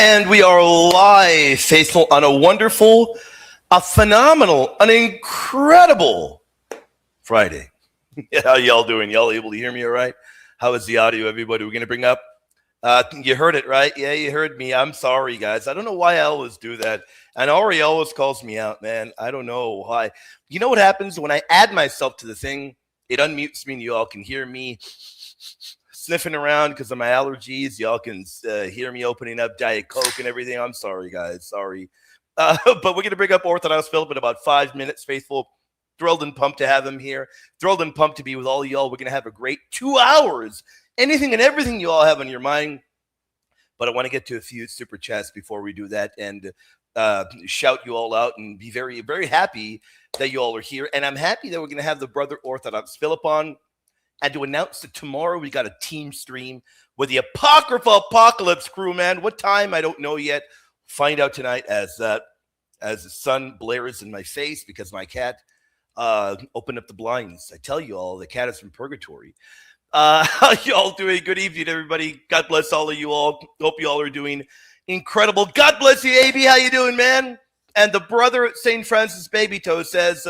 And we are live, faithful, on a wonderful, a phenomenal, an incredible Friday. How y'all doing? Y'all able to hear me all right? How is the audio, everybody? We're going to bring up, you heard it, right? Yeah, you heard me. I'm sorry, guys. I don't know why I always do that. And Ari always calls me out, man. I don't know why. You know what happens when I add myself to the thing? It unmutes me and you all can hear me sniffing around because of my allergies. Y'all can hear me opening up Diet Coke and everything. I'm sorry, guys. Sorry. But we're going to bring up Orthodox Philip in about 5 minutes, faithful. Thrilled and pumped to have him here. Thrilled and pumped to be with all of y'all. We're going to have a great 2 hours. Anything and everything you all have on your mind. But I want to get to a few super chats before we do that and shout you all out and be very, very happy that you all are here. And I'm happy that we're going to have the brother Orthodox Philip on. And to announce that tomorrow we got a team stream with the Apocryphal Apocalypse crew, man. What time? I don't know yet. Find out tonight as the sun blares in my face because my cat opened up the blinds. I tell you all, the cat is from purgatory. How y'all doing? Good evening, everybody. God bless all of you all. Hope you all are doing incredible. God bless you, AB. How you doing, man? And the brother St. Francis Babytoe says,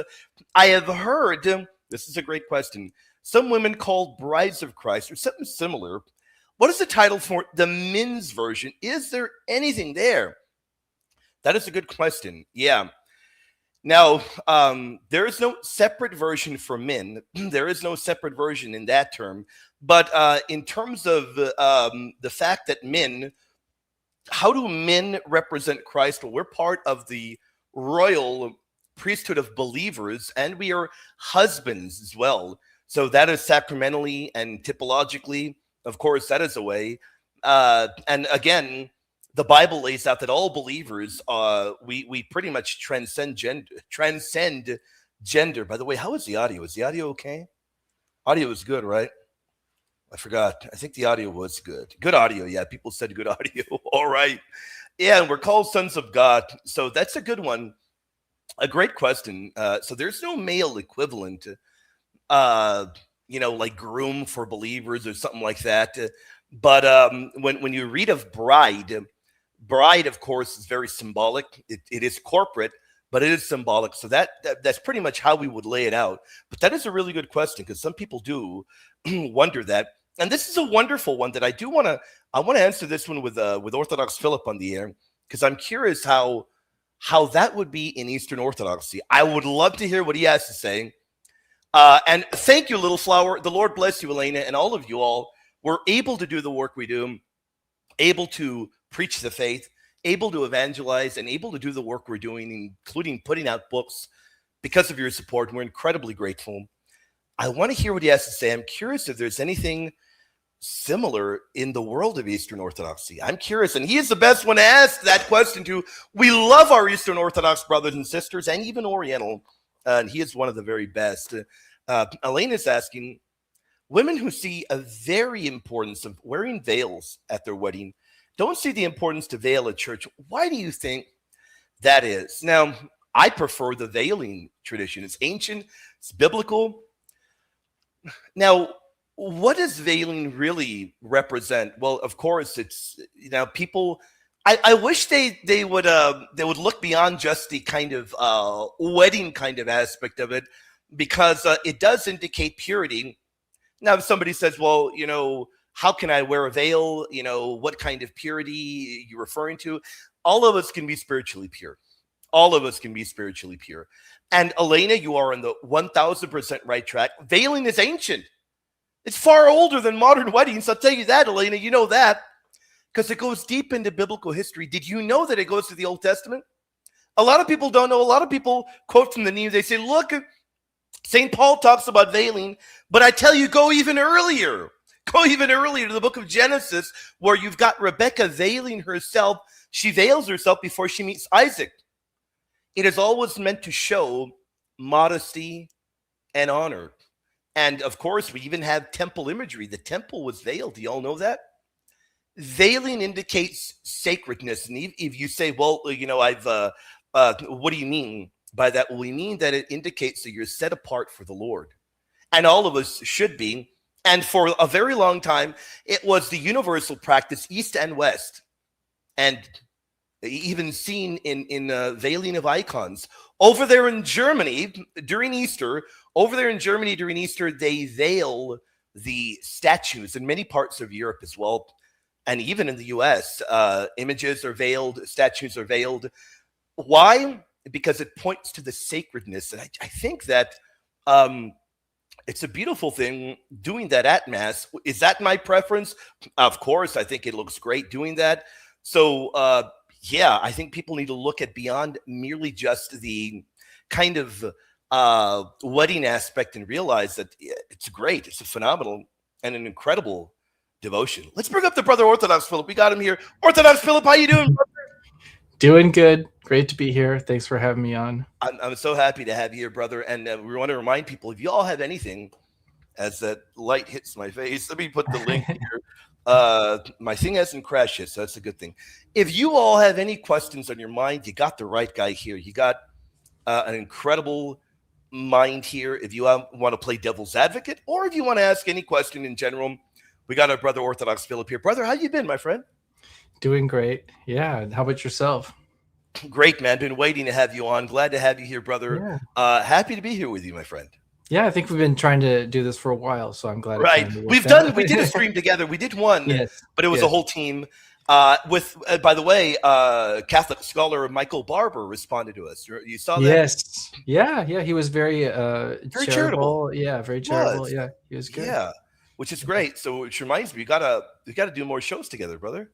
I have heard, this is a great question, some women called brides of Christ or something similar. What is the title for the men's version? Is there anything there? That is a good question. Yeah. Now, there is no separate version for men. There is no separate version in that term. But in terms of the fact that men, how do men represent Christ? Well, we're part of the royal priesthood of believers, and we are husbands as well. So that is sacramentally and typologically, of course, that is a way. And again, the Bible lays out that all believers, we pretty much transcend gender. By the way, how is the audio? Is the audio okay? Audio is good, right? I forgot. I think the audio was good. Good audio, yeah. People said good audio. All right. Yeah, and we're called sons of God. So that's a good one. A great question. So there's no male equivalent like groom for believers or something like that. But when you read of bride, of course, is very symbolic. It is corporate, but it is symbolic. So that's pretty much how we would lay it out. But that is a really good question because some people do wonder that. And this is a wonderful one that I want to answer this one with Orthodox Philip on the air because I'm curious how that would be in Eastern Orthodoxy. I would love to hear what he has to say. And thank you, Little Flower. The Lord bless you, Elena, and all of you all. We're able to do the work we do, able to preach the faith, able to evangelize, and able to do the work we're doing, including putting out books because of your support. We're incredibly grateful. I want to hear what he has to say. I'm curious if there's anything similar in the world of Eastern Orthodoxy. I'm curious, and he is the best one to ask that question to. We love our Eastern Orthodox brothers and sisters, and even Oriental. And he is one of the very best. Elaine is asking, women who see a very importance of wearing veils at their wedding don't see the importance to veil at church. Why do you think that is? Now, I prefer the veiling tradition. It's ancient, it's biblical. Now, what does veiling really represent? Well, of course, it's, people... I wish they would look beyond just the kind of wedding kind of aspect of it, because it does indicate purity. Now, if somebody says, well, how can I wear a veil? What kind of purity are you referring to? All of us can be spiritually pure. All of us can be spiritually pure. And Elena, you are on the 1000% right track. Veiling is ancient. It's far older than modern weddings. I'll tell you that, Elena. You know that. Because it goes deep into biblical history. Did you know that it goes to the Old Testament? A lot of people don't know. A lot of people quote from the New. They say, look, St. Paul talks about veiling, but I tell you, go even earlier. Go even earlier to the book of Genesis, where you've got Rebekah veiling herself. She veils herself before she meets Isaac. It is always meant to show modesty and honor. And of course, we even have temple imagery. The temple was veiled. Do you all know that? Veiling indicates sacredness. And if you say, well, what do you mean by that? Well, we mean that it indicates that you're set apart for the Lord. And all of us should be. And for a very long time, it was the universal practice, East and West. and even seen in veiling of icons. Over there in Germany during Easter, they veil the statues in many parts of Europe as well. And even in the US, images are veiled, statues are veiled. Why? Because it points to the sacredness. And I think that it's a beautiful thing doing that at Mass. Is that my preference? Of course, I think it looks great doing that. So, yeah, I think people need to look at beyond merely just the kind of wedding aspect and realize that it's great. It's a phenomenal and an incredible devotion. Let's bring up the brother Orthodox Philip. We got him here. Orthodox Philip, how you doing, brother? Doing good. Great to be here. Thanks for having me on. I'm so happy to have you here, brother. And we want to remind people, if you all have anything, as that light hits my face, let me put the link here. My thing hasn't crashed yet, so that's a good thing. If you all have any questions on your mind, you got the right guy here. You got an incredible mind here. If you want to play devil's advocate, or if you want to ask any question in general, we got our brother Orthodox Philip here. Brother, how you been, my friend? Doing great. Yeah. How about yourself? Great, man. Been waiting to have you on. Glad to have you here, brother. Yeah. Happy to be here with you, my friend. Yeah, I think we've been trying to do this for a while, so I'm glad. Right. We did a stream together. We did one, yes, but it was a whole team. With, by the way, Catholic scholar Michael Barber responded to us. You saw that? Yes. Yeah. He was very charitable. Yeah, very charitable. Yeah, he was good. Yeah, which is great. So, which reminds me, we gotta do more shows together, brother.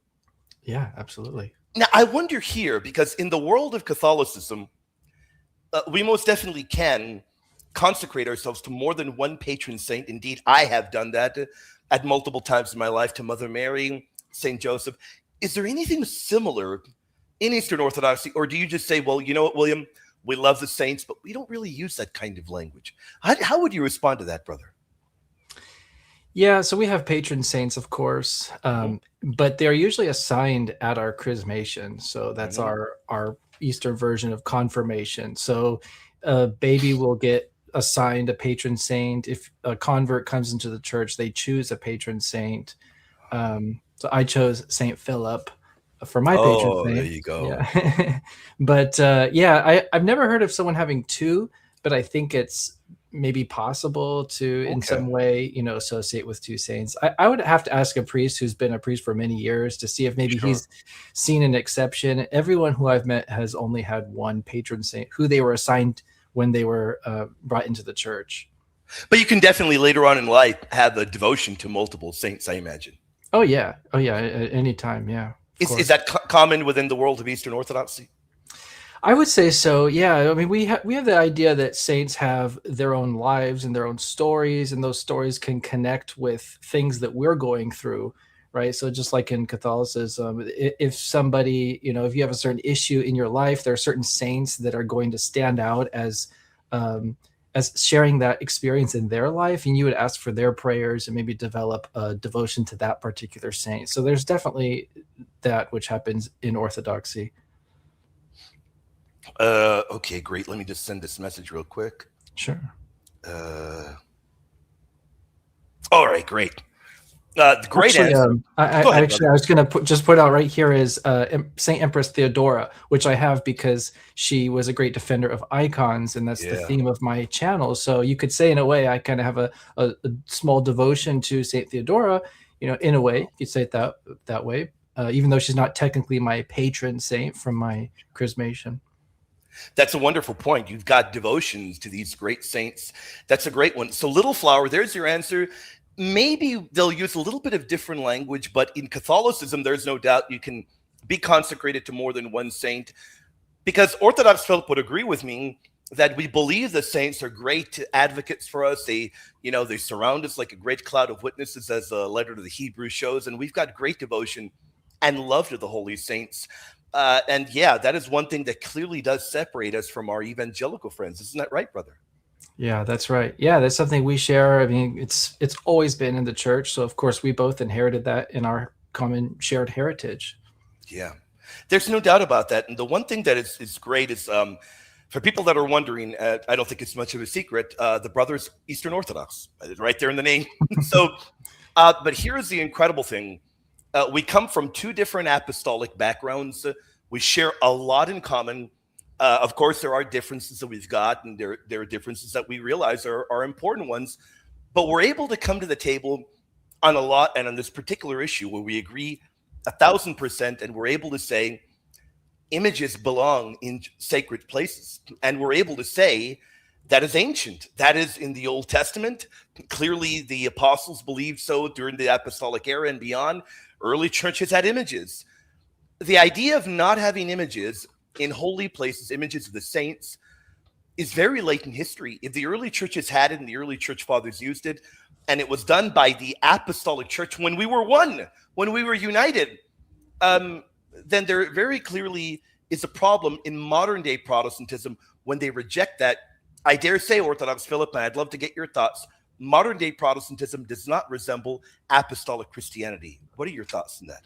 Yeah, absolutely. Now, I wonder here, because in the world of Catholicism, we most definitely can consecrate ourselves to more than one patron saint. Indeed, I have done that at multiple times in my life, to Mother Mary, Saint Joseph. Is there anything similar in Eastern Orthodoxy, or do you just say, well, you know what, William, we love the saints, but we don't really use that kind of language? How would you respond to that, brother? Yeah, so we have patron saints, of course, but they're usually assigned at our chrismation. So that's our Eastern version of confirmation. So a baby will get assigned a patron saint. If a convert comes into the church, they choose a patron saint. So I chose Saint Philip for my patron saint. There you go. Yeah. But I've never heard of someone having two, but I think it's maybe possible to in some way, associate with two saints. I would have to ask a priest who's been a priest for many years to see if maybe he's seen an exception. Everyone who I've met has only had one patron saint who they were assigned when they were brought into the church. But you can definitely later on in life have a devotion to multiple saints, I imagine. Oh yeah. At any time. Yeah. Is that common within the world of Eastern Orthodoxy? I would say so. Yeah. I mean, we have the idea that saints have their own lives and their own stories, and those stories can connect with things that we're going through, right? So just like in Catholicism, if somebody, if you have a certain issue in your life, there are certain saints that are going to stand out as sharing that experience in their life, and you would ask for their prayers and maybe develop a devotion to that particular saint. So there's definitely that which happens in Orthodoxy. Okay, great. Let me just send this message real quick. Sure. All right, great. Great answer. I was going to just put out right here is Saint Empress Theodora, which I have because she was a great defender of icons, and that's the theme of my channel. So you could say, in a way, I kind of have a small devotion to Saint Theodora. In a way, you could say it that way, even though she's not technically my patron saint from my chrismation. That's a wonderful point. You've got devotions to these great saints. That's a great one. So Little Flower, there's your answer. Maybe they'll use a little bit of different language, but in Catholicism, there's no doubt you can be consecrated to more than one saint, because Orthodox Philip would agree with me that we believe the saints are great advocates for us. They surround us like a great cloud of witnesses, as the letter to the Hebrews shows, and we've got great devotion and love to the holy saints. And that is one thing that clearly does separate us from our evangelical friends. Isn't that right, brother? Yeah, that's right. Yeah, that's something we share. I mean, it's always been in the church. So, of course, we both inherited that in our common shared heritage. Yeah, there's no doubt about that. And the one thing that is great is, for people that are wondering, I don't think it's much of a secret, the brothers Eastern Orthodox, right there in the name. So, but here's the incredible thing. We come from two different apostolic backgrounds. We share a lot in common. Of course, there are differences that we've got, and there are differences that we realize are important ones. But we're able to come to the table on a lot, and on this particular issue where we agree 1,000%, and we're able to say images belong in sacred places, and we're able to say that is ancient. That is in the Old Testament. Clearly, the apostles believed so during the apostolic era and beyond. Early churches had images. The idea of not having images in holy places, images of the saints, is very late in history. If the early churches had it and the early church fathers used it, and it was done by the apostolic church when we were one, when we were united, then there very clearly is a problem in modern day Protestantism when they reject that. I dare say, Orthodox Philip, and I'd love to get your thoughts, modern day Protestantism does not resemble apostolic Christianity. What are your thoughts on that?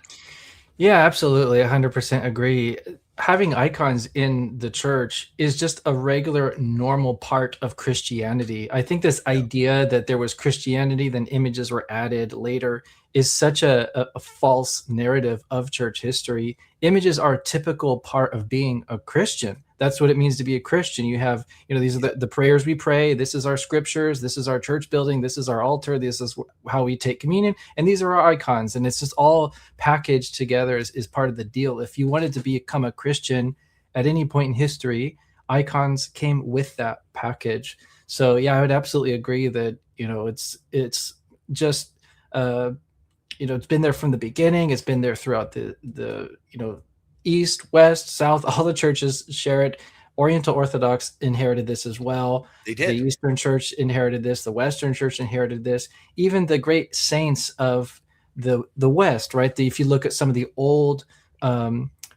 Yeah, absolutely. 100% agree. Having icons in the church is just a regular, normal part of Christianity. I think this idea that there was Christianity, then images were added later, is such a false narrative of church history. Images are a typical part of being a Christian. That's what it means to be a Christian. You have, these are the prayers we pray. This is our scriptures. This is our church building. This is our altar. This is how we take communion. And these are our icons. And it's just all packaged together as part of the deal. If you wanted to become a Christian at any point in history, icons came with that package. So yeah, I would absolutely agree that, it's just, it's been there from the beginning. It's been there throughout the East, West, South, all the churches share it. Oriental Orthodox inherited this as well. They did. The Eastern Church inherited this. The Western Church inherited this. Even the great saints of the West, right? If you look at some of the old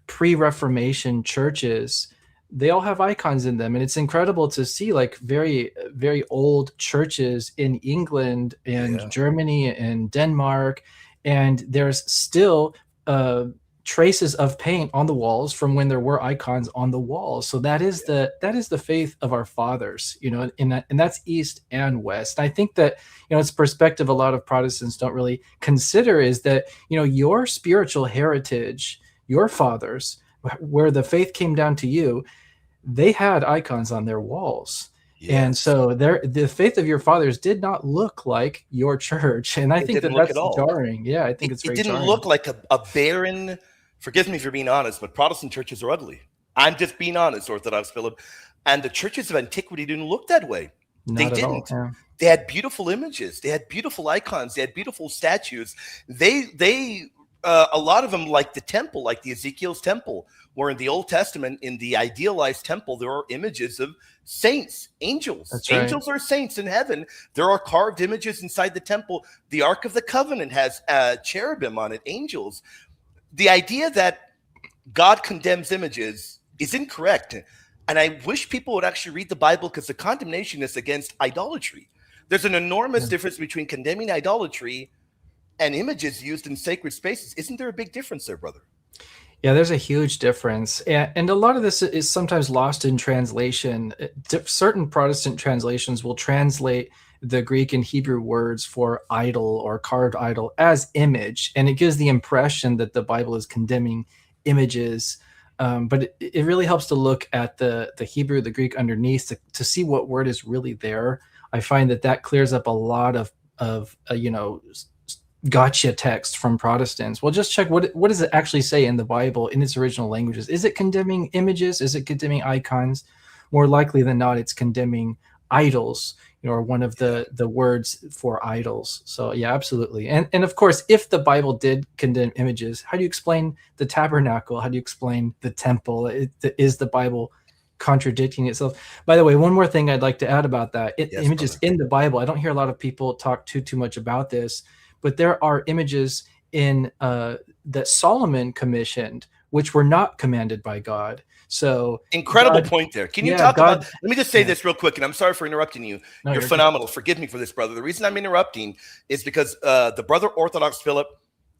pre-Reformation churches, they all have icons in them. And it's incredible to see like very, very old churches in England and Germany and Denmark. And there's still traces of paint on the walls from when there were icons on the walls. So that is the faith of our fathers, and that's East and West. I think that, it's a perspective a lot of Protestants don't really consider, is that, your spiritual heritage, your fathers, where the faith came down to you, they had icons on their walls. Yes. And so the faith of your fathers did not look like your church. And I think that's jarring. Yeah, I think it's very jarring. It didn't look like a barren, forgive me for being honest, but Protestant churches are ugly. I'm just being honest, Orthodox Philip. And the churches of antiquity didn't look that way. They didn't. Yeah. They had beautiful images. They had beautiful icons. They had beautiful statues. They a lot of them, like the temple, like the Ezekiel's temple, where in the Old Testament, in the idealized temple, there are images of saints, angels. That's right. Angels are saints in heaven. There are carved images inside the temple. The Ark of the Covenant has cherubim on it, angels. The idea that God condemns images is incorrect. And I wish people would actually read the Bible, because the condemnation is against idolatry. There's an enormous difference between condemning idolatry and images used in sacred spaces. Isn't there a big difference there, brother? Yeah, there's a huge difference. And a lot of this is sometimes lost in translation. Certain Protestant translations will translate the Greek and Hebrew words for idol or carved idol as image. And it gives the impression that the Bible is condemning images. But it really helps to look at the Hebrew, the Greek underneath to see what word is really there. I find that clears up a lot of gotcha text from Protestants. Well, just check what does it actually say in the Bible in its original languages. Is it condemning images? Is it condemning icons? More likely than not, it's condemning idols, or one of the words for idols. So yeah, absolutely. And of course, if the Bible did condemn images, how do you explain the tabernacle? How do you explain the temple? Is the Bible contradicting itself? By the way, one more thing I'd like to add about that. Images brother. In the Bible, I don't hear a lot of people talk too much about this, but there are images in that Solomon commissioned, which were not commanded by God. So incredible point there. Can you talk about, let me just say this real quick, and I'm sorry for interrupting you. No, you're phenomenal. Good. Forgive me for this, brother. The reason I'm interrupting is because the brother Orthodox Philip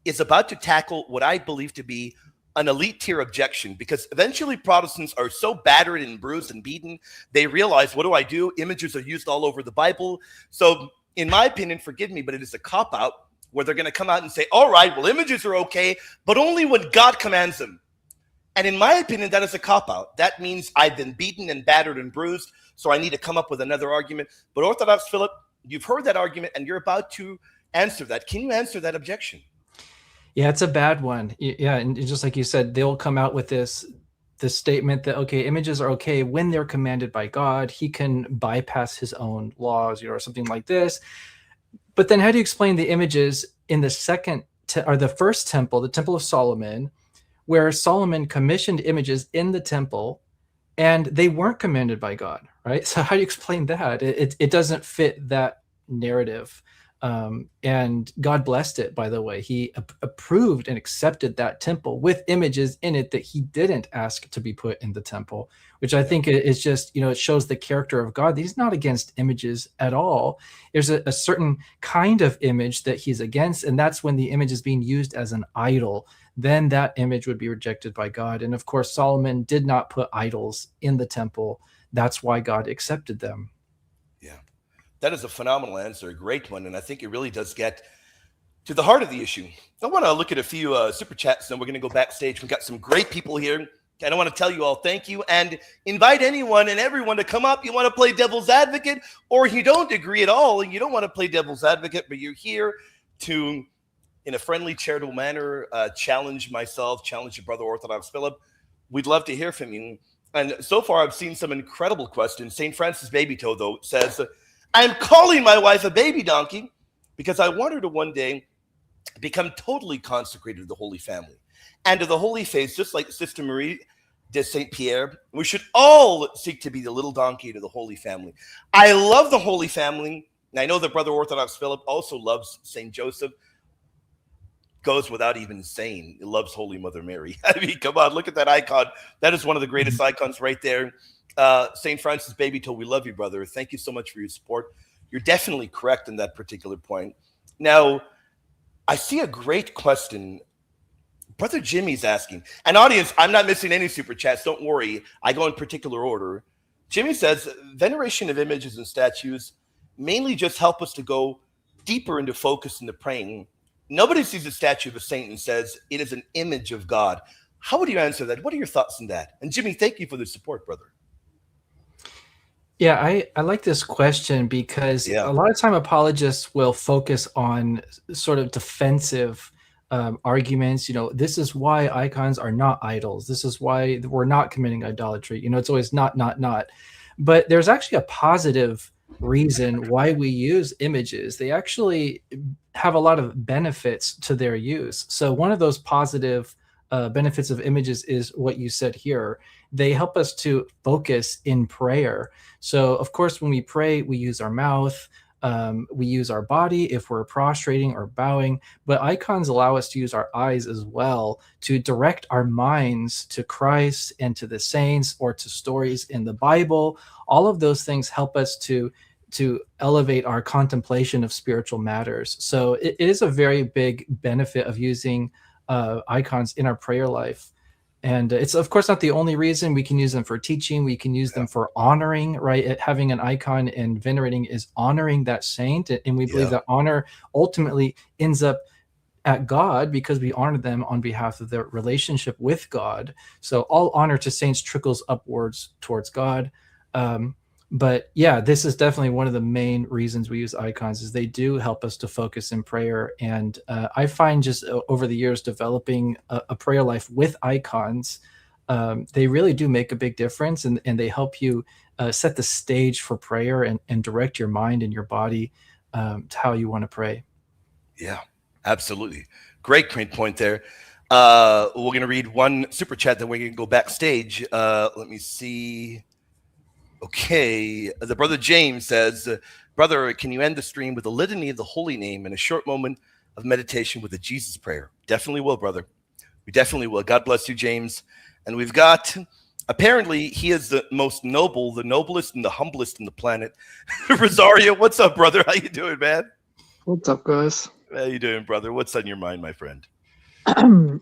is about to tackle what I believe to be an elite tier objection, because eventually Protestants are so battered and bruised and beaten, they realize, what do I do? Images are used all over the Bible. So in my opinion, forgive me, but it is a cop-out where they're going to come out and say, all right, well, images are okay, but only when God commands them. And in my opinion, that is a cop-out. That means I've been beaten and battered and bruised, so I need to come up with another argument. But Orthodox Philip, you've heard that argument, and you're about to answer that. Can you answer that objection? Yeah, it's a bad one. Yeah, and just like you said, they'll come out with this statement that, okay, images are okay when they're commanded by God. He can bypass his own laws, or something like this. But then how do you explain the images in the the first temple, the Temple of Solomon, where Solomon commissioned images in the temple and they weren't commanded by God, right? So how do you explain that? It doesn't fit that narrative. And God blessed it, by the way. He approved and accepted that temple with images in it that he didn't ask to be put in the temple, which I think is just, it shows the character of God. He's not against images at all. There's a certain kind of image that he's against, and that's when the image is being used as an idol. Then that image would be rejected by God. And of course, Solomon did not put idols in the temple. That's why God accepted them. Yeah. That is a phenomenal answer, a great one, and I think it really does get to the heart of the issue. I want to look at a few super chats, and we're going to go backstage. We've got some great people here, and I want to tell you all thank you, and invite anyone and everyone to come up. You want to play devil's advocate, or you don't agree at all, and you don't want to play devil's advocate, but you're here to, in a friendly, charitable manner, challenge myself, challenge your brother Orthodox Philip. We'd love to hear from you. And so far, I've seen some incredible questions. St. Francis Baby Toe, though, says, I'm calling my wife a baby donkey because I want her to one day become totally consecrated to the Holy Family and to the Holy Faith, just like Sister Marie de Saint Pierre. We should all seek to be the little donkey to the Holy Family. I love the Holy Family. And I know that Brother Orthodox Philip also loves Saint Joseph. Goes without even saying, he loves Holy Mother Mary. I mean, come on, look at that icon. That is one of the greatest icons right there. St. Francis Baby Toe, we love you, brother. Thank you so much for your support. You're definitely correct in that particular point. Now, I see a great question. Brother Jimmy's asking, and audience, I'm not missing any super chats. Don't worry. I go in particular order. Jimmy says, veneration of images and statues mainly just help us to go deeper into focus into praying. Nobody sees a statue of a saint and says it is an image of God. How would you answer that? What are your thoughts on that? And Jimmy, thank you for the support, brother. Yeah, I like this question because a lot of time apologists will focus on sort of defensive arguments. This is why icons are not idols. This is why we're not committing idolatry. It's always not. But there's actually a positive reason why we use images. They actually have a lot of benefits to their use. So one of those positive benefits of images is what you said here. They help us to focus in prayer. So of course, when we pray, we use our mouth, we use our body if we're prostrating or bowing, but icons allow us to use our eyes as well to direct our minds to Christ and to the saints or to stories in the Bible. All of those things help us to elevate our contemplation of spiritual matters. So it is a very big benefit of using icons in our prayer life. And it's, of course, not the only reason. We can use them for teaching. We can use them for honoring, right? Having an icon and venerating is honoring that saint. And we believe that honor ultimately ends up at God because we honor them on behalf of their relationship with God. So all honor to saints trickles upwards towards God. But yeah, this is definitely one of the main reasons we use icons is they do help us to focus in prayer. And I find just over the years developing a prayer life with icons, they really do make a big difference, and they help you set the stage for prayer and direct your mind and your body to how you want to pray. Yeah, absolutely. Great point there. We're going to read one super chat, then we're going to go backstage. Let me see. Okay, the brother James says, brother, can you end the stream with a litany of the holy name and a short moment of meditation with a Jesus prayer? Definitely will, brother. We definitely will. God bless you, James. And we've got, apparently, he is the most noble, the noblest, and the humblest in the planet. Rosario, what's up, brother? How you doing, man? What's up, guys? How you doing, brother? What's on your mind, my friend?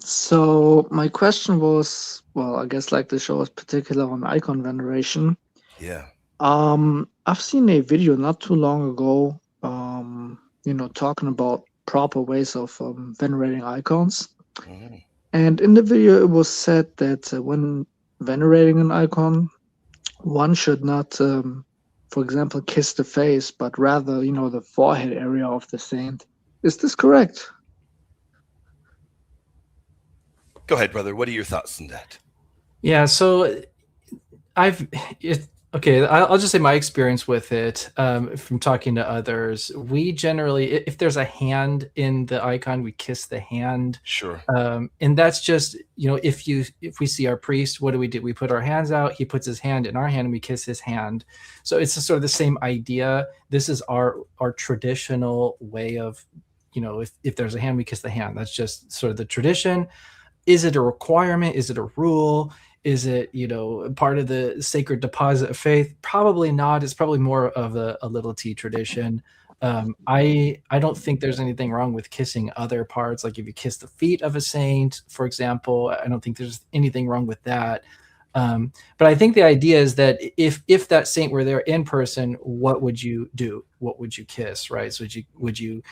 So my question was, well, I guess like the show was particular on icon veneration. Yeah. I've seen a video not too long ago, talking about proper ways of venerating icons. Mhm. And in the video, it was said that when venerating an icon, one should not, for example, kiss the face, but rather, the forehead area of the saint. Is this correct? Go ahead, brother. What are your thoughts on that? Yeah, so I'll just say my experience with it from talking to others. We generally, if there's a hand in the icon, we kiss the hand. Sure. And that's just, if we see our priest, what do? We put our hands out, he puts his hand in our hand and we kiss his hand. So it's sort of the same idea. This is our traditional way of, if there's a hand, we kiss the hand. That's just sort of the tradition. Is it a requirement? Is it a rule? Is it, part of the sacred deposit of faith? Probably not. It's probably more of a little T tradition. I don't think there's anything wrong with kissing other parts. Like if you kiss the feet of a saint, for example, I don't think there's anything wrong with that. But I think the idea is that if that saint were there in person, what would you do? What would you kiss, right? So would you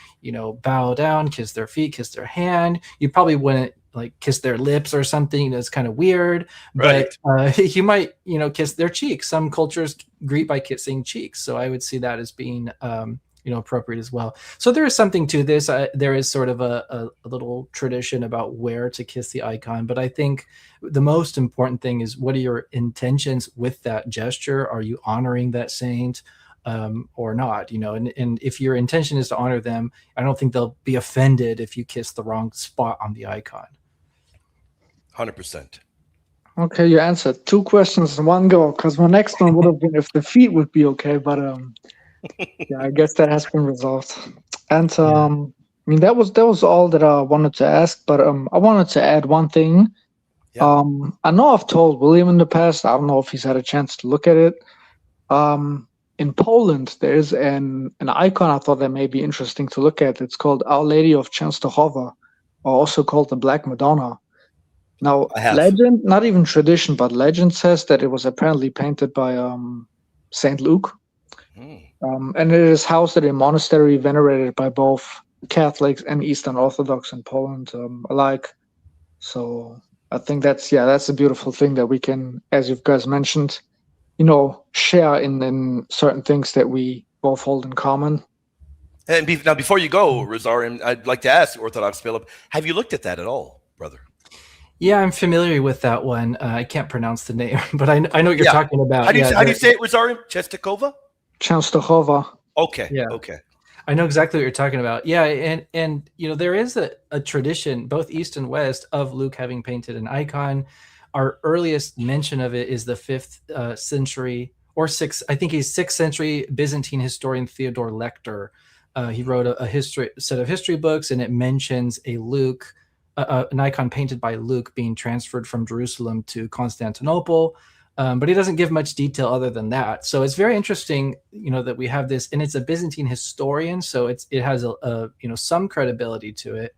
bow down, kiss their feet, kiss their hand? You probably wouldn't like kiss their lips or something. That's kind of weird. But you might kiss their cheeks. Some cultures greet by kissing cheeks, so I would see that as being appropriate as well. So there is something to this. There is sort of a little tradition about where to kiss the icon, but I think the most important thing is, what are your intentions with that gesture? Are you honoring that saint or not? And if your intention is to honor them, I don't think they'll be offended if you kiss the wrong spot on the icon. 100%. Okay, you answered 2 questions in one go, because my next one would have been if the feet would be okay, but yeah, I guess that has been resolved. And I mean, that was all that I wanted to ask, but I wanted to add one thing. Yeah. I know I've told William in the past, I don't know if he's had a chance to look at it. In Poland, there is an icon I thought that may be interesting to look at. It's called Our Lady of Częstochowa, or also called the Black Madonna. Now, legend, not even tradition, but legend says that it was apparently painted by Saint Luke. And it is housed at a monastery venerated by both Catholics and Eastern Orthodox in Poland alike. So I think that's a beautiful thing that we can, as you guys mentioned, share in certain things that we both hold in common. And now, before you go, Rosarim, I'd like to ask Orthodox Philip, have you looked at that at all, brother? Yeah, I'm familiar with that one. I can't pronounce the name, but I know what you're talking about. How do you say it, Rosarim? Częstochowa? Częstochowa. Okay. Yeah. Okay. I know exactly what you're talking about. Yeah, and there is a tradition, both East and West, of Luke having painted an icon. Our earliest mention of it is the 5th century or 6th. I think he's 6th century Byzantine historian Theodore Lector. He wrote a set of history books, and it mentions a Luke. An icon painted by Luke being transferred from Jerusalem to Constantinople, but he doesn't give much detail other than that. So it's very interesting, that we have this, and it's a Byzantine historian, so it has a some credibility to it.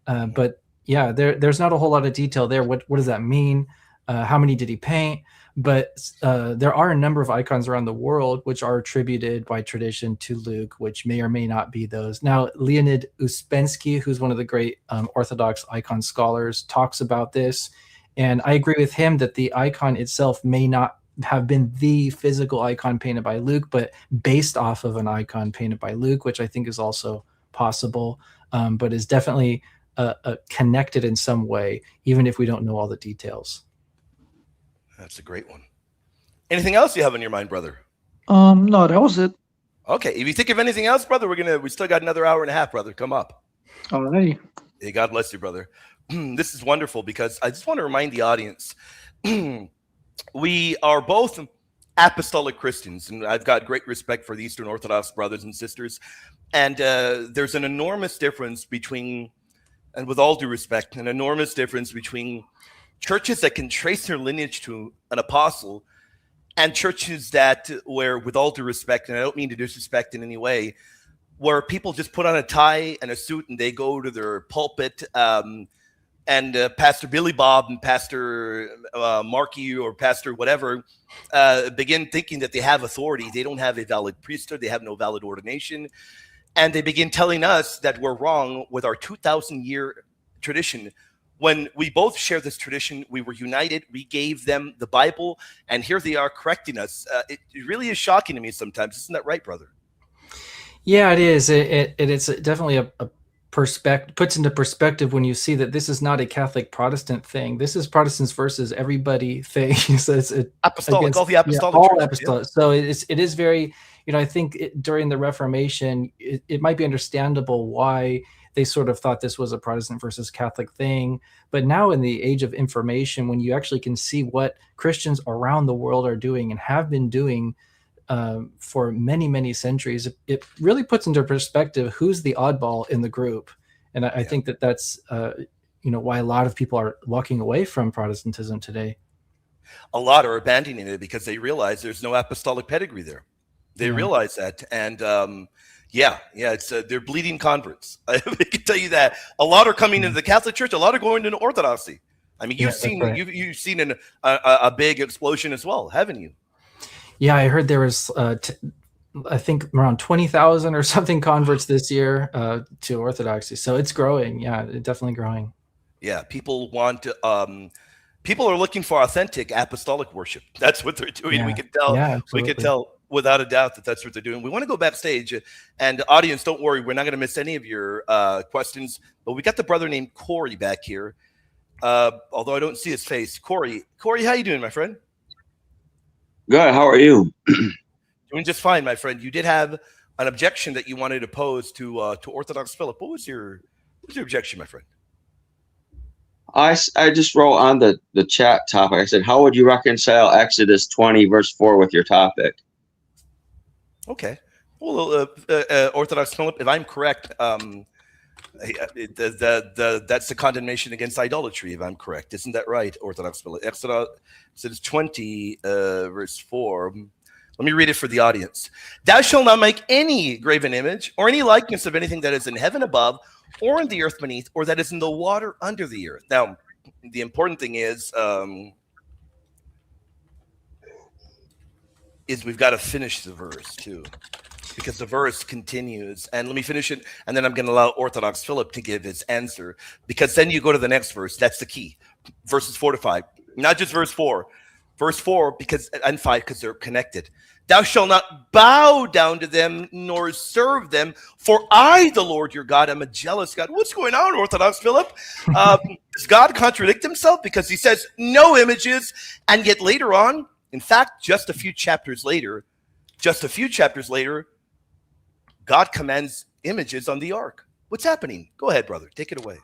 But yeah, there's not a whole lot of detail there. What does that mean? How many did he paint? But there are a number of icons around the world which are attributed by tradition to Luke, which may or may not be those. Now, Leonid Uspensky, who's one of the great Orthodox icon scholars, talks about this. And I agree with him that the icon itself may not have been the physical icon painted by Luke, but based off of an icon painted by Luke, which I think is also possible, but is definitely connected in some way, even if we don't know all the details. That's a great one. Anything else you have on your mind, brother? No, that was it. Okay. If you think of anything else, brother, we still got another hour and a half, brother. Come up. All right. Hey, God bless you, brother. This is wonderful, because I just want to remind the audience, we are both apostolic Christians, and I've got great respect for the Eastern Orthodox brothers and sisters. And there's an enormous difference between, and with all due respect, an enormous difference between churches that can trace their lineage to an apostle and churches where, with all due respect, and I don't mean to disrespect in any way, where people just put on a tie and a suit and they go to their pulpit, and Pastor Billy Bob and Pastor Markey or Pastor whatever begin thinking that they have authority. They don't have a valid priesthood. They have no valid ordination. and they begin telling us that we're wrong with our 2,000-year tradition. When we both share this tradition, we were united, we gave them the Bible, and here they are correcting us. It really is shocking to me sometimes. Isn't that right, brother? Yeah, it is. It's definitely a perspective, puts into perspective when you see that this is not a Catholic Protestant thing. This is Protestants versus everybody thing. So it's Apostolic, all the apostolic all churches, apostolic. Yeah. So it is very, I think during the Reformation, it might be understandable why they sort of thought this was a Protestant versus Catholic thing. But now in the age of information, when you actually can see what Christians around the world are doing and have been doing for many, many centuries, it really puts into perspective who's the oddball in the group. And I think that's why a lot of people are walking away from Protestantism today. A lot are abandoning it because they realize there's no apostolic pedigree there. They realize that. And it's they're bleeding converts. I can tell you that. A lot are coming into the Catholic Church. A lot are going into Orthodoxy. I mean, you've seen a big explosion as well, haven't you? Yeah, I heard there was, I think, around 20,000 or something converts this year to Orthodoxy. So it's growing. Yeah, it's definitely growing. Yeah, people want to, people are looking for authentic apostolic worship. That's what they're doing. Yeah. We can tell. Yeah, we can tell without a doubt that that's what they're doing. We want to go backstage, and audience, don't worry, we're not going to miss any of your questions. But we got the brother named Corey back here, although I don't see his face. Corey, how you doing, my friend? Good. How are you? Doing just fine, my friend. You did have an objection that you wanted to pose to Orthodox Philip. What was your objection, my friend? I just wrote on the chat topic. I said, how would you reconcile Exodus 20 verse 4 with your topic? Okay. Well, Orthodox Philip, if I'm correct, that's the condemnation against idolatry, if I'm correct. Isn't that right, Orthodox Philip? Exodus 20, verse 4. Let me read it for the audience. Thou shalt not make any graven image or any likeness of anything that is in heaven above or in the earth beneath or that is in the water under the earth. Now, the important thing is we've got to finish the verse too, because the verse continues. And let me finish it, and then I'm going to allow Orthodox Philip to give his answer, because then you go to the next verse. That's the key. Verses 4 to 5, not just verse 4. Verse 4 and 5, because they're connected. Thou shalt not bow down to them nor serve them, for I, the Lord your God, am a jealous God. What's going on, Orthodox Philip? Does God contradict himself? Because he says no images, and yet later on, in fact, just a few chapters later, God commands images on the ark. What's happening? Go ahead, brother. Take it away.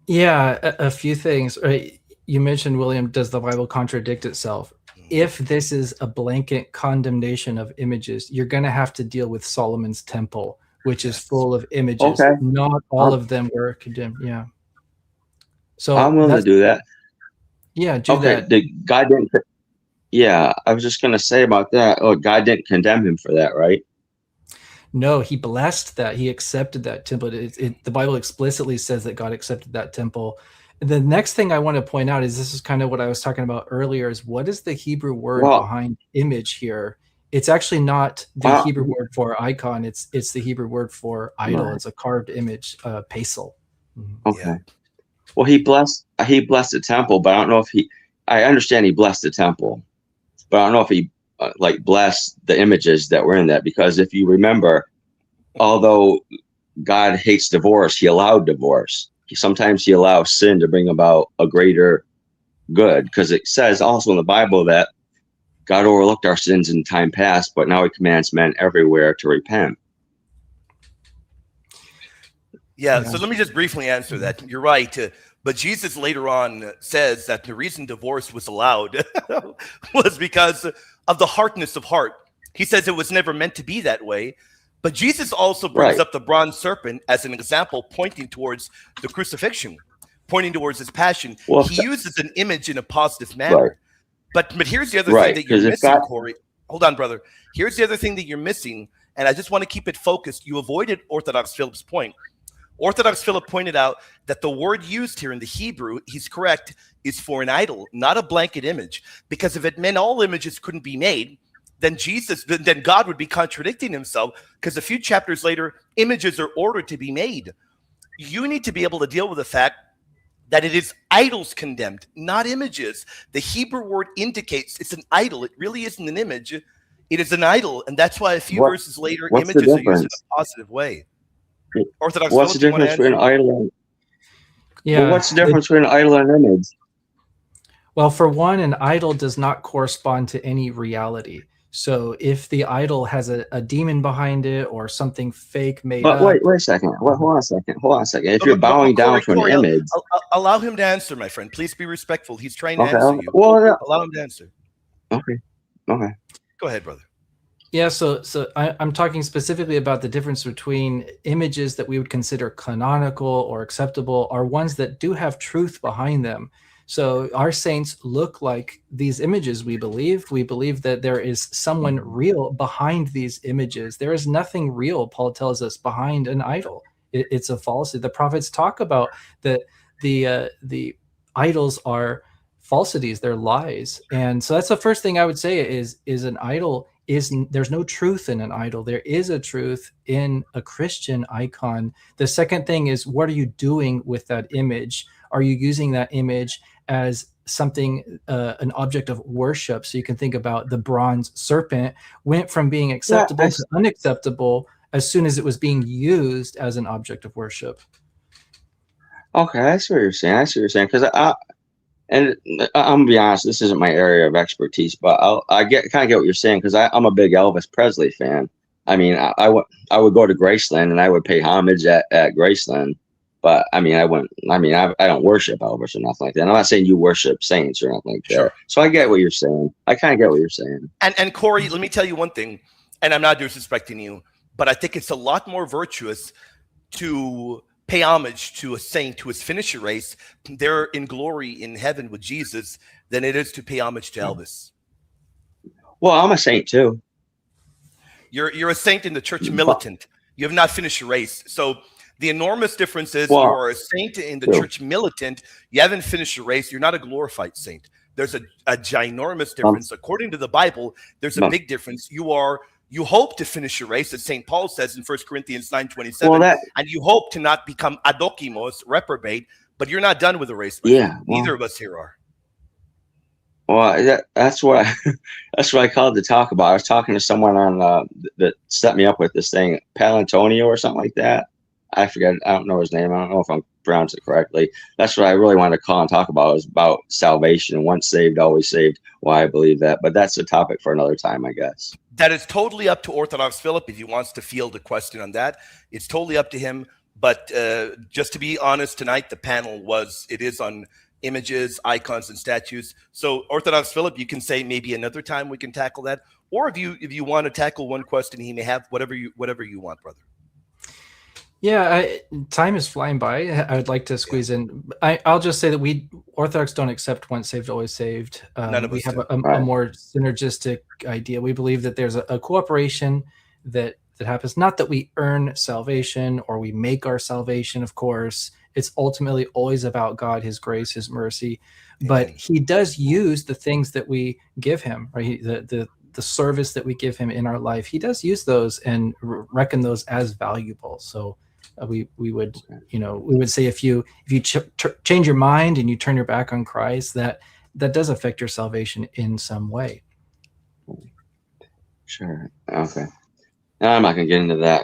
Yeah, a few things. Right? You mentioned, William, does the Bible contradict itself? If this is a blanket condemnation of images, you're going to have to deal with Solomon's temple, which is full of images. Okay. Not all of them were condemned. Yeah. So I'm willing to do that. Yeah, do that. God didn't. Yeah, I was just going to say about that. Oh, God didn't condemn him for that, right? No, he blessed that. He accepted that temple. The Bible explicitly says that God accepted that temple. The next thing I want to point out is, this is kind of what I was talking about earlier, is what is the Hebrew word behind image here? It's actually not the Hebrew word for icon. It's the Hebrew word for idol. Right. It's a carved image, pesel. Okay. Yeah. Well, he blessed the temple, but I don't know if I understand he blessed the temple, but I don't know if he blessed the images that were in that, because if you remember, although God hates divorce, he allowed divorce. Sometimes he allows sin to bring about a greater good, because it says also in the Bible that God overlooked our sins in time past, but now he commands men everywhere to repent. Yeah, so let me just briefly answer that. You're right. But Jesus later on says that the reason divorce was allowed was because of the hardness of heart. He says it was never meant to be that way. But Jesus also brings up the bronze serpent as an example, pointing towards the crucifixion, pointing towards his passion. Well, he uses an image in a positive manner. Right. But here's the other thing that you're missing, Corey. Hold on, brother. Here's the other thing that you're missing, and I just want to keep it focused. You avoided Orthodox Philip's point. Orthodox Philip pointed out that the word used here in the Hebrew, he's correct, is for an idol, not a blanket image. Because if it meant all images couldn't be made, then then God would be contradicting himself, because a few chapters later, images are ordered to be made. You need to be able to deal with the fact that it is idols condemned, not images. The Hebrew word indicates it's an idol. It really isn't an image. It is an idol. And that's why a few verses later, images are used in a positive way. Orthodox What's the Philip, difference between an idol and what's the difference between an idol and an image? Well, for one, an idol does not correspond to any reality. So if the idol has a demon behind it or something fake made up. But wait a second. Hold on a second. If you're bowing down to an image. Allow him to answer, my friend. Please be respectful. He's trying to answer you. Well, allow him to answer. Okay. Go ahead, brother. Yeah, so I'm talking specifically about the difference between images that we would consider canonical or acceptable are ones that do have truth behind them. So our saints look like these images, we believe. We believe that there is someone real behind these images. There is nothing real, Paul tells us, behind an idol. It's a falsity. The prophets talk about that the idols are falsities, they're lies. And so that's the first thing I would say is an idol there's no truth in an idol. There is a truth in a Christian icon. The second thing is, what are you doing with that image? Are you using that image as something, an object of worship? So you can think about the bronze serpent went from being acceptable to unacceptable as soon as it was being used as an object of worship. Okay, I see what you're saying. Because I'm gonna be honest, this isn't my area of expertise, but I kind of get what you're saying, because I'm a big Elvis Presley fan. I mean, I would go to Graceland and I would pay homage at Graceland, but I don't worship Elvis or nothing like that. And I'm not saying you worship saints or nothing like that. Sure. So I get what you're saying. I kind of get what you're saying. And Corey, let me tell you one thing, and I'm not disrespecting you, but I think it's a lot more virtuous to pay homage to a saint who has finished a race, they're in glory in heaven with Jesus, than it is to pay homage to Elvis. Well, I'm a saint too. You're a saint in the church militant. You have not finished your race. So the enormous difference is you're a saint in the church militant. You haven't finished your race. You're not a glorified saint. There's a ginormous difference. According to the Bible, there's a big difference. You hope to finish your race, as St. Paul says in 1 Corinthians 9:27, and you hope to not become adokimos, reprobate, but you're not done with the race. Neither of us here are. Well, that's what I called to talk about. I was talking to someone on that set me up with this thing, Palantonio or something like that. I forget. I don't know his name. I don't know if I'm pronouncing it correctly. That's what I really wanted to call and talk about, is about salvation. Once saved, always saved. Why I believe that. But that's a topic for another time, I guess. That is totally up to Orthodox Philip if he wants to field a question on that. It's totally up to him. But just to be honest, tonight the panel is on images, icons, and statues. So Orthodox Philip, you can say maybe another time we can tackle that, or if you want to tackle one question he may have, whatever you want, brother. Yeah, time is flying by. I would like to squeeze in. I'll just say that Orthodox don't accept once saved, always saved. None of us we have do. a more synergistic idea. We believe that there's a cooperation that happens. Not that we earn salvation or we make our salvation, of course. It's ultimately always about God, His grace, His mercy. But He does use the things that we give Him, right? The service that we give Him in our life. He does use those and reckon those as valuable. So we would say if you change your mind and you turn your back on Christ, that does affect your salvation in some way. Sure. Okay. No, I'm not gonna get into that.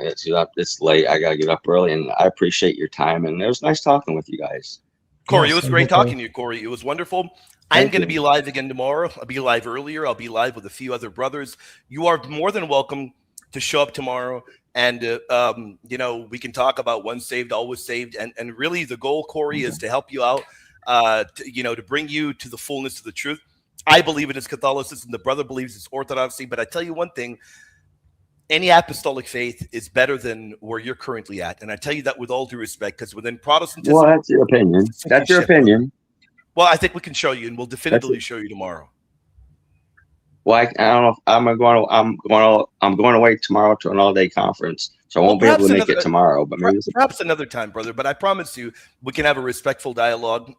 It's late. I gotta get up early, and I appreciate your time. And it was nice talking with you guys. Corey, it was great talking to you, Corey. It was wonderful. I'm going to be live again tomorrow. I'll be live earlier. I'll be live with a few other brothers. You are more than welcome to show up tomorrow. And, we can talk about once saved, always saved. And really the goal, Corey, is to help you out, to bring you to the fullness of the truth. I believe it is Catholicism. The brother believes it's Orthodoxy. But I tell you one thing, any apostolic faith is better than where you're currently at. And I tell you that with all due respect, because within Protestantism. Well, that's your opinion. That's your opinion. Well, I think we can show you, and we'll definitively show you tomorrow. Well, I don't know. I'm going away tomorrow to an all-day conference, so I won't be able to make it tomorrow. But maybe perhaps another time, brother. But I promise you, we can have a respectful dialogue.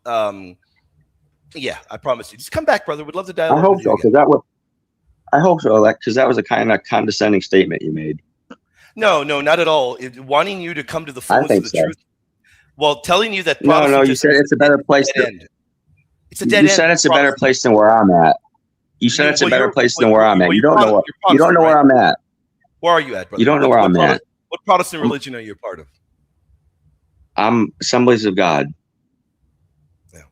Yeah, I promise you. Just come back, brother. We'd love to dialogue. I hope so, because I hope so, because that was a kind of condescending statement you made. No, not at all. Wanting you to come to the fullness of the truth. Well, telling you that No, you said it's a better place. It's a dead end. You said it's a better place than where I'm at. You said it's a better place than where I'm at. You don't know what. You don't know where I'm at. Where are you at, brother? You don't know where I'm at. What Protestant religion are you a part of? I'm Assemblies of God. Yeah,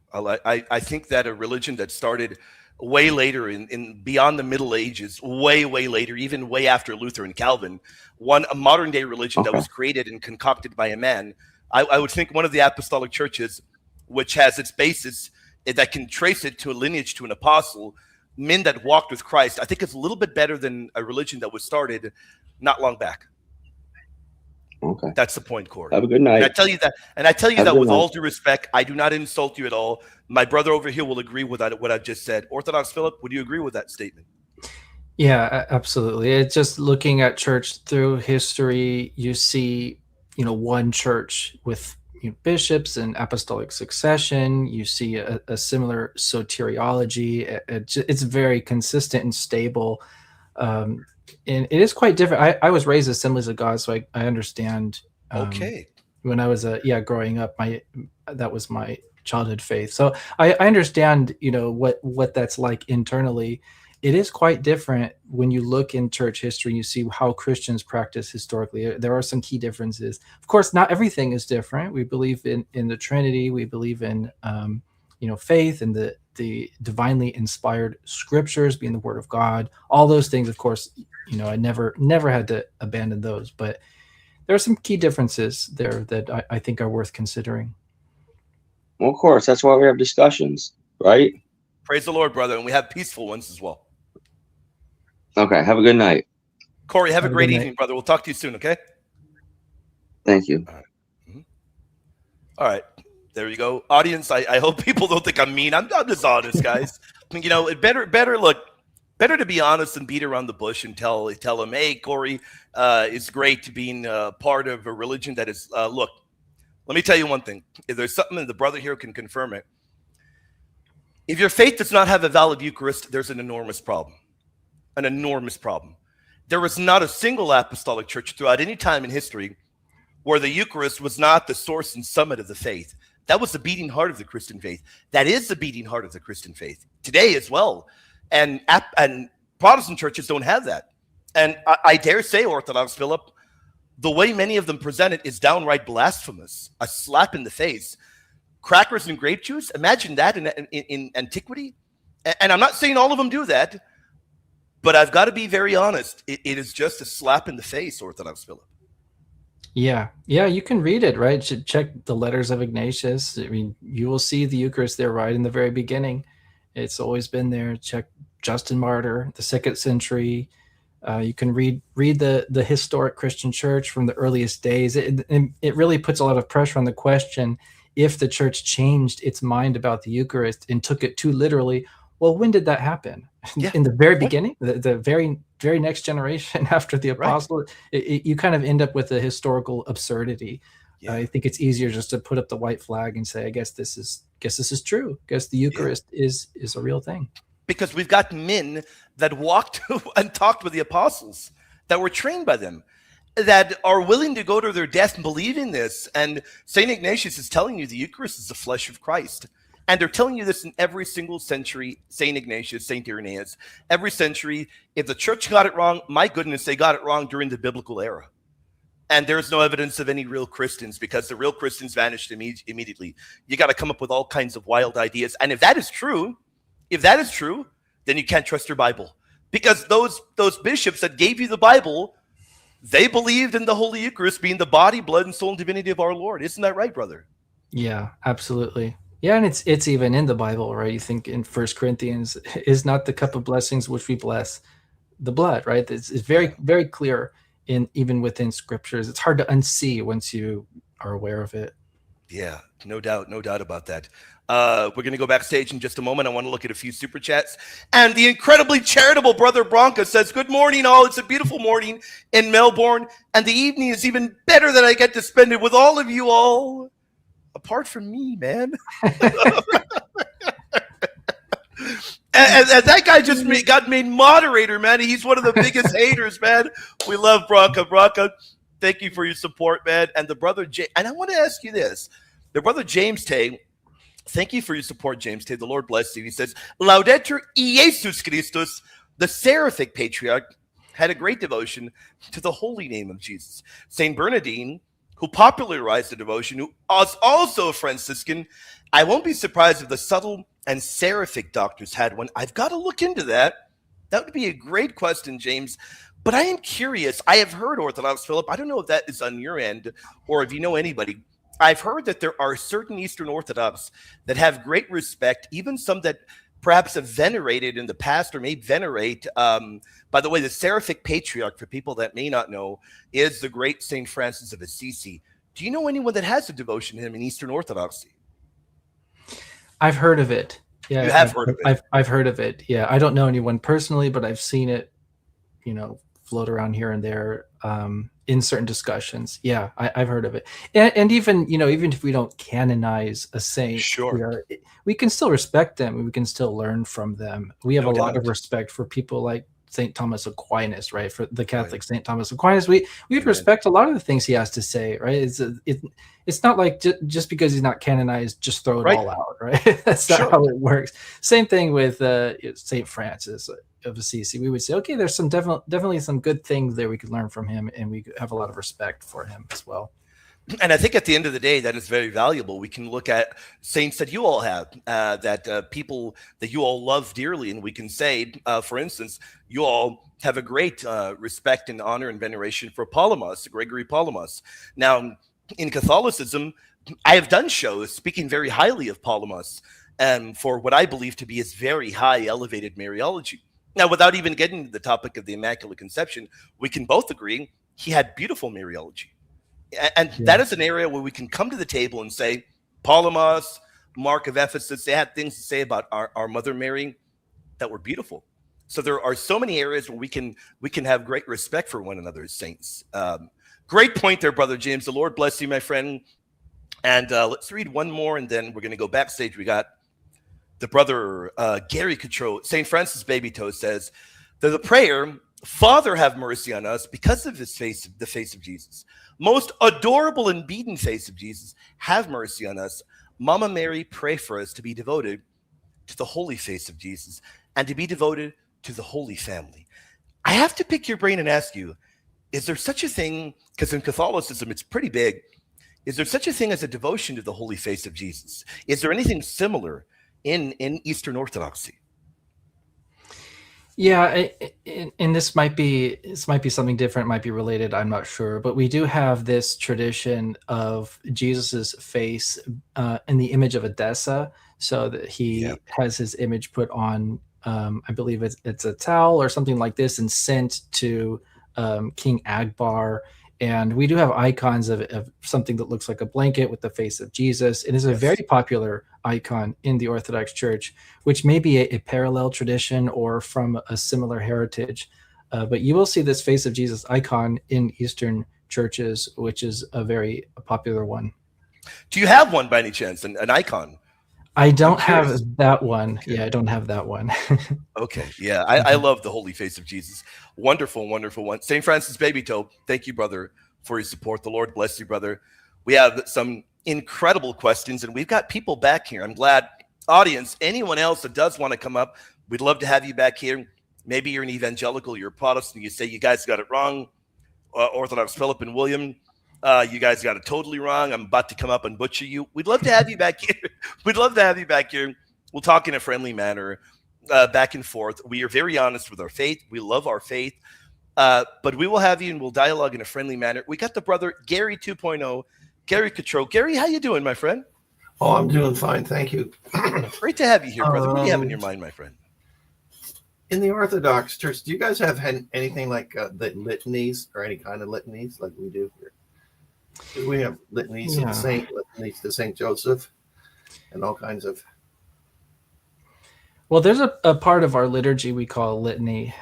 I think that a religion that started way later in beyond the Middle Ages, way later, even way after Luther and Calvin, a modern day religion that was created and concocted by a man. I would think one of the apostolic churches, which has its basis that can trace it to a lineage to an apostle, men that walked with Christ. I think it's a little bit better than a religion that was started not long back. Okay, that's the point, Corey. Have a good night. And I tell you that, with all due respect. I do not insult you at all. My brother over here will agree with what I've just said. Orthodox Philip, would you agree with that statement? Yeah, absolutely. It's just looking at church through history, you see, one church with bishops and apostolic succession. You see a similar soteriology. It's very consistent and stable. And it is quite different. I was raised Assemblies of God, so I understand. Okay. When I was growing up, that was my childhood faith. So I understand, what that's like internally. It is quite different when you look in church history and you see how Christians practice historically. There are some key differences. Of course, not everything is different. We believe in the Trinity. We believe in, faith and the divinely inspired scriptures being the Word of God. All those things, of course, I never had to abandon those. But there are some key differences there that I think are worth considering. Well, of course, that's why we have discussions, right? Praise the Lord, brother. And we have peaceful ones as well. Okay, have a good night. Corey, have a great evening, brother. We'll talk to you soon, okay? Thank you. All right. All right. There you go. Audience, I hope people don't think I'm mean. I'm just honest, guys. It better to be honest than beat around the bush and tell them, hey, Corey, it's great to being part of a religion that is, look, let me tell you one thing. If there's something that the brother here can confirm it, if your faith does not have a valid Eucharist, there's an enormous problem. An enormous problem. There was not a single apostolic church throughout any time in history where the Eucharist was not the source and summit of the faith. That was the beating heart of the Christian faith. That is the beating heart of the Christian faith today as well. And Protestant churches don't have that. And I dare say, Orthodox Philip, the way many of them present it is downright blasphemous, a slap in the face. Crackers and grape juice, imagine that in antiquity. And I'm not saying all of them do that, but I've got to be very honest. It is just a slap in the face, Orthodox Philip. Yeah, you can read it, right? Check the letters of Ignatius. I mean, you will see the Eucharist there right in the very beginning. It's always been there. Check Justin Martyr, the 2nd century. You can read the historic Christian church from the earliest days. It really puts a lot of pressure on the question, if the church changed its mind about the Eucharist and took it too literally, well, when did that happen? Yeah. In the very beginning, the very next generation after the apostle, you kind of end up with a historical absurdity. Yeah. I think it's easier just to put up the white flag and say, I guess this is true. I guess the Eucharist is a real thing. Because we've got men that walked and talked with the apostles, that were trained by them, that are willing to go to their death and believe in this. And St. Ignatius is telling you the Eucharist is the flesh of Christ. And they're telling you this in every single century. St. Ignatius, St. Irenaeus, every century. If the church got it wrong, my goodness, they got it wrong during the biblical era. And there's no evidence of any real Christians, because the real Christians vanished immediately. You got to come up with all kinds of wild ideas. And if that is true, then you can't trust your Bible. Because those bishops that gave you the Bible, they believed in the Holy Eucharist being the body, blood, and soul and divinity of our Lord. Isn't that right, brother? Yeah, absolutely. Yeah, and it's even in the Bible, right? You think in 1 Corinthians, is not the cup of blessings which we bless the blood, right? It's very, very clear even within scriptures. It's hard to unsee once you are aware of it. Yeah, no doubt about that. We're going to go backstage in just a moment. I want to look at a few super chats. And the incredibly charitable Brother Bronca says, good morning, all. It's a beautiful morning in Melbourne, and the evening is even better that I get to spend it with all of you all. Apart from me, man. And that guy just got made moderator, man. He's one of the biggest haters, man. We love Bronca. Bronca, thank you for your support, man. And the brother James, and I want to ask you this. The brother James Tay, thank you for your support, James Tay. The Lord bless you. He says, Laudetur Jesus Christus, the Seraphic Patriarch, had a great devotion to the holy name of Jesus. Saint Bernardine, who popularized the devotion, who was also a Franciscan, I won't be surprised if the subtle and seraphic doctors had one. I've got to look into that. That would be a great question, James. But I am curious. I have heard, Orthodox Philip, I don't know if that is on your end or if you know anybody. I've heard that there are certain Eastern Orthodox that have great respect, even some that perhaps have venerated in the past or may venerate. By the way, the Seraphic Patriarch, for people that may not know, is the great St. Francis of Assisi. Do you know anyone that has a devotion to him in Eastern Orthodoxy? I've heard of it. Yeah, you have heard of it. I've heard of it. Yeah, I don't know anyone personally, but I've seen it, float around here and there in certain discussions. Yeah, I've heard of it. And even, even if we don't canonize a saint, sure, we can still respect them. We can still learn from them. We have a lot of respect for people like St. Thomas Aquinas, right? For the Catholic St. Thomas Aquinas, we would respect a lot of the things he has to say, right? It's not like just because he's not canonized, just throw it all out, right? That's not how it works. Same thing with St. Francis of Assisi. We would say, okay, there's some definitely some good things there we could learn from him, and we have a lot of respect for him as well. And I think at the end of the day, that is very valuable. We can look at saints that you all have, people that you all love dearly, and we can say, for instance, you all have a great respect and honor and veneration for Palamas, Gregory Palamas. Now, in Catholicism, I have done shows speaking very highly of Palamas and for what I believe to be his very high elevated Mariology. Now, without even getting to the topic of the Immaculate Conception, we can both agree he had beautiful Mariology. And that is an area where we can come to the table and say, Palamas, Mark of Ephesus, they had things to say about our Mother Mary that were beautiful. So there are so many areas where we can have great respect for one another as saints. Great point there, Brother James. The Lord bless you, my friend. And let's read one more, and then we're going to go backstage. We got the brother Gary Cotreau. St. Francis Baby Toe says, the prayer, Father, have mercy on us because of the face of Jesus. Most adorable and beaten face of Jesus, have mercy on us. Mama Mary, pray for us to be devoted to the holy face of Jesus and to be devoted to the Holy Family. I have to pick your brain and ask you, is there such a thing, because in Catholicism it's pretty big, is there such a thing as a devotion to the holy face of Jesus? Is there anything similar in Eastern Orthodoxy? Yeah, and this might be something different, might be related, I'm not sure, but we do have this tradition of Jesus's face in the image of Edessa, so that he has his image put on, I believe it's a towel or something like this, and sent to King Agbar. And we do have icons of something that looks like a blanket with the face of Jesus. It is a very popular icon in the Orthodox Church, which may be a parallel tradition or from a similar heritage. But you will see this face of Jesus icon in Eastern churches, which is a very popular one. Do you have one by any chance, an icon? I don't have that one. Okay. Yeah, I don't have that one. Okay. Yeah, I love the holy face of Jesus. Wonderful, wonderful one. St. Francis Baby Toe, thank you, brother, for your support. The Lord bless you, brother. We have some incredible questions, and we've got people back here. I'm glad. Audience, anyone else that does want to come up, we'd love to have you back here. Maybe you're an evangelical, you're a Protestant, you say you guys got it wrong. Orthodox Philip and William, you guys got it totally wrong. I'm about to come up and butcher you. We'd love to have you back here. We'd love to have you back here. We'll talk in a friendly manner, back and forth. We are very honest with our faith. We love our faith. But we will have you and we'll dialogue in a friendly manner. We got the brother Gary 2.0, Gary Cotreau. Gary, how you doing, my friend? Oh, I'm doing fine. Thank you. Great to have you here, brother. What do you have in your mind, my friend? In the Orthodox Church, do you guys have anything like the litanies or any kind of litanies like we do here? We have litanies to the saint, litanies to St. Joseph, and all kinds of. Well, there's a part of our liturgy we call litany,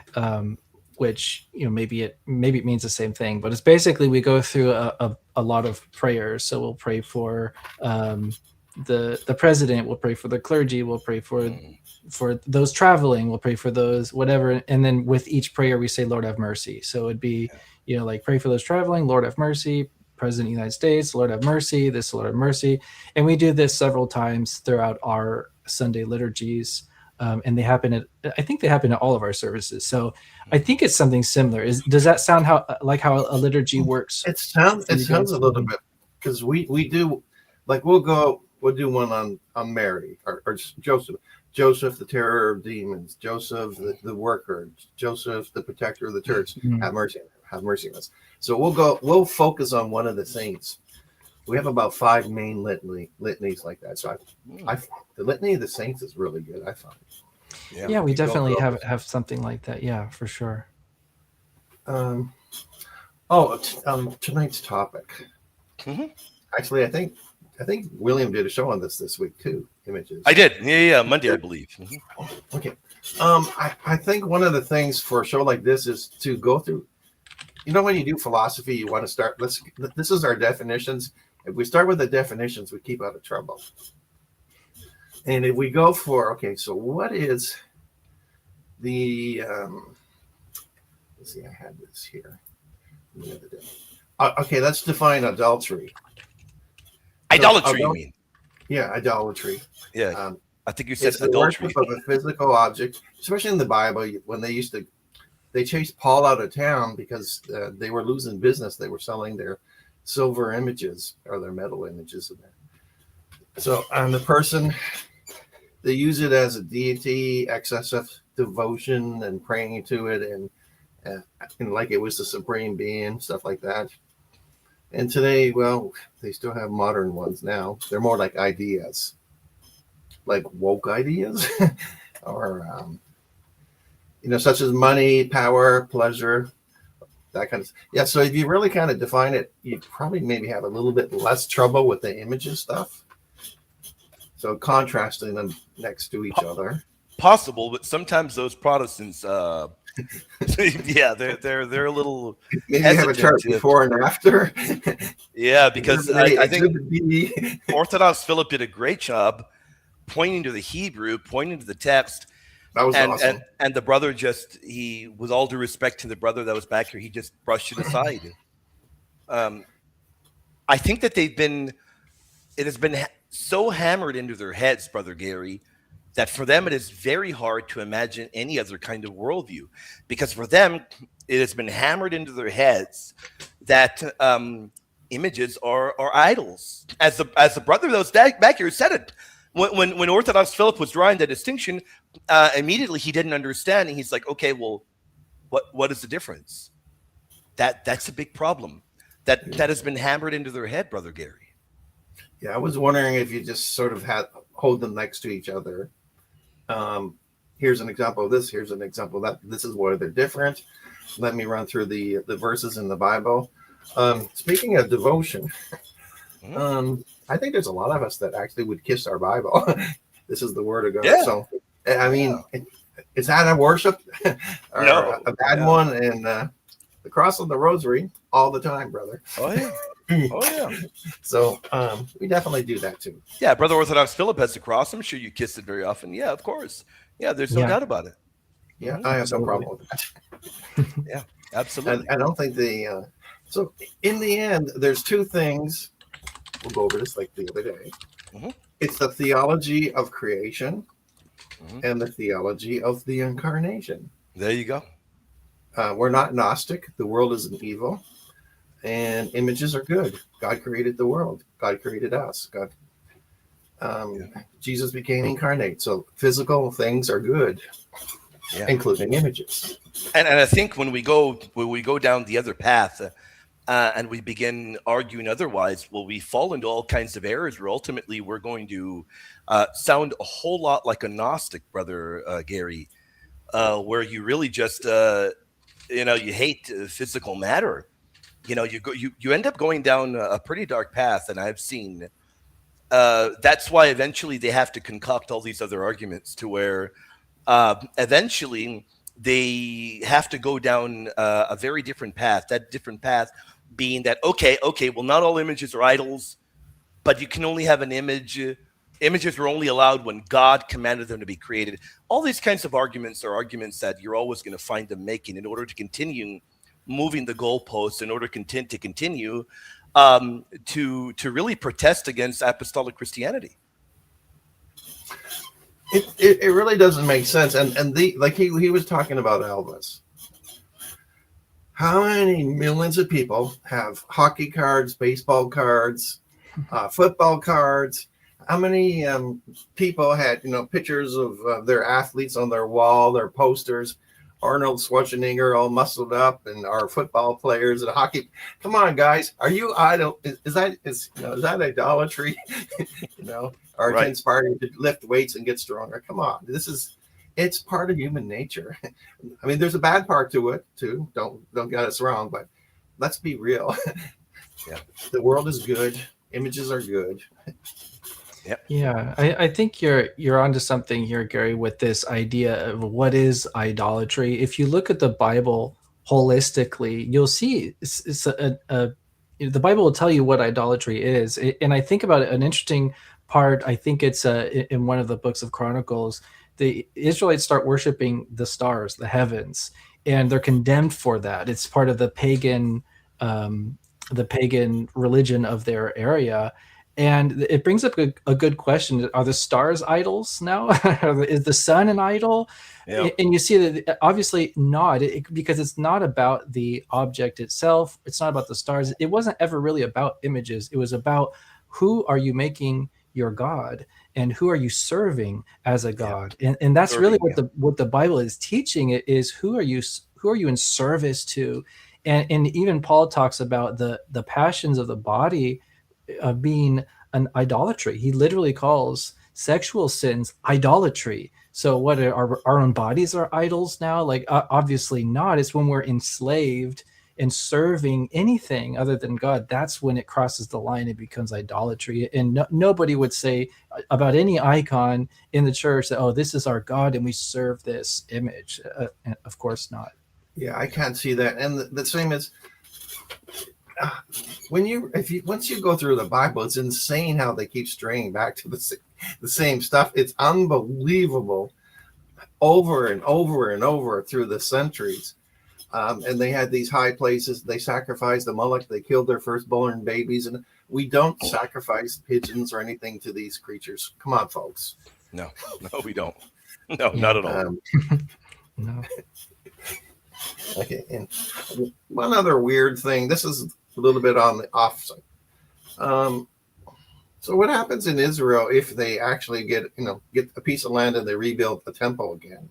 which maybe it means the same thing, but it's basically we go through a lot of prayers. So we'll pray for the president, we'll pray for the clergy, we'll pray for for those traveling, we'll pray for those, whatever. And then with each prayer, we say, Lord have mercy. So it'd be, like pray for those traveling, Lord have mercy, President of the United States, Lord have mercy, this Lord have mercy. And we do this several times throughout our Sunday liturgies. And they happen I think they happen at all of our services. So I think it's something similar. Does that sound how a liturgy works? It sounds a little bit, because we do, like, we'll do one on Mary or Joseph, the terror of demons, Joseph, the worker, Joseph, the protector of the church. Have mercy on us. So we'll focus on one of the saints. We have about 5 main litanies like that. So the litany of the saints is really good, I find. Yeah, we definitely have something like that. Yeah, for sure. Tonight's topic. Actually, I think William did a show on this week too. Images. I did. Yeah, Monday, I believe. Okay. I think one of the things for a show like this is to go through. When you do philosophy, you want to start. This is our definitions. If we start with the definitions, we keep out of trouble. And if we go for, so what is the, let's see, I had this here the other day. Let's define adultery. Idolatry, you mean? Yeah, idolatry. Yeah, I think you said it's adultery. The worship of a physical object, especially in the Bible, when they chased Paul out of town because they were losing business. They were selling their silver images or their metal images of that. So the person, they use it as a deity, excessive devotion and praying to it, and like it was the supreme being, stuff like that. And today, well, they still have modern ones now. They're more like ideas, like woke ideas, or such as money, power, pleasure, that kind of. Yeah. So if you really kind of define it, you probably maybe have a little bit less trouble with the images stuff. So contrasting them next to each other. Possible, but sometimes those Protestants, yeah, they're a little. Maybe have a chart before and after. Yeah, because I think Orthodox Philip did a great job pointing to the Hebrew, pointing to the text. That was awesome. And the brother he, with all due respect to the brother that was back here, he just brushed it aside. I think that it has been so hammered into their heads, Brother Gary, that for them it is very hard to imagine any other kind of worldview, because for them it has been hammered into their heads that images are idols. As the brother that was back here said it, when Orthodox Philip was drawing the distinction, immediately he didn't understand, and he's like, okay, well, what is the difference? That's a big problem that has been hammered into their head, Brother Gary. Yeah, I was wondering if you just sort of hold them next to each other. Here's an example of this. Here's an example of that. This is where they're different. Let me run through the verses in the Bible. Speaking of devotion, I think there's a lot of us that actually would kiss our Bible. This is the Word of God. Yeah. So, I mean, is that a worship? Or No. a bad one? And the cross and the rosary all the time, brother. Oh, yeah. Oh, yeah. So we definitely do that too. Yeah, Brother Orthodox Philip has the cross. I'm sure you kiss it very often. Yeah, of course. Yeah, there's no doubt about it. Yeah, I have no problem with that. Yeah, absolutely. I don't think so in the end, there's two things. We'll go over this like the other day. It's the theology of creation and the theology of the incarnation. There you go. We're not Gnostic. The world isn't evil. And images are good. God created the world. God created us. Jesus became incarnate. So physical things are good, including images. And I think when we go down the other path, and we begin arguing otherwise, well, we fall into all kinds of errors where ultimately we're going to sound a whole lot like a Gnostic, Brother Gary, where you really just you hate physical matter. You end up going down a pretty dark path, and I've seen that's why eventually they have to concoct all these other arguments to where eventually they have to go down a very different path. That different path being that, okay, well, not all images are idols, but you can only have an image Images were only allowed when God commanded them to be created. All these kinds of arguments are arguments that you're always going to find them making in order to continue moving the goalposts, in order to continue to really protest against apostolic Christianity. It really doesn't make sense. And he was talking about Elvis. How many millions of people have hockey cards, baseball cards, football cards? How many people had, pictures of their athletes on their wall, their posters? Arnold Schwarzenegger all muscled up, and our football players and hockey. Come on, guys, are you idol? Is that idolatry? Or Right. inspiring to lift weights and get stronger? Come on, it's part of human nature. I mean, there's a bad part to it too. Don't get us wrong, but let's be real. Yeah. The world is good. Images are good. Yeah, I think you're onto something here, Gary, with this idea of what is idolatry. If you look at the Bible holistically, you'll see the Bible will tell you what idolatry is. And I think about it, an interesting part, I think it's in one of the books of Chronicles, the Israelites start worshiping the stars, the heavens, and they're condemned for that. It's part of the pagan religion of their area. And it brings up a good question. Are the stars idols now? Is the sun an idol? Yeah. And you see that obviously not, because it's not about the object itself. It's not about the stars. It wasn't ever really about images. It was about who are you making your God and who are you serving as a God? And that's really what the Bible is teaching. It is who are you in service to? And even Paul talks about the passions of the body being an idolatry. He literally calls sexual sins idolatry. So what are our own bodies are idols now? Like obviously not. It's when we're enslaved and serving anything other than God. That's when it crosses the line. It becomes idolatry. And nobody would say about any icon in the church that, oh, this is our God and we serve this image. Of course not. Yeah, I can't see that. And the same as once you go through the Bible, it's insane how they keep straying back to the same stuff. It's unbelievable, over and over and over through the centuries. And they had these high places. They sacrificed the Moloch. They killed their firstborn babies, and we don't sacrifice pigeons or anything to these creatures. Come on, folks. No, we don't. No, not at all. No. Okay, and one other weird thing. This is a little bit on the offside. So what happens in Israel if they actually get a piece of land and they rebuild the temple again?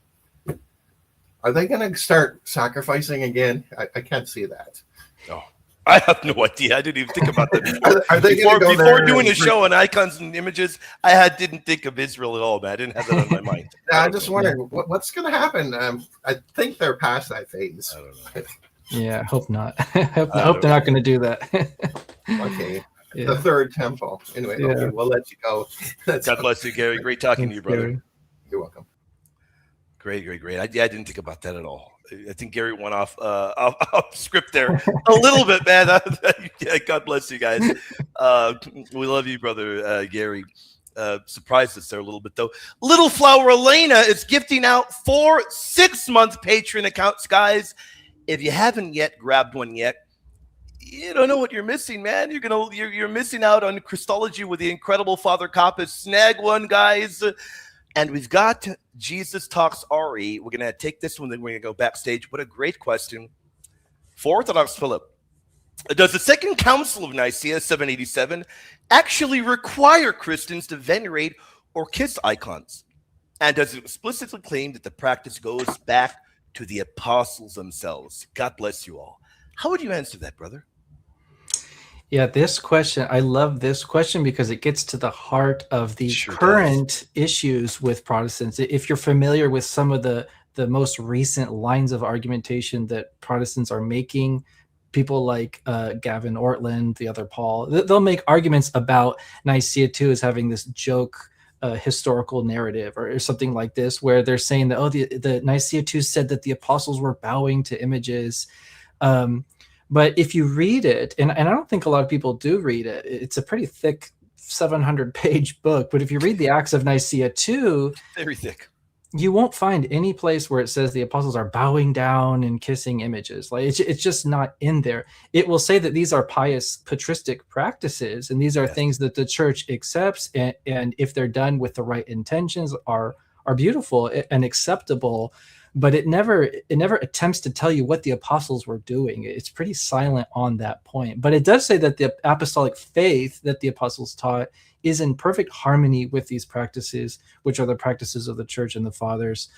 Are they going to start sacrificing again? I can't see that. No, I have no idea. I didn't even think about that. Are they before doing a show on icons and images, I didn't think of Israel at all, man. I didn't have that on my mind. I just wondered what's going to happen. I think they're past that phase. I don't know. Yeah, I hope not. I hope they're not going to do that. Okay. Yeah. The third temple. Anyway, Yeah. okay, we'll let you go. God bless you, Gary. Great talking to you, brother. Gary. You're welcome. Great. I didn't think about that at all. I think Gary went off script there a little bit, man. Yeah, God bless you guys. We love you, brother Gary. Surprised us there a little bit, though. Little Flower Elena is gifting out 4 6-month Patreon accounts, guys. If you haven't yet grabbed one yet, you don't know what you're missing, man. You're missing out on Christology with the incredible Father Kappas. Snag one, guys. And we've got Jesus Talks Ari. We're gonna take this one, then we're gonna go backstage. What a great question for Orthodox Philip. Does the Second Council of Nicaea 787 actually require Christians to venerate or kiss icons? And does it explicitly claim that the practice goes back to the apostles themselves? God bless you all. How would you answer that, brother? Yeah, this question, I love this question because it gets to the heart of the Sure current issues with Protestants. If you're familiar with some of the most recent lines of argumentation that Protestants are making, people like Gavin Ortland, the other Paul, they'll make arguments about Nicaea II as having this joke historical narrative or something like this, where they're saying that, the Nicaea II said that the apostles were bowing to images. But if you read it, and I don't think a lot of people do read it, it's a pretty thick 700-page book, but if you read the Acts of Nicaea II, very thick. You won't find any place where it says the apostles are bowing down and kissing images. Like it's just not in there. It will say that these are pious patristic practices, and these are things that the church accepts, and if they're done with the right intentions, are beautiful and acceptable. But it never attempts to tell you what the apostles were doing. It's pretty silent on that point. But it does say that the apostolic faith that the apostles taught is in perfect harmony with these practices, which are the practices of the church and the fathers.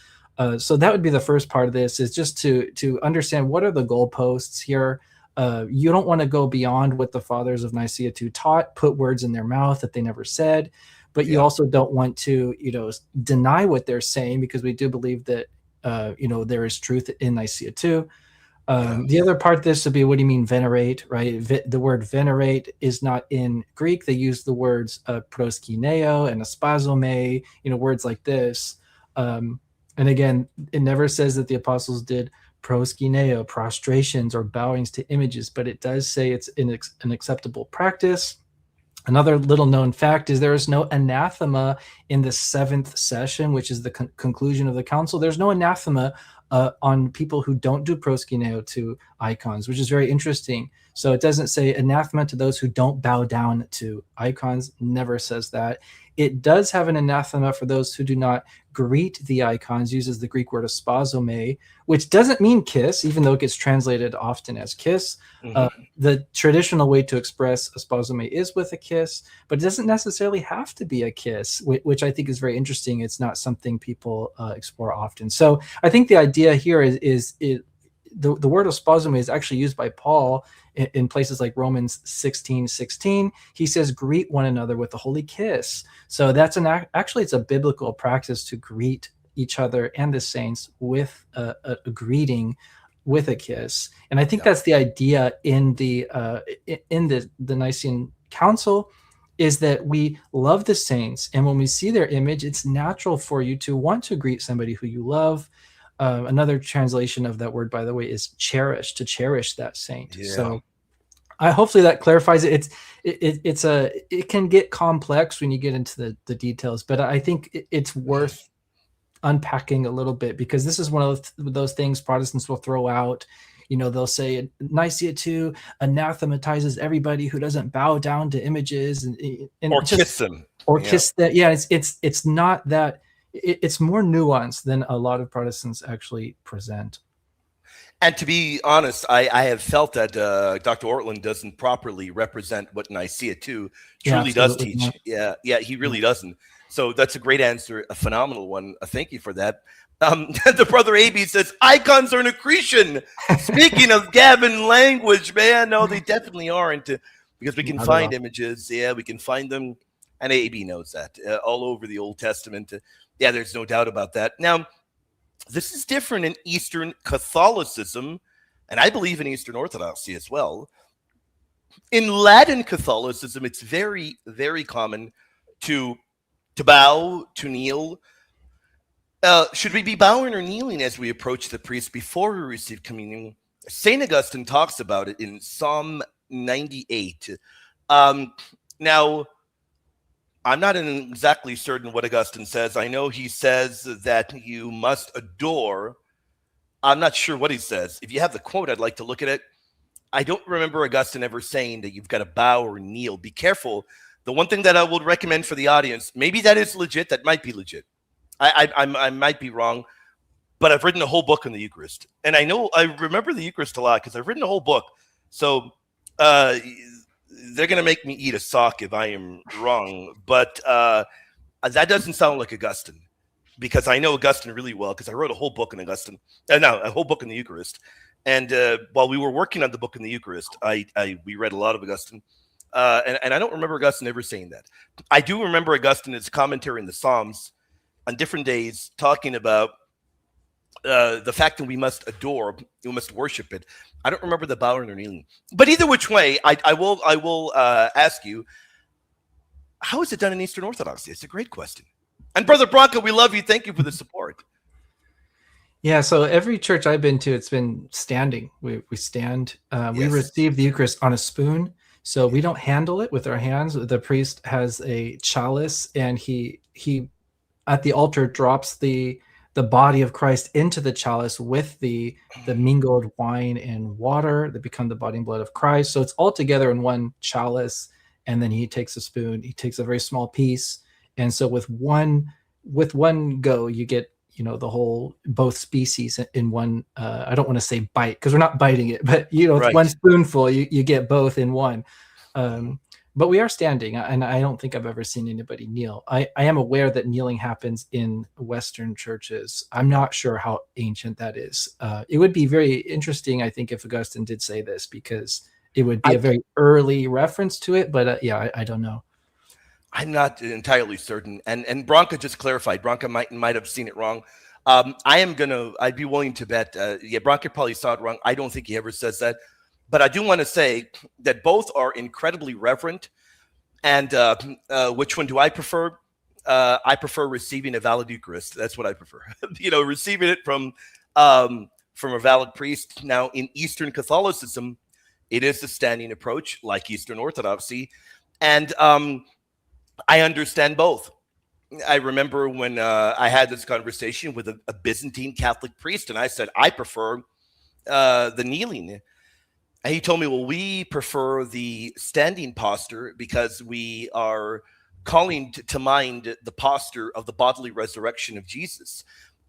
So that would be the first part of this, is just to understand what are the goalposts here. You don't want to go beyond what the fathers of Nicaea II taught, put words in their mouth that they never said, but you also don't want to, deny what they're saying, because we do believe that, there is truth in Nicaea II. The other part of this would be, what do you mean venerate, right? The word venerate is not in Greek. They use the words proskineo and aspazome, words like this. And again, it never says that the apostles did proskineo, prostrations or bowings to images, but it does say it's an acceptable practice. Another little known fact is there is no anathema in the seventh session, which is the conclusion of the council. There's no anathema on people who don't do proskineo to icons, which is very interesting. So it doesn't say anathema to those who don't bow down to icons. Never says that. It does have an anathema for those who do not greet the icons, uses the Greek word aspazome, which doesn't mean kiss, even though it gets translated often as kiss. The traditional way to express aspazome is with a kiss, but it doesn't necessarily have to be a kiss, which I think is very interesting. It's not something people explore often. So I think the idea here is the word aspazome is actually used by Paul in places like Romans 16:16. He says, greet one another with a holy kiss. So that's actually it's a biblical practice to greet each other and the saints with a greeting, with a kiss. And I think that's the idea in the Nicene Council, is that we love the saints, and when we see their image, it's natural for you to want to greet somebody who you love. Another translation of that word, by the way, is cherish, to cherish that saint. So hopefully that clarifies it. It can get complex when you get into the details, but I think it's worth unpacking a little bit, because this is one of those things Protestants will throw out. They'll say Nicaea II anathematizes everybody who doesn't bow down to images and or kiss them, or kiss that. Yeah, it's not that. It's more nuanced than a lot of Protestants actually present. And to be honest, I have felt that Dr. Ortland doesn't properly represent what Nicaea II truly does teach. Yeah, he really doesn't. So that's a great answer, a phenomenal one. Thank you for that. The brother AB says, icons are an accretion. Speaking of Gavin language, man, no, they definitely aren't, because we can find images. Yeah, we can find them. And AB knows that all over the Old Testament. There's no doubt about that. Now, this is different in Eastern Catholicism, and I believe in Eastern Orthodoxy as well. In Latin Catholicism, it's very, very common to bow, to kneel. Should we be bowing or kneeling as we approach the priest before we receive communion? St. Augustine talks about it in Psalm 98. Now, I'm not exactly certain what Augustine says. I know he says that you must adore. I'm not sure what he says. If you have the quote, I'd like to look at it. I don't remember Augustine ever saying that you've got to bow or kneel. Be careful. The one thing that I would recommend for the audience, maybe that is legit. That might be legit. I might be wrong, but I've written a whole book on the Eucharist. And I remember the Eucharist a lot because I've written a whole book. So they're going to make me eat a sock if I am wrong. But that doesn't sound like Augustine, because I know Augustine really well, because I wrote a whole book on Augustine. A whole book on the Eucharist. And while we were working on the book on the Eucharist, we read a lot of Augustine. And I don't remember Augustine ever saying that. I do remember Augustine, his commentary in the Psalms on different days, talking about the fact that we must adore, we must worship it. I don't remember the bowing or kneeling. But either which way, I will ask you, how is it done in Eastern Orthodoxy? It's a great question. And Brother Bronco, we love you. Thank you for the support. Yeah, so every church I've been to, it's been standing. We stand. We receive the Eucharist on a spoon. So we don't handle it with our hands. The priest has a chalice, and he at the altar drops the body of Christ into the chalice with the mingled wine and water that become the body and blood of Christ. So it's all together in one chalice. And then he takes a spoon, he takes a very small piece. And so with one go, you get, the whole, both species in one, I don't want to say bite because we're not biting it, but Right. one spoonful, you get both in one. But we are standing, and I don't think I've ever seen anybody kneel. I am aware that kneeling happens in Western churches. I'm not sure how ancient that is. It would be very interesting, I think, if Augustine did say this, because it would be a very early reference to it. But I don't know. I'm not entirely certain. And Branca just clarified. Branca might have seen it wrong. I'd be willing to bet. Branca probably saw it wrong. I don't think he ever says that. But I do want to say that both are incredibly reverent. And which one do I prefer? I prefer receiving a valid Eucharist. That's what I prefer. Receiving it from a valid priest. Now, in Eastern Catholicism, it is the standing approach, like Eastern Orthodoxy. And I understand both. I remember when I had this conversation with a Byzantine Catholic priest, and I said, I prefer the kneeling. And he told me, well, we prefer the standing posture because we are calling to mind the posture of the bodily resurrection of Jesus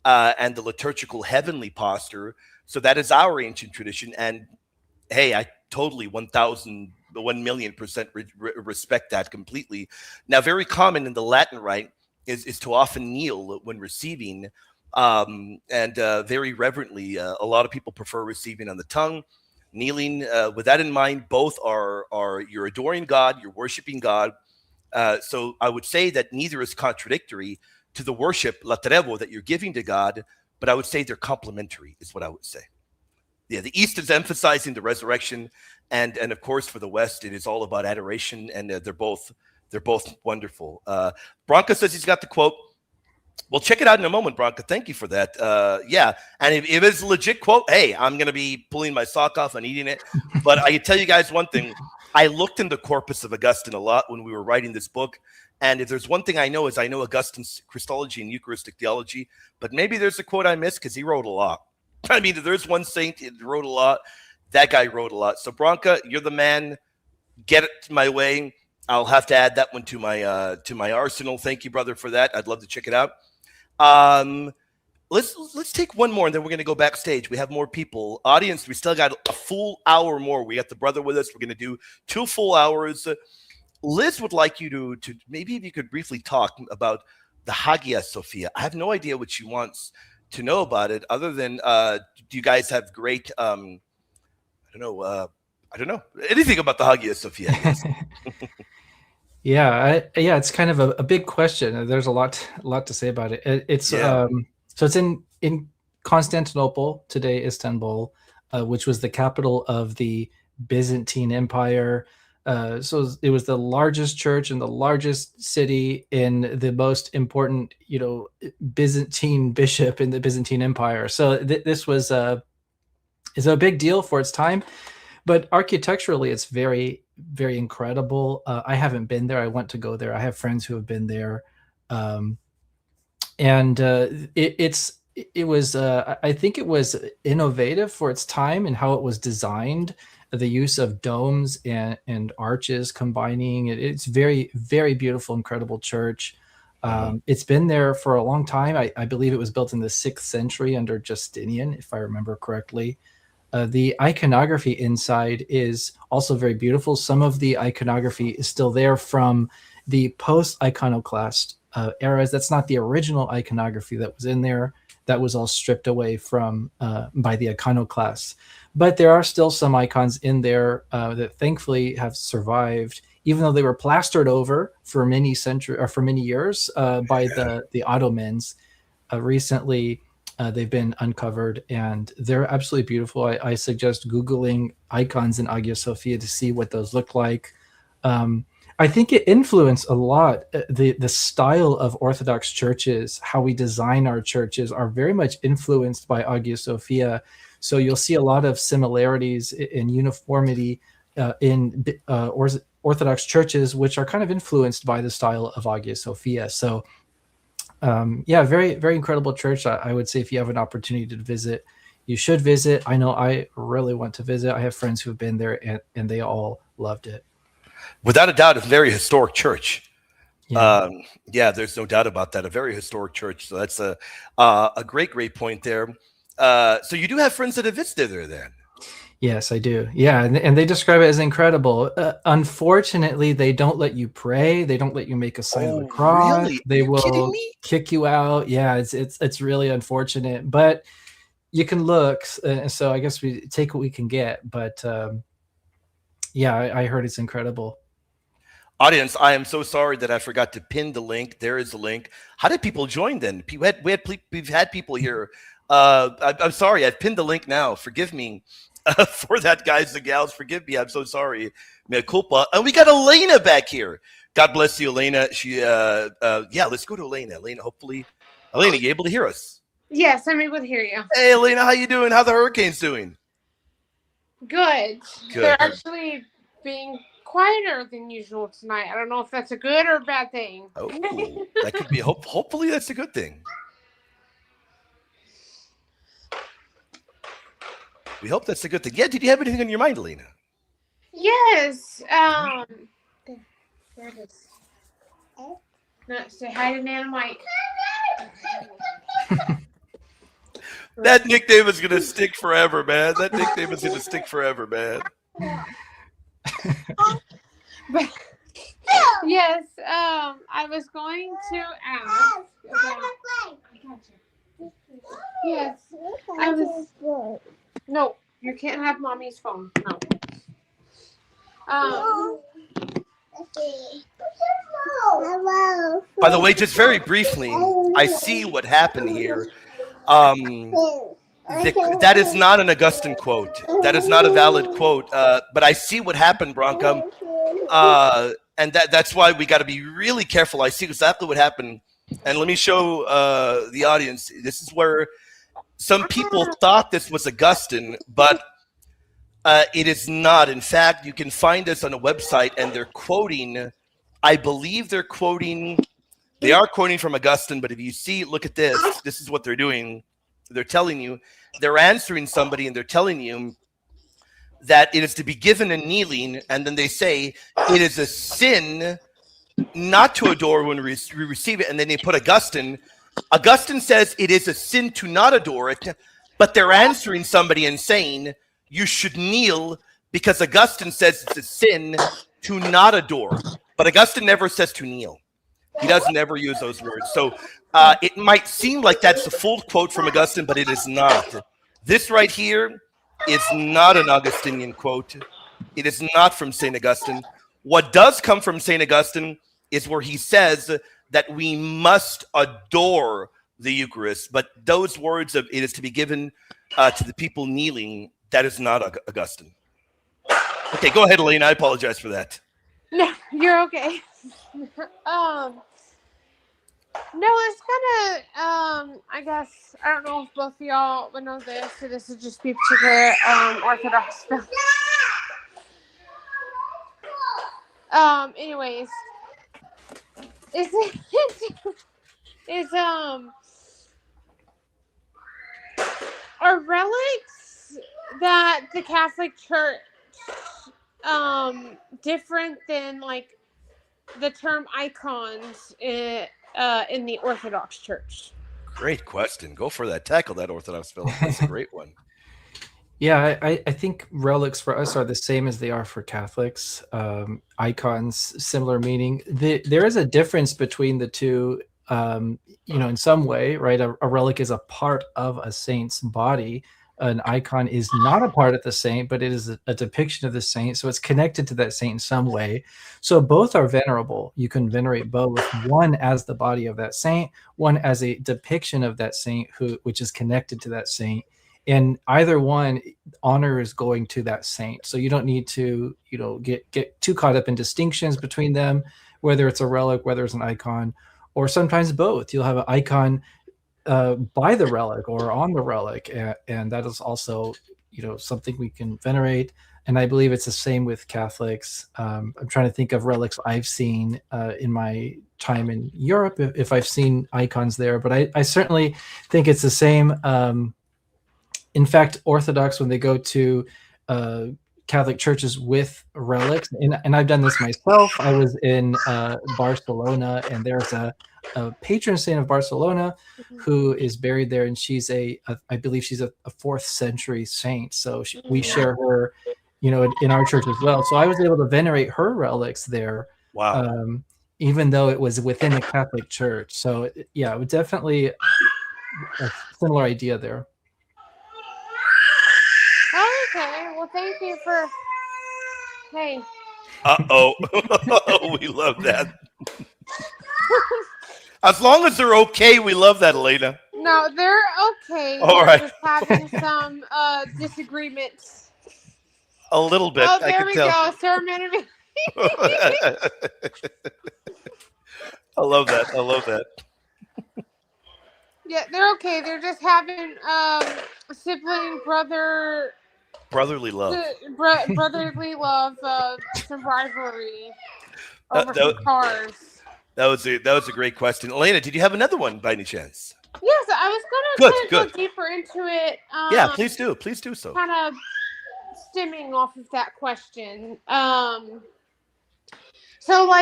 and the liturgical heavenly posture. So that is our ancient tradition. And hey, I totally 1,000,000% respect that completely. Now, very common in the Latin rite is to often kneel when receiving, and very reverently. A lot of people prefer receiving on the tongue. Kneeling, with that in mind, both are you're adoring God, you're worshiping God. So I would say that neither is contradictory to the worship, latrevo, that you're giving to God, but I would say they're complementary, is what I would say. Yeah, the East is emphasizing the resurrection, and of course for the West, it is all about adoration, and they're both wonderful. Branca says he's got the quote. Well, check it out in a moment, Branca. Thank you for that. Yeah, and if it's a legit quote, hey, I'm going to be pulling my sock off and eating it. But I can tell you guys one thing. I looked in the corpus of Augustine a lot when we were writing this book. And if there's one thing I know Augustine's Christology and Eucharistic theology. But maybe there's a quote I missed because he wrote a lot. I mean, if there's one saint that wrote a lot, that guy wrote a lot. So, Branca, you're the man. Get it my way. I'll have to add that one to my arsenal. Thank you, brother, for that. I'd love to check it out. Let's take one more, and then we're going to go backstage. We have more people. Audience, we still got a full hour more. We got the brother with us. We're going to do 2 full hours. Liz would like you to maybe if you could briefly talk about the Hagia Sophia. I have no idea what she wants to know about it, other than do you guys have great I don't know anything about the Hagia Sophia? Yeah, it's kind of a big question. There's a lot to say about it. It's so it's in Constantinople, today Istanbul, which was the capital of the Byzantine Empire. So it was the largest church and the largest city in the most important, Byzantine bishop in the Byzantine Empire. So this was is a big deal for its time, but architecturally, it's very, very incredible. I haven't been there. I want to go there. I have friends who have been there, and it was I think it was innovative for its time and how it was designed. The use of domes and arches combining. It's very, very beautiful, incredible church. It's been there for a long time. I believe it was built in the 6th century under Justinian, if I remember correctly. The iconography inside is also very beautiful. Some of the iconography is still there from the post-iconoclast eras. That's not the original iconography that was in there. That was all stripped away from by the iconoclasts. But there are still some icons in there that thankfully have survived, even though they were plastered over for many years by the Ottomans. Recently, they've been uncovered, and they're absolutely beautiful. I suggest Googling icons in Hagia Sophia to see what those look like. I think it influenced a lot. The style of Orthodox churches, how we design our churches, are very much influenced by Hagia Sophia. So you'll see a lot of similarities in uniformity in Orthodox churches, which are kind of influenced by the style of Hagia Sophia. So yeah, very, very incredible church. I would say if you have an opportunity to visit, you should visit. I know I really want to visit. I have friends who've been there and they all loved it. Without a doubt, a very historic church. Yeah. There's no doubt about that. A very historic church. So that's a great point there. So you do have friends that have visited there then? Yes, I do. Yeah, and they describe it as incredible. Unfortunately, they don't let you pray. They don't let you make a sign of the cross. Really? They Are you kidding will me? kick you out. Yeah, it's really unfortunate, but you can look. So I guess we take what we can get. But yeah, I heard it's incredible. Audience, I am so sorry that I forgot to pin the link. There is the link. How did people join then? We've had people here. I'm sorry. I've pinned the link now. Forgive me for that, guys and gals. Forgive me. I'm so sorry. Mea culpa. And we got Elena back here. God bless you, Elena. She, let's go to Elena. Elena, you able to hear us? Yes, I'm able to hear you. Hey, Elena, how you doing? How the hurricanes doing? Good. Good. They're actually being quieter than usual tonight. I don't know if that's a good or a bad thing. Oh, that could be. Hopefully, that's a good thing. We hope that's a good thing. Yeah. Did you have anything on your mind, Elena? Yes. There it is. No, say hi to Nana Mike. That nickname is gonna stick forever, man. That nickname is gonna stick forever, man. But, yes, I was going to ask about. Yes, I was. No, you can't have mommy's phone. No. By the way, just very briefly, I see what happened here. That is not an Augustine quote. That is not a valid quote. But I see what happened, Bronca. And that's why we got to be really careful. I see exactly what happened. And let me show the audience. This is where some people thought this was Augustine, but it is not. In fact, you can find this on a website, and they're quoting, I believe they are quoting from Augustine, but if you see, look at this. This is what they're doing. They're telling you, they're answering somebody, and they're telling you that it is to be given in kneeling, and then they say it is a sin not to adore when we receive it, and then they put Augustine. Augustine says it is a sin to not adore it, but they're answering somebody and saying you should kneel because Augustine says it's a sin to not adore. But Augustine never says to kneel. He doesn't ever use those words. So it might seem like that's a full quote from Augustine, but it is not. This right here is not an Augustinian quote. It is not from St. Augustine. What does come from St. Augustine is where he says that we must adore the Eucharist. But those words of it is to be given to the people kneeling, that is not Augustine. Okay, go ahead, Elaine. I apologize for that. No, you're okay. No, it's kind of, I guess, I don't know if both of y'all would know this, so this would just be particular Orthodox film. Anyways, are relics that the Catholic Church different than like the term icons in the Orthodox Church? Great question. Go for that. Tackle that, Orthodox Philip. That's a great one. Yeah, I think relics for us are the same as they are for Catholics. Icons, similar meaning. There is a difference between the two, in some way, right? A relic is a part of a saint's body. An icon is not a part of the saint, but it is a depiction of the saint. So it's connected to that saint in some way. So both are venerable. You can venerate both, one as the body of that saint, one as a depiction of that saint which is connected to that saint. And either one, honor is going to that saint. So you don't need to, get too caught up in distinctions between them, whether it's a relic, whether it's an icon, or sometimes both. You'll have an icon by the relic or on the relic, and that is also something we can venerate. And I believe it's the same with Catholics. I'm trying to think of relics I've seen in my time in Europe, if I've seen icons there, but I certainly think it's the same. In fact, Orthodox, when they go to Catholic churches with relics, and I've done this myself. I was in Barcelona, and there's a patron saint of Barcelona who is buried there, and she's I believe she's a 4th century saint. So we share her, in our church as well. So I was able to venerate her relics there. Wow. Even though it was within the Catholic Church. So yeah, it was definitely a similar idea there. Okay, well, thank you for. Hey. Uh-oh. We love that. As long as they're okay, we love that, Elena. No, they're okay. All right. Just having some disagreements. A little bit. Oh, I there can we tell. go. Ceremony. I love that. Yeah, they're okay. They're just having sibling Brotherly love. Brotherly love, some rivalry over some cars. That was a great question. Elena, did you have another one by any chance? Yes, I was gonna go deeper into it. Yeah, please do so. Kind of stemming off of that question. So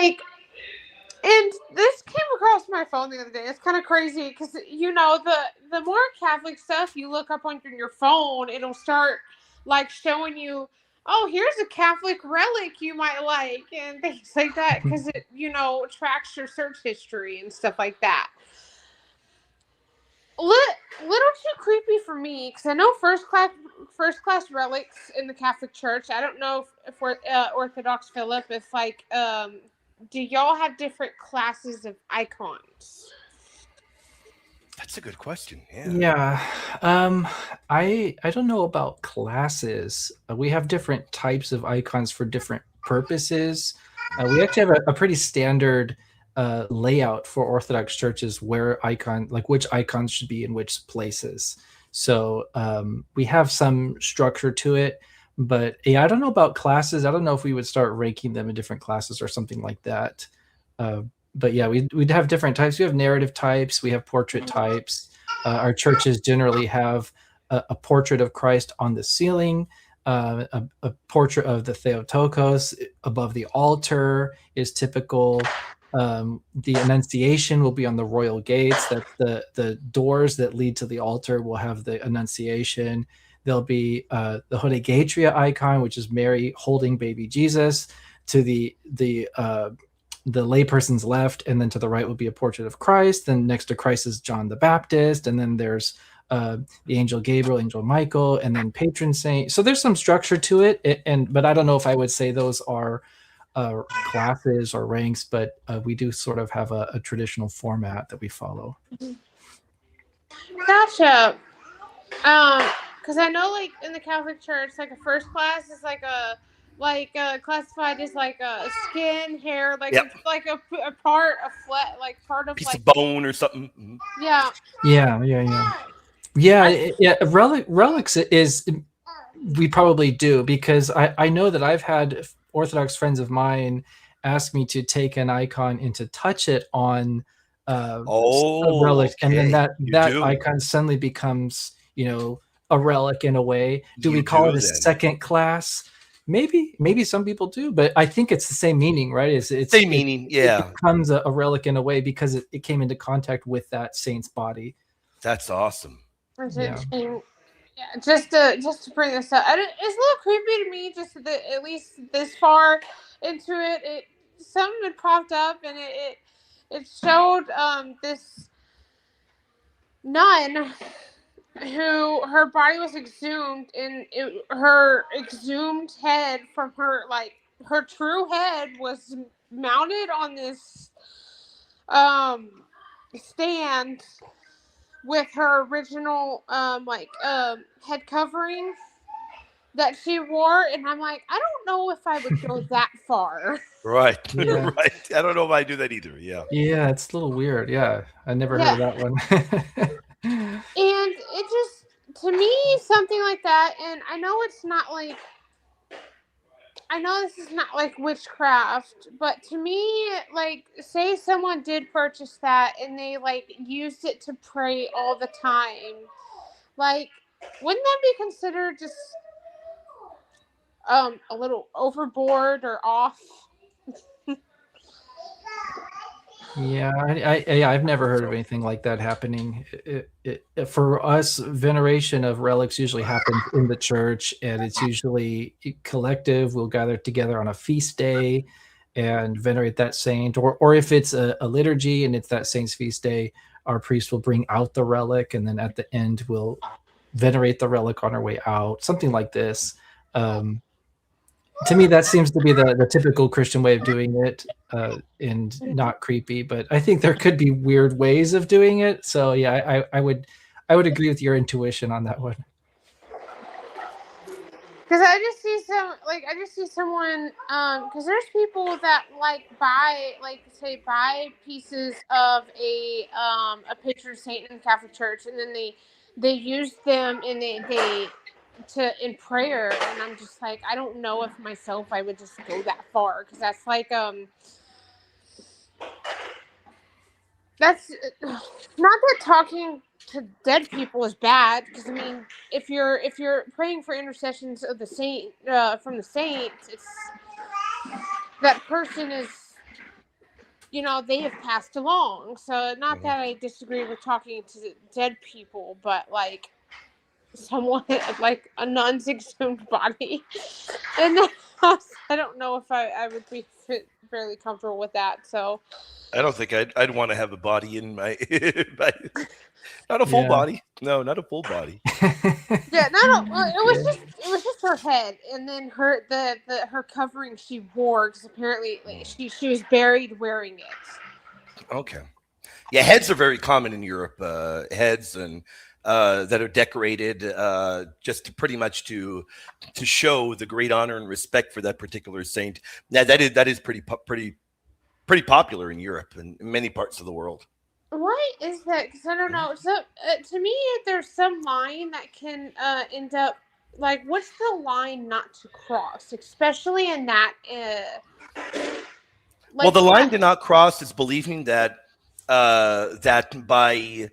and this came across my phone the other day. It's kind of crazy because the more Catholic stuff you look up on your phone, it'll start showing you, oh, here's a Catholic relic you might like and things like that, because it tracks your search history and stuff like that. Little too creepy for me, because I know first class relics in the Catholic Church. I don't know if we're Orthodox Philip, if do y'all have different classes of icons? That's a good question. Yeah. I don't know about classes. We have different types of icons for different purposes. We actually have a pretty standard layout for Orthodox churches where which icons should be in which places. So we have some structure to it. But yeah, I don't know about classes. I don't know if we would start ranking them in different classes or something like that. But yeah, we'd have different types. We have narrative types. We have portrait types. Our churches generally have a portrait of Christ on the ceiling, a portrait of the Theotokos above the altar is typical. The Annunciation will be on the royal gates. That's the doors that lead to the altar will have the Annunciation. There'll be the Hodegatria icon, which is Mary holding baby Jesus. To the layperson's left, and then to the right will be a portrait of Christ. Then next to Christ is John the Baptist, and then there's the angel Gabriel, angel Michael, and then patron saint. So there's some structure to it, but I don't know if I would say those are classes or ranks, but we do sort of have a traditional format that we follow. Gotcha. Because I know, in the Catholic Church, a first class is classified as a skin, hair, Yep. it's a part of flesh, part of piece of bone or something. Yeah. Relics is, we probably do, because I know that I've had Orthodox friends of mine ask me to take an icon and to touch it on a relic, and then that icon suddenly becomes a relic in a way. Do we call it a second class? Maybe some people do, but I think it's the same meaning, right? It's same meaning. Yeah, it becomes a relic in a way because it came into contact with that saint's body. That's awesome. Yeah, just to bring this up, it's a little creepy to me. Just at least this far into it, something had popped up, and it showed this nun who her body was exhumed, and her exhumed head from her true head was mounted on this stand with her original head covering that she wore, and I'm like, I don't know if I would go that far. Right. Yeah. Right. I don't know if I do that either. Yeah, it's a little weird. I never heard of that one. And it just, to me, something like that, and I know it's not like, I know this is not like witchcraft, but to me, like, say someone did purchase that and they like used it to pray all the time, like, wouldn't that be considered just a little overboard or off? Yeah, I've never heard of anything like that happening. For us, veneration of relics usually happens in the church, and it's usually collective. We'll gather together on a feast day and venerate that saint, or if it's a liturgy and it's that saint's feast day, our priest will bring out the relic, and then at the end we'll venerate the relic on our way out, something like this. To me, that seems to be the typical Christian way of doing it, and not creepy. But I think there could be weird ways of doing it. So yeah, I would agree with your intuition on that one. Because I just see someone, because there's people that like buy pieces of a patron saint in the Catholic Church, and then they use them and they in prayer, and I'm just like, I don't know if myself I would just go that far, because that's like that's not that talking to dead people is bad, because I mean, if you're praying for intercessions of the saint from the saints, it's that person is, they have passed along. So not that I disagree with talking to dead people, but like someone like a nun's exhumed body in the house, I don't know if I would be fairly comfortable with that. So I don't think I'd want to have a body in my, not a full body. No, not a full body. Yeah, it was just her head, and then her her covering she wore, because apparently she was buried wearing it. Okay. Yeah, heads are very common in Europe. Heads and that are decorated just to pretty much to show the great honor and respect for that particular saint. Now that is pretty popular in Europe and in many parts of the world. Why is that? Because I don't know. So to me, there's some line that can end up like, what's the line not to cross, especially in that. Well, the line to not cross is believing that that by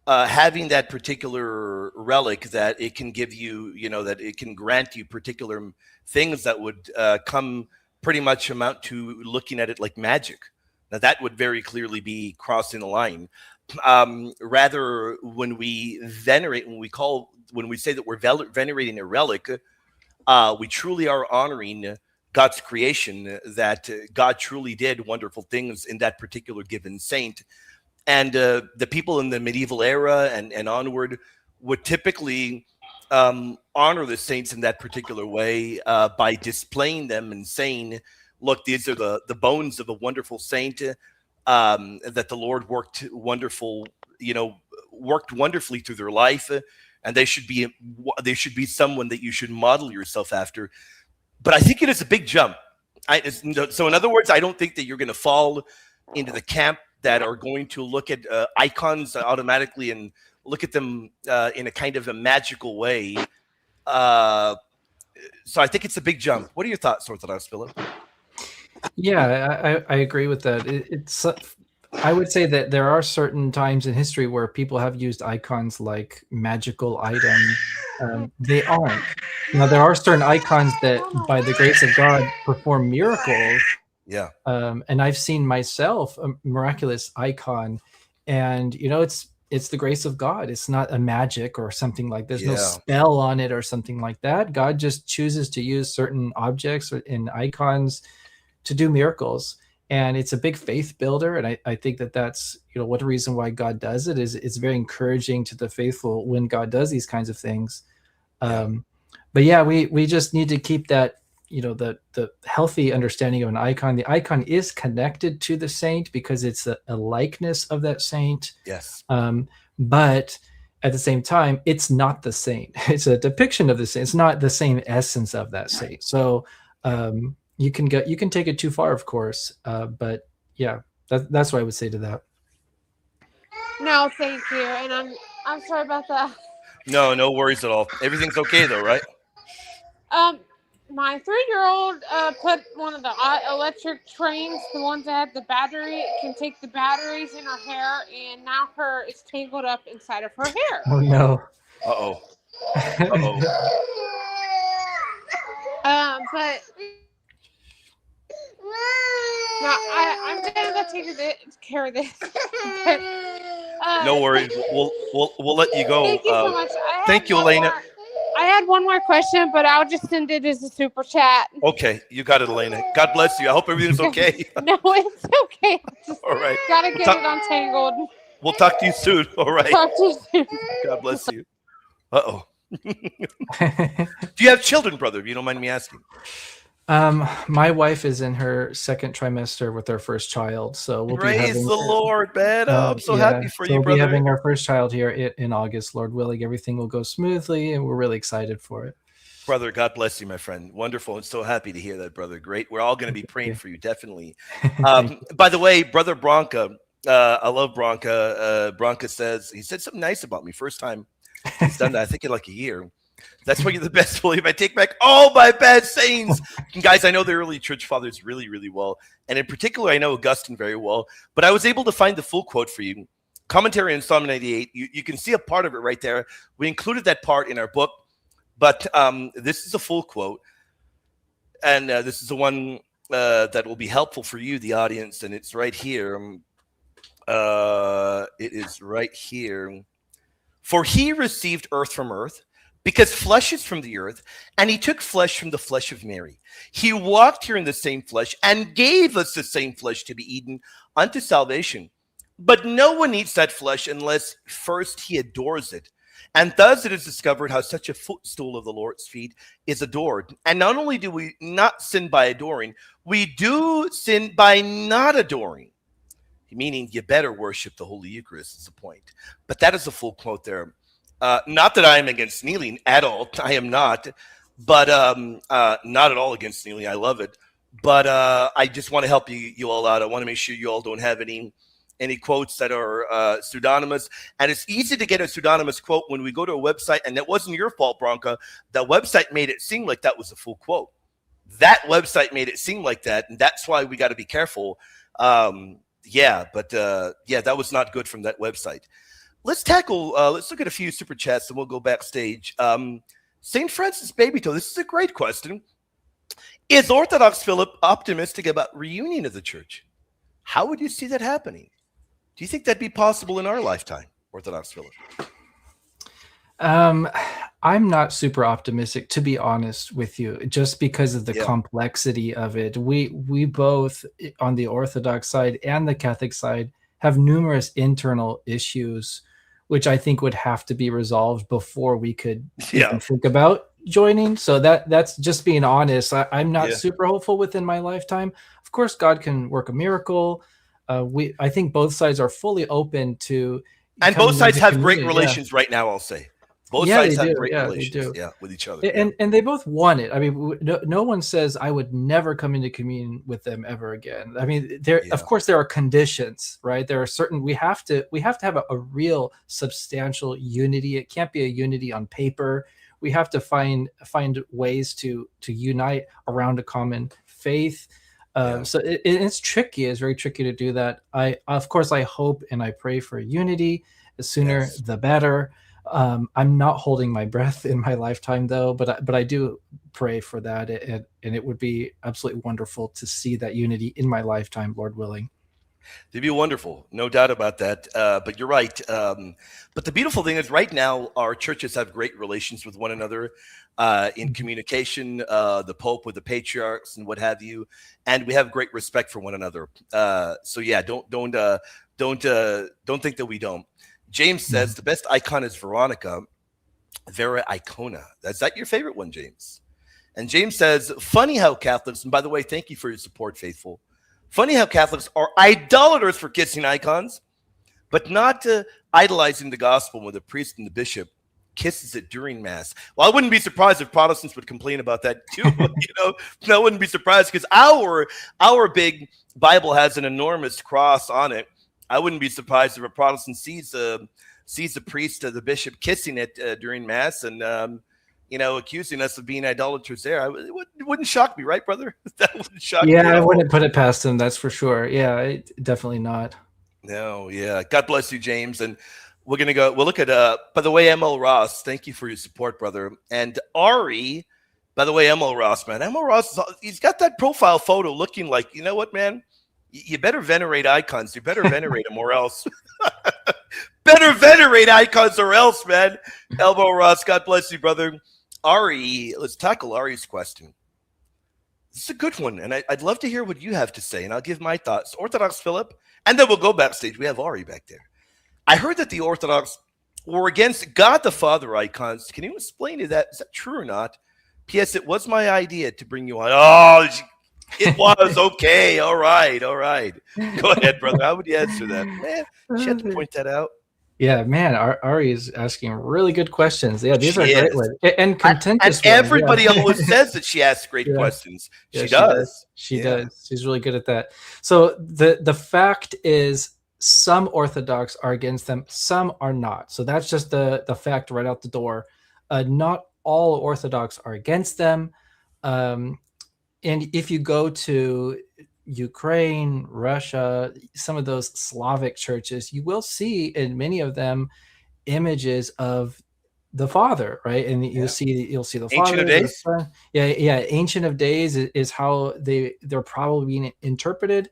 having that particular relic, that it can give you, that it can grant you particular things that would come pretty much amount to looking at it like magic. Now that would very clearly be crossing the line. Rather, when we venerate, when we say that we're venerating a relic, we truly are honoring God's creation, that God truly did wonderful things in that particular given saint. And the people in the medieval era and onward would typically honor the saints in that particular way by displaying them and saying, look, these are the bones of a wonderful saint that the Lord worked wonderfully through their life, and they should be someone that you should model yourself after. But I think it is a big jump. So in other words, I don't think that you're going to fall into the camp that are going to look at icons automatically and look at them in a kind of a magical way. So I think it's a big jump. What are your thoughts, Orthodox Philip? Yeah, I agree with that. It's I would say that there are certain times in history where people have used icons like magical items. They aren't. There are certain icons that, by the grace of God, perform miracles. Yeah. And I've seen myself a miraculous icon, and it's the grace of God. It's not a magic or something like there's no spell on it or something like that. God just chooses to use certain objects and icons to do miracles, and it's a big faith builder. And I think that's what the reason why God does it is. It's very encouraging to the faithful when God does these kinds of things. But yeah, we just need to keep that the healthy understanding of an icon. The icon is connected to the saint because it's a likeness of that saint. Yes. But at the same time, it's not the saint. It's a depiction of the saint. It's not the same essence of that saint. So you can take it too far, of course. But yeah, that's what I would say to that. No, thank you, and I'm sorry about that. No worries at all. Everything's okay though, right? My 3-year-old put one of the electric trains, the ones that have the battery, it can take the batteries in her hair, and now it's tangled up inside of her hair. Oh no. Uh-oh. Uh-oh. But no, I'm gonna go take care of this. But, No worries. We'll let you go. Thank you so much. Thank you, Elena. I had one more question, but I'll just send it as a super chat. Okay, you got it, Elena. God bless you. I hope everything's okay. No, it's okay. All right. Gotta get it untangled. We'll talk to you soon. All right. Talk to you soon. God bless you. Uh-oh. Do you have children, brother, if you don't mind me asking? My wife is in her second trimester with our first child, so we'll be having the Lord, man. I'm so happy for you, we'll brother. be having our first child here in August, Lord willing. Everything will go smoothly, and we're really excited for it. Brother, God bless you, my friend. Wonderful. I'm so happy to hear that, brother. Great. We're all going to be praying for you, definitely. By the way, Brother Bronca, I love Bronca. Bronca says, he said something nice about me. First time he's done that, I think in like a year. That's why you're the best, William. I take back all my bad sayings. And guys, I know the early church fathers really, really well. And in particular, I know Augustine very well. But I was able to find the full quote for you. Commentary on Psalm 98. You can see a part of it right there. We included that part in our book. But this is a full quote. And this is the one that will be helpful for you, the audience. And it's right here. It is right here. For he received earth from earth, because flesh is from the earth, and he took flesh from the flesh of Mary. He walked here in the same flesh and gave us the same flesh to be eaten unto salvation. But no one eats that flesh unless first he adores it. And thus it is discovered how such a footstool of the Lord's feet is adored. And not only do we not sin by adoring, we do sin by not adoring. Meaning you better worship the Holy Eucharist is the point. But that is a full quote there. Not that I am against kneeling at all. I am not. But not at all against kneeling. I love it. But I just want to help you all out. I want to make sure you all don't have any quotes that are pseudonymous. And it's easy to get a pseudonymous quote when we go to a website. And that wasn't your fault, Bronca. That website made it seem like that was a full quote. That website made it seem like that. And that's why we got to be careful. That was not good from that website. Let's look at a few super chats and we'll go backstage. St. Francis Babytoe, this is a great question. Is Orthodox Philip optimistic about reunion of the church? How would you see that happening? Do you think that'd be possible in our lifetime, Orthodox Philip? I'm not super optimistic, to be honest with you, just because of the complexity of it. We both, on the Orthodox side and the Catholic side, have numerous internal issues, which I think would have to be resolved before we could even think about joining. So that's just being honest. I'm not super hopeful within my lifetime. Of course, God can work a miracle. I think both sides are fully open to, and both sides have great relations right now, I'll say. Both sides have great relations with each other. And they both want it. I mean, no one says I would never come into communion with them ever again. I mean, of course there are conditions, right? There are certain, we have to have a real substantial unity. It can't be a unity on paper. We have to find ways to unite around a common faith. So it's tricky. It's very tricky to do that. Of course, I hope and I pray for unity. The sooner, the better. I'm not holding my breath in my lifetime, though, but I do pray for that, and it would be absolutely wonderful to see that unity in my lifetime, Lord willing. It'd be wonderful, no doubt about that. But you're right. But the beautiful thing is, right now, our churches have great relations with one another in communication. The Pope with the patriarchs and what have you, and we have great respect for one another. So yeah, don't think that we don't. James says the best icon is Vera Icona. Is that your favorite one, James? And James says, funny how Catholics, and by the way, thank you for your support, faithful. Funny how Catholics are idolaters for kissing icons, but not idolizing the gospel when the priest and the bishop kisses it during Mass. Well, I wouldn't be surprised if Protestants would complain about that too. I wouldn't be surprised because our big Bible has an enormous cross on it. I wouldn't be surprised if a Protestant sees sees the priest or the bishop kissing it during Mass and, accusing us of being idolaters there. It wouldn't shock me, right, brother? That wouldn't shock me. Yeah, I wouldn't put it past them, that's for sure. Yeah, definitely not. No, yeah. God bless you, James. And we'll look at, by the way, M.L. Ross, thank you for your support, brother. And Ari, by the way, M.L. Ross, man. M.L. Ross, he's got that profile photo looking like, you know what, man? You better venerate icons. You better venerate them or else. Better venerate icons or else, man. Elmo Ross, God bless you, brother. Ari, let's tackle Ari's question. This is a good one, and I'd love to hear what you have to say, and I'll give my thoughts. Orthodox Philip, and then we'll go backstage. We have Ari back there. I heard that the Orthodox were against God the Father icons. Can you explain to that? Is that true or not? P.S. It was my idea to bring you on. Oh, it was. Okay. All right. Go ahead, brother. How would you answer that? Man, she had to point that out. Yeah, man, Ari is asking really good questions. Yeah, these are great ones. And contentious and everybody always says that she asks great questions. She does. She does. She's really good at that. So the fact is, some Orthodox are against them, some are not. So that's just the fact right out the door. Not all Orthodox are against them. And if you go to Ukraine, Russia, some of those Slavic churches, you will see in many of them images of the Father, right? And you'll see the Father. Ancient of Days. Yeah. Ancient of Days is how they're probably being interpreted.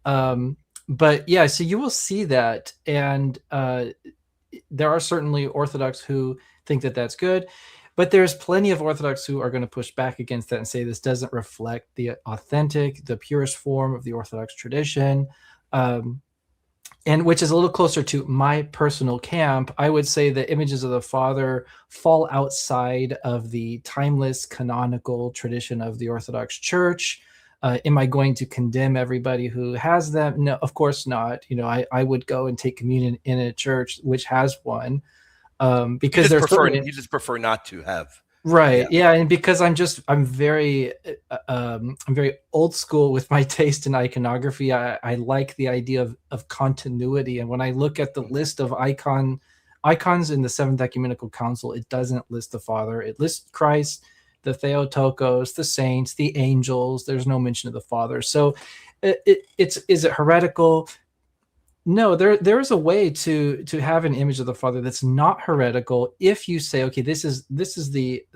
But yeah, so you will see that, and there are certainly Orthodox who think that that's good. But there's plenty of Orthodox who are going to push back against that and say this doesn't reflect the authentic, the purest form of the Orthodox tradition, and which is a little closer to my personal camp. I would say the images of the Father fall outside of the timeless canonical tradition of the Orthodox Church. Am I going to condemn everybody who has them? No, of course not. I would go and take communion in a church which has one. Because you just prefer not to have, right? Yeah, and because I'm very old school with my taste in iconography. I like the idea of continuity, and when I look at the list of icons in the Seventh Ecumenical Council, it doesn't list the Father. It lists Christ, the Theotokos, the saints, the angels. There's no mention of the Father. So, is it heretical? No, there is a way to have an image of the Father that's not heretical if you say, okay, this is the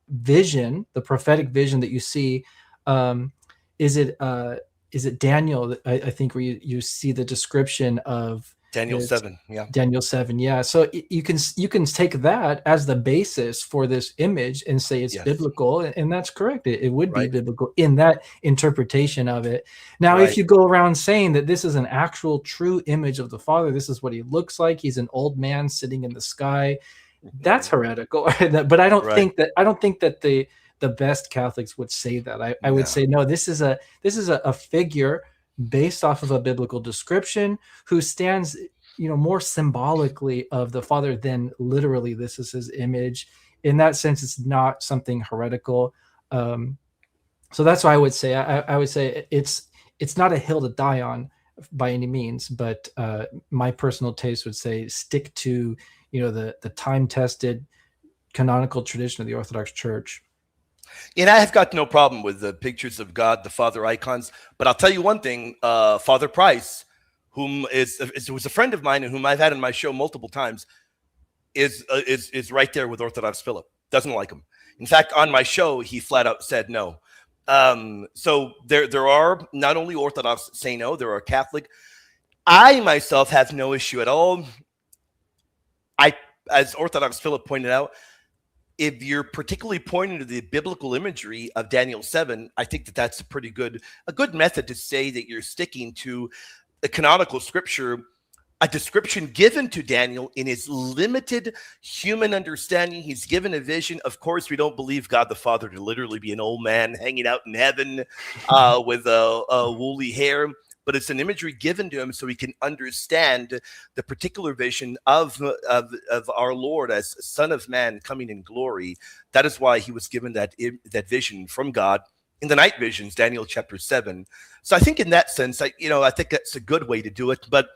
vision, the prophetic vision that you see. Is it Daniel? I think where you see the description of Daniel 7, yeah. Daniel 7, yeah. So you can take that as the basis for this image and say it's biblical, and that's correct. It would be biblical in that interpretation of it. Now, if you go around saying that this is an actual true image of the Father, this is what he looks like, he's an old man sitting in the sky, that's heretical. But I don't think that the best Catholics would say that. I would say no. This is a figure based off of a biblical description who stands, more symbolically of the Father than literally this is his image. In that sense, it's not something heretical. So that's why I would say I would say it's not a hill to die on by any means, but my personal taste would say stick to the time-tested canonical tradition of the Orthodox Church. And I have got no problem with the pictures of God, the Father icons. But I'll tell you one thing, Father Price, whom was a friend of mine and whom I've had on my show multiple times, is right there with Orthodox Philip. Doesn't like him. In fact, on my show, he flat out said no. So there are not only Orthodox say no, there are Catholic. I myself have no issue at all. As Orthodox Philip pointed out, if you're particularly pointing to the biblical imagery of Daniel 7, I think that's a good method to say that you're sticking to the canonical scripture, a description given to Daniel in his limited human understanding. He's given a vision. Of course, we don't believe God the Father to literally be an old man hanging out in heaven with a woolly hair. But it's an imagery given to him so he can understand the particular vision of our Lord as Son of Man coming in glory. That is why he was given that vision from God in the night visions, Daniel chapter 7. So I think in that sense, I think that's a good way to do it. But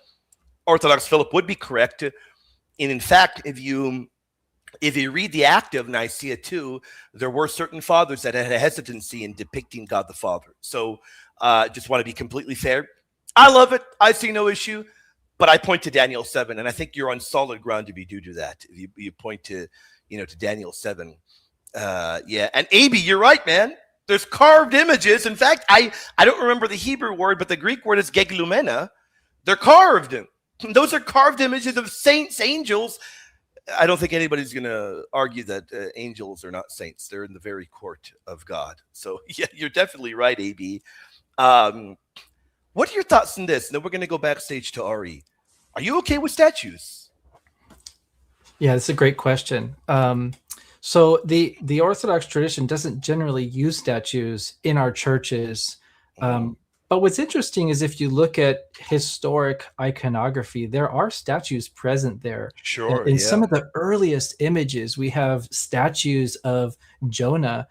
Orthodox Philip would be correct. in fact, if you read the Act of Nicaea II, there were certain fathers that had a hesitancy in depicting God the Father. So just want to be completely fair. I love it. I see no issue. But I point to Daniel 7, and I think you're on solid ground if you do that. If you point to, to Daniel 7. Yeah. And AB, you're right, man. There's carved images. In fact, I don't remember the Hebrew word, but the Greek word is geglumena. They're carved. Those are carved images of saints, angels. I don't think anybody's going to argue that angels are not saints. They're in the very court of God. So, yeah, you're definitely right, AB. What are your thoughts on this? Then we're going to go backstage to Ari. Are you okay with statues? Yeah, that's a great question. So the Orthodox tradition doesn't generally use statues in our churches. But what's interesting is if you look at historic iconography, there are statues present there. Sure. In some of the earliest images, we have statues of Jonah,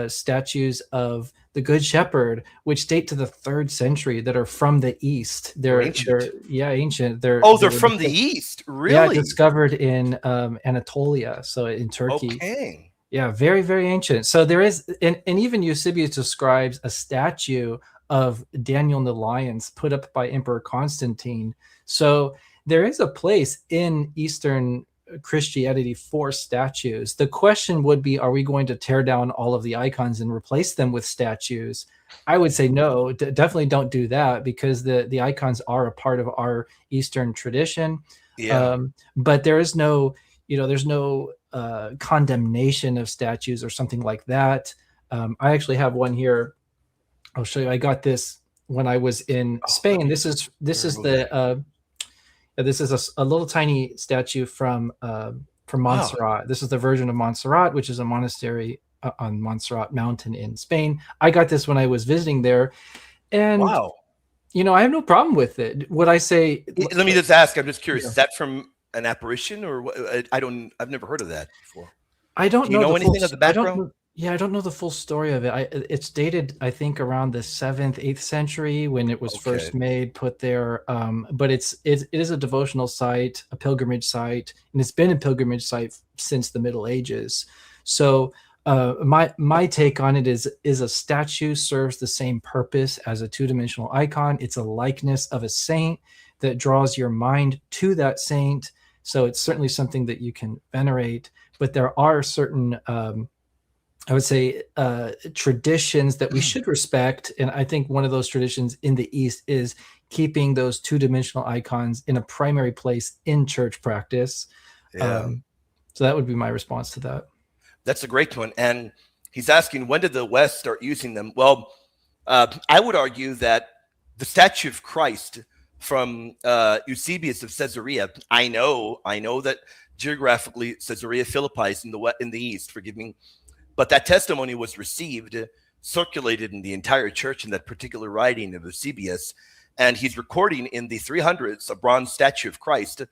statues of the Good Shepherd, which date to the 3rd century, that are from the East. They're ancient. They're from the East, really? Yeah, discovered in Anatolia, so in Turkey. Okay. Yeah, very, very ancient. So there is, and even Eusebius describes a statue of Daniel in the lions put up by Emperor Constantine. So there is a place in Eastern Christianity for statues. The question would be, are we going to tear down all of the icons and replace them with statues? I would say no, definitely don't do that, because the icons are a part of our Eastern tradition. Yeah. But there is no, there's no condemnation of statues or something like that. I actually have one here. I'll show you. I got this when I was in Spain. This is a little tiny statue from Montserrat. Wow. This is the Virgin of Montserrat, which is a monastery on Montserrat Mountain in Spain. I got this when I was visiting there, and wow, I have no problem with it. Would I say? Let me just ask. I'm just curious. Yeah. Is that from an apparition, or I've never heard of that before. I don't know. Do you know anything of the background? I don't know the full story of it. It's dated, I think, around the 7th, 8th century when it was first made, put there. But it is a devotional site, a pilgrimage site, and it's been a pilgrimage site since the Middle Ages. So my take on it is a statue serves the same purpose as a two-dimensional icon. It's a likeness of a saint that draws your mind to that saint. So it's certainly something that you can venerate. But there are certain I would say traditions that we should respect. And I think one of those traditions in the East is keeping those two-dimensional icons in a primary place in church practice. Yeah. So that would be my response to that. That's a great one. And he's asking, when did the West start using them? Well, I would argue that the statue of Christ from Eusebius of Caesarea, I know that geographically Caesarea Philippi is in the East, forgive me. But that testimony was received, circulated in the entire church in that particular writing of Eusebius. And he's recording in the 300s a bronze statue of Christ.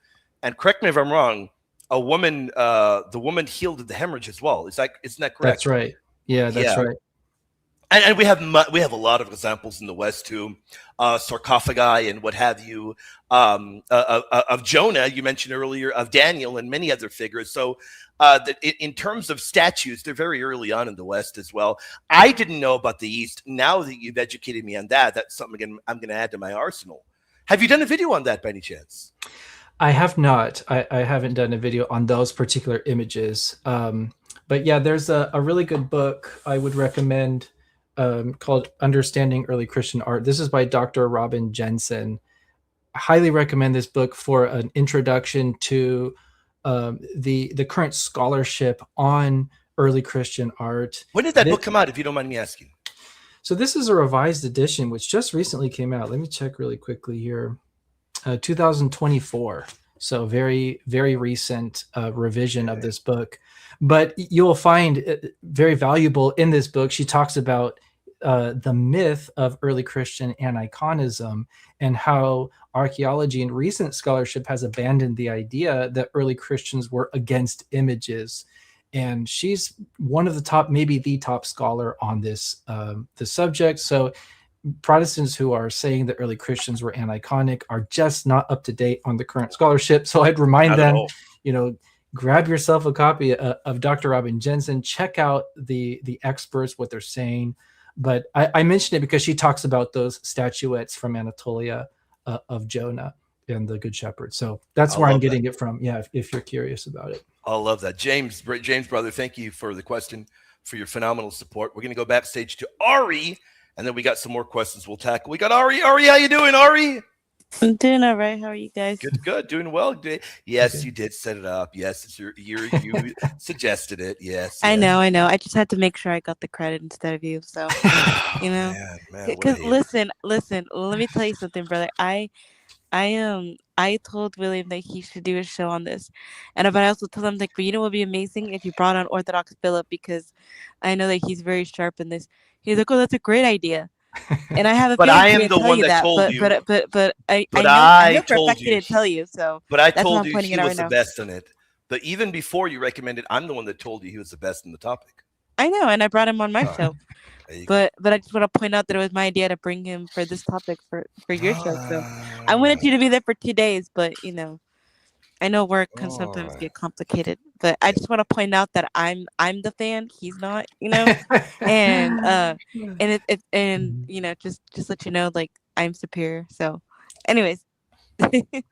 And correct me if I'm wrong, the woman healed the hemorrhage as well. Isn't that correct? That's right. Yeah, that's right. And we have a lot of examples in the West too, sarcophagi and what have you, of Jonah, you mentioned earlier, of Daniel and many other figures. So in terms of statues, they're very early on in the West as well. I didn't know about the East. Now that you've educated me on that, that's something I'm going to add to my arsenal. Have you done a video on that by any chance? I have not. I haven't done a video on those particular images. But yeah, there's a really good book I would recommend called Understanding Early Christian Art. This is by Dr. Robin Jensen. I highly recommend this book for an introduction to the current scholarship on early Christian art. When did that book come out, if you don't mind me asking? So this is a revised edition, which just recently came out. Let me check really quickly here. 2024. So very, very recent revision of this book. But you'll find it very valuable in this book. She talks about the myth of early Christian aniconism and how archaeology and recent scholarship has abandoned the idea that early Christians were against images. And she's one of the top, maybe the top scholar on this subject. So Protestants who are saying that early Christians were aniconic are just not up to date on the current scholarship. So I'd remind Not at them, all. grab yourself a copy of Dr. Robin Jensen, check out the experts, what they're saying. But I mentioned it because she talks about those statuettes from Anatolia of Jonah and the Good Shepherd. So that's where I'm getting it from. Yeah, if you're curious about it. I love that. James, brother, thank you for the question, for your phenomenal support. We're going to go backstage to Ari, and then we got some more questions we'll tackle. We got Ari. Ari, how you doing, Ari? I'm doing all right. How are you guys? Good. Doing well. Yes, you did set it up. Yes, you suggested it. Yes. I know. I just had to make sure I got the credit instead of you. So, Man, because listen, let me tell you something, brother. I told William that he should do a show on this, but I also told him like, but what would be amazing if you brought on Orthodox Philip, because I know that he's very sharp in this. He's like, oh, that's a great idea. And I have a but feeling I am he the didn't tell one you that told but, you. But I know for a fact he didn't tell you. So, but I that's told why I'm you pointing he it out was right the now. best in it. But even before you recommended, I'm the one that told you he was the best in the topic. I know, and I brought him on my show. But I just want to point out that it was my idea to bring him for this topic for your show. So I wanted you to be there for 2 days, but I know work can sometimes get complicated. But I just want to point out that I'm the fan. He's not, and just let you know, like, I'm superior. So, anyways.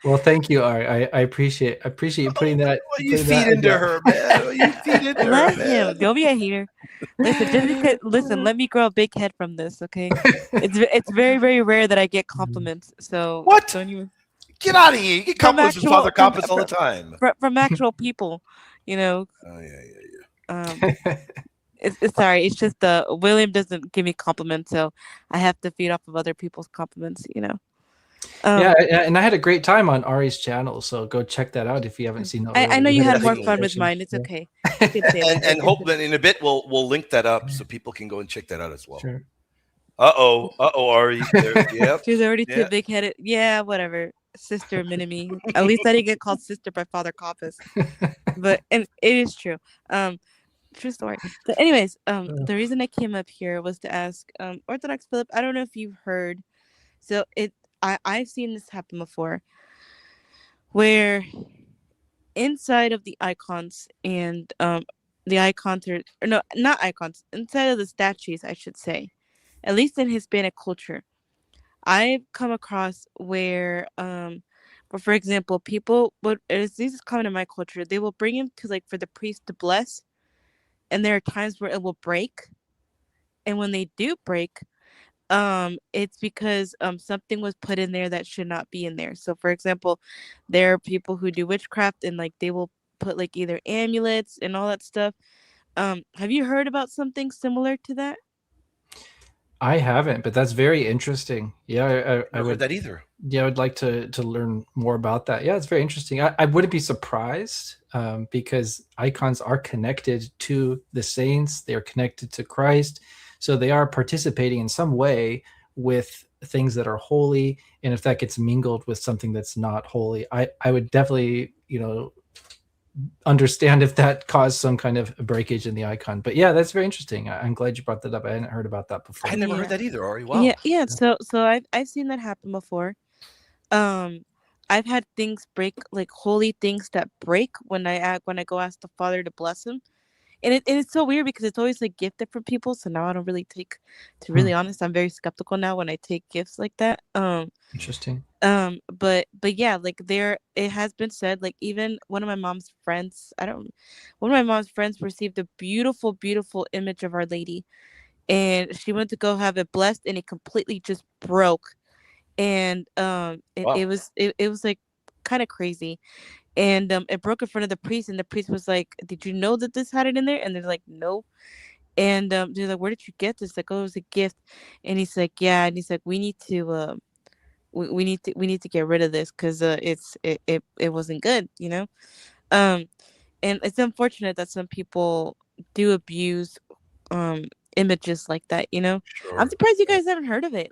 Well, thank you, Ari. I appreciate you putting that. You feed into her, man. You feed into her, Let man. him. Don't be a hater. Listen, let me grow a big head from this, okay? It's very, very rare that I get compliments. So what? Don't you get out of here? You get compliments from Father Compass all the time. From actual people, Oh yeah. It's sorry. It's just William doesn't give me compliments, so I have to feed off of other people's compliments. Yeah, and I had a great time on Ari's channel, so go check that out if you haven't seen that. I know you had more fun with mine. It's okay. and hope that in a bit we'll link that up so people can go and check that out as well. Sure. Ari. Yep. She's already too big-headed. Yeah, whatever. Sister Minimi. At least I didn't get called sister by Father Compass. And it is true. True story. So anyways, the reason I came up here was to ask Orthodox Philip, I don't know if you've heard. So I've seen this happen before, where inside of the icons and the icons or no, not icons, inside of the statues, I should say, at least in Hispanic culture, I've come across where, for example, people this is common in my culture, they will bring him to for the priest to bless, and there are times where it will break, and when they do break, it's because something was put in there that should not be in there. So for example, there are people who do witchcraft and they will put either amulets and all that stuff. Have you heard about something similar to that? I haven't, but that's very interesting. Yeah, I would heard that either. Yeah, I would like to learn more about that. Yeah, it's very interesting. I wouldn't be surprised because icons are connected to the saints. They are connected to Christ. So they are participating in some way with things that are holy. And if that gets mingled with something that's not holy, I would definitely, understand if that caused some kind of breakage in the icon. But yeah, that's very interesting. I'm glad you brought that up. I hadn't heard about that before. I never heard that either, Ari. Wow. Yeah. So I've seen that happen before. I've had things break, holy things that break when I go ask the Father to bless him. And it's so weird because it's always gifted from people. So now I don't really take, to really honest, I'm very skeptical now when I take gifts like that. Interesting. But yeah, it has been said, even one of my mom's friends, received a beautiful, beautiful image of Our Lady, and she went to go have it blessed, and it completely just broke. And it was kind of crazy. And it broke in front of the priest, and the priest was like, "Did you know that this had it in there?" And they're like, "No." And they're like, "Where did you get this?" Like, "Oh, it was a gift." And he's like, "Yeah." And he's like, "We need to we need to get rid of this because it wasn't good, And it's unfortunate that some people do abuse images like that, Sure. I'm surprised you guys haven't heard of it.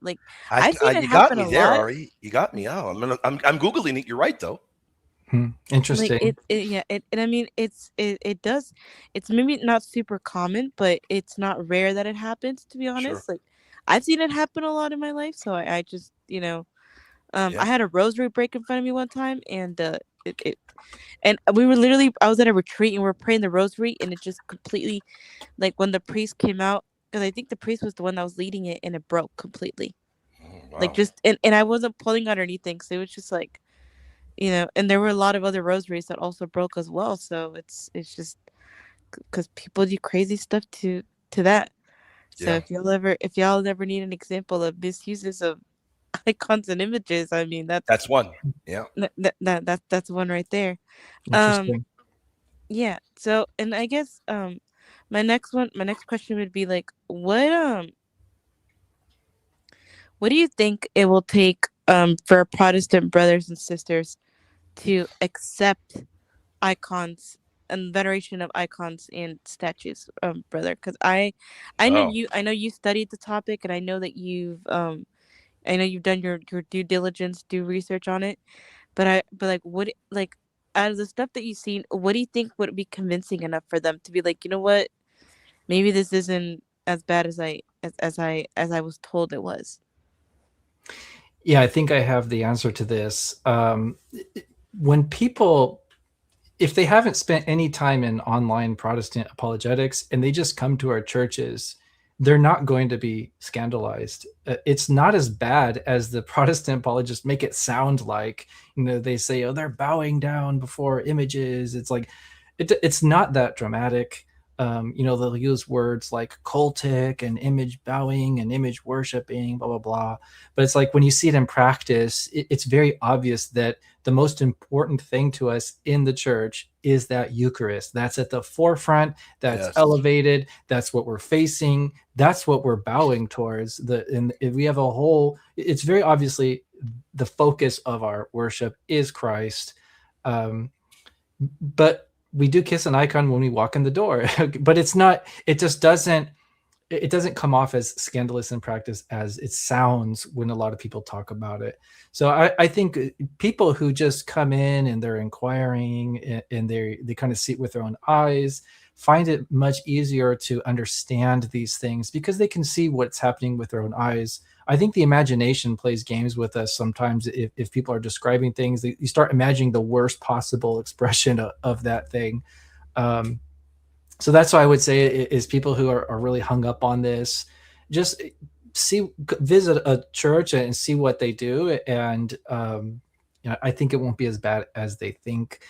I've seen it happen a lot. Ari. You got me out. I'm googling it. You're right though. Interesting. And I mean, it does. It's maybe not super common, but it's not rare that it happens. To be honest, Sure. I've seen it happen a lot in my life. So I just, I had a rosary break in front of me one time, and we were literally, I was at a retreat and we were praying the rosary, and it just completely, like when the priest came out, because I think the priest was the one that was leading it, and it broke completely. Wow. Like just, and I wasn't pulling on anything, so it was just like, and there were a lot of other rosaries that also broke as well. So it's just because people do crazy stuff to that. So if y'all ever need an example of misuses of icons and images, I mean that's one. Yeah. That's one right there. Interesting. Yeah. So, and I guess my next question would be like, what do you think it will take for Protestant brothers and sisters to accept icons and veneration of icons and statues, brother? Because I know you studied the topic, and I know that you've done your due diligence, do research on it. But like, what, like, out of the stuff that you've seen, what do you think would be convincing enough for them to be like, you know what, maybe this isn't as bad as I was told it was? Yeah, I think I have the answer to this. When people, if they haven't spent any time in online Protestant apologetics and they just come to our churches, they're not going to be scandalized. It's not as bad as the Protestant apologists make it sound like. They say, oh, they're bowing down before images. It's like, it's not that dramatic. They'll use words like cultic and image bowing and image worshiping, blah, blah, blah. But it's like when you see it in practice, it's very obvious that the most important thing to us in the church is that Eucharist. That's at the forefront. That's elevated. That's what we're facing. That's what we're bowing towards. And we have a whole, it's very obviously the focus of our worship is Christ. But we do kiss an icon when we walk in the door, but it's not, it doesn't come off as scandalous in practice as it sounds when a lot of people talk about it. So I think people who just come in and they're inquiring and they kind of see it with their own eyes find it much easier to understand these things because they can see what's happening with their own eyes. I think the imagination plays games with us sometimes. If people are describing things, you start imagining the worst possible expression of that thing. So that's why I would say is people who are really hung up on this, just visit a church and see what they do. And I think it won't be as bad as they think.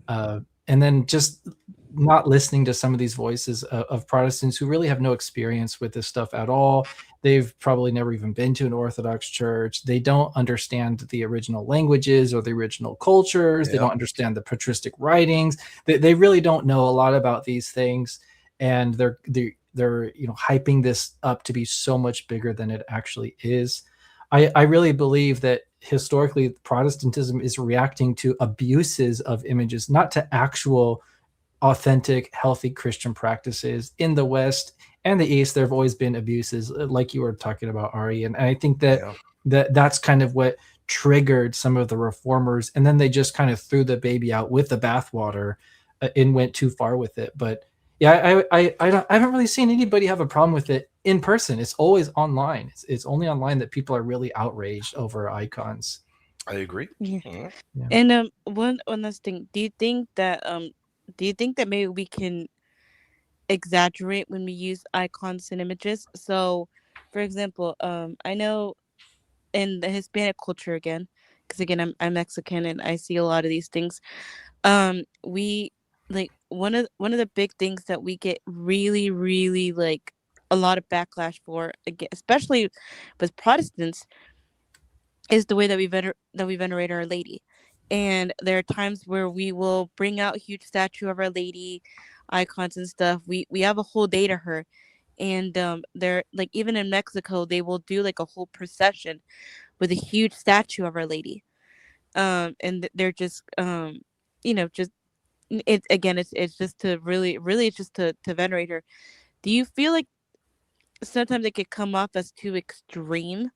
And then just not listening to some of these voices of Protestants who really have no experience with this stuff at all. They've probably never even been to an Orthodox church. They don't understand the original languages or the original cultures. They don't understand the patristic writings. They really don't know a lot about these things. And they're hyping this up to be so much bigger than it actually is. I really believe that historically Protestantism is reacting to abuses of images, not to actual authentic, healthy Christian practices. In the West and the East, there have always been abuses, like you were talking about, Ari. And I think that's kind of what triggered some of the reformers. And then they just kind of threw the baby out with the bathwater and went too far with it. But yeah, I haven't really seen anybody have a problem with it in person. It's always online. It's only online that people are really outraged over icons. I agree. Yeah. Mm-hmm. Yeah. And one last thing. Do you think that maybe we can exaggerate when we use icons and images? So, for example, I know in the Hispanic culture, again, because again I'm Mexican and I see a lot of these things. We, like, one of the big things that we get really, really, like, a lot of backlash for, again, especially with Protestants, is the way that we venerate Our Lady. And there are times where we will bring out huge statue of Our Lady, icons and stuff. We have a whole day to her. And they're like, even in Mexico, they will do like a whole procession with a huge statue of Our Lady. And they're just just it's just to really, really, it's just to venerate her. Do you feel like sometimes it could come off as too extreme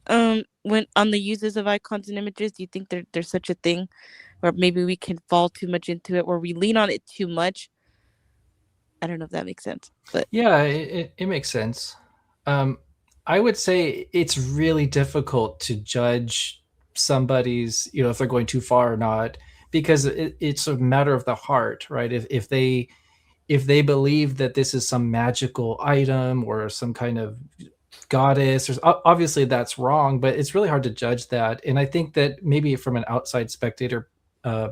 when on the uses of icons and images? Do you think there's such a thing, or maybe we can fall too much into it, where we lean on it too much? I don't know if that makes sense, but yeah, it makes sense. I would say it's really difficult to judge somebody's, if they're going too far or not, because it's a matter of the heart, right? If they believe that this is some magical item or some kind of goddess, or obviously that's wrong, but it's really hard to judge that. And I think that maybe from an outside spectator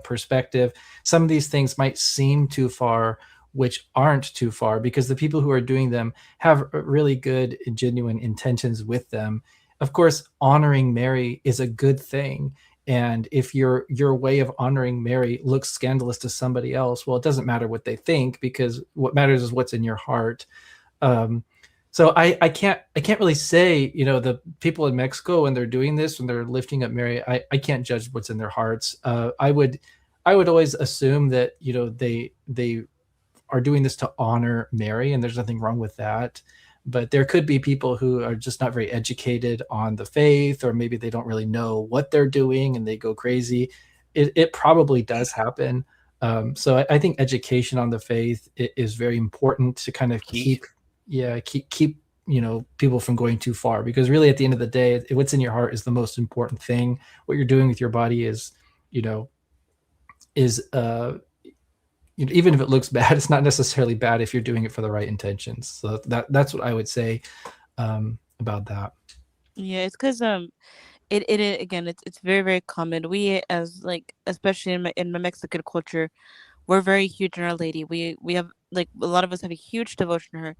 perspective, some of these things might seem too far, which aren't too far, because the people who are doing them have really good and genuine intentions with them. Of course, honoring Mary is a good thing. And if your way of honoring Mary looks scandalous to somebody else, well, it doesn't matter what they think, because what matters is what's in your heart. So I can't really say, the people in Mexico, when they're doing this, when they're lifting up Mary, I can't judge what's in their hearts. I would always assume that, they are doing this to honor Mary, and there's nothing wrong with that. But there could be people who are just not very educated on the faith, or maybe they don't really know what they're doing and they go crazy. It probably does happen. So I think education on the faith is very important to kind of keep people from going too far, because really at the end of the day, what's in your heart is the most important thing. What you're doing with your body is even if it looks bad, it's not necessarily bad if you're doing it for the right intentions. So that's what I would say about that. Yeah, it's because it again, it's very, very common. We, as like, especially in my Mexican culture, we're very huge in Our Lady. We have, like, a lot of us have a huge devotion to her,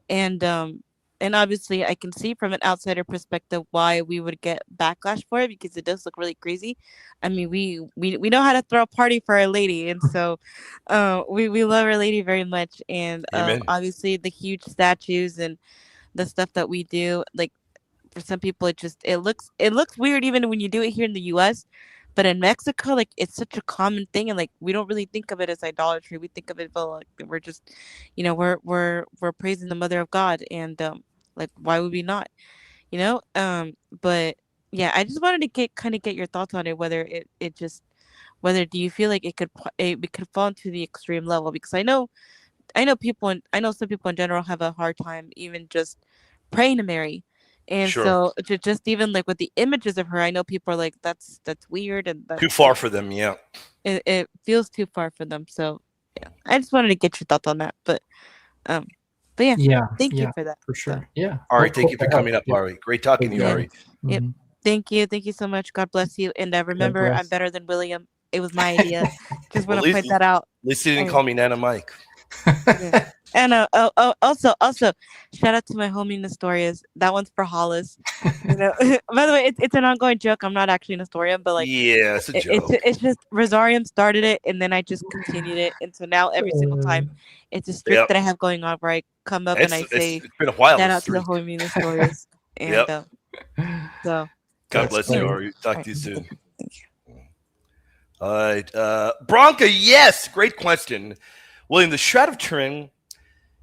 and obviously I can see from an outsider perspective why we would get backlash for it, because it does look really crazy. I mean, we know how to throw a party for Our Lady, and so we love Our Lady very much. And Amen. obviously the huge statues and the stuff that we do, like, for some people it looks weird even when you do it here in the US. But in Mexico, like, it's such a common thing, and like, we don't really think of it as idolatry. We think of it, well, like, we're just, we're praising the Mother of God, and like, why would we not? But yeah, I just wanted to get your thoughts on it, whether whether do you feel like it could fall into the extreme level, because I know some people in general have a hard time even just praying to Mary. And Sure. so just even like with the images of her, I know people are like, that's weird, and Too far for them. Yeah. it feels too far for them. So yeah, I just wanted to get your thoughts on that. But yeah, thank you for that. For sure. Yeah. Ari, thank you for coming up, Ari. Great talking to you, Ari. Yep. Thank you so much. God bless you. And remember, bless. I'm better than William. It was my idea. Just want to point that out. At least he didn't call me Nana Mike. Yeah. And also shout out to my homie Nestorius. That one's for Hollis. By the way, it's an ongoing joke. I'm not actually Nestorian, but like, yeah, it's a joke. It's just Rosarium started it, and then I just continued it, and so now every single time it's a streak that I have going on where I come up and I say, it's been a while. Shout out to the homie Nestorius. And so God bless you, Ari. Talk to you soon. All right, Bronca. Yes, great question. William, the Shroud of Turin,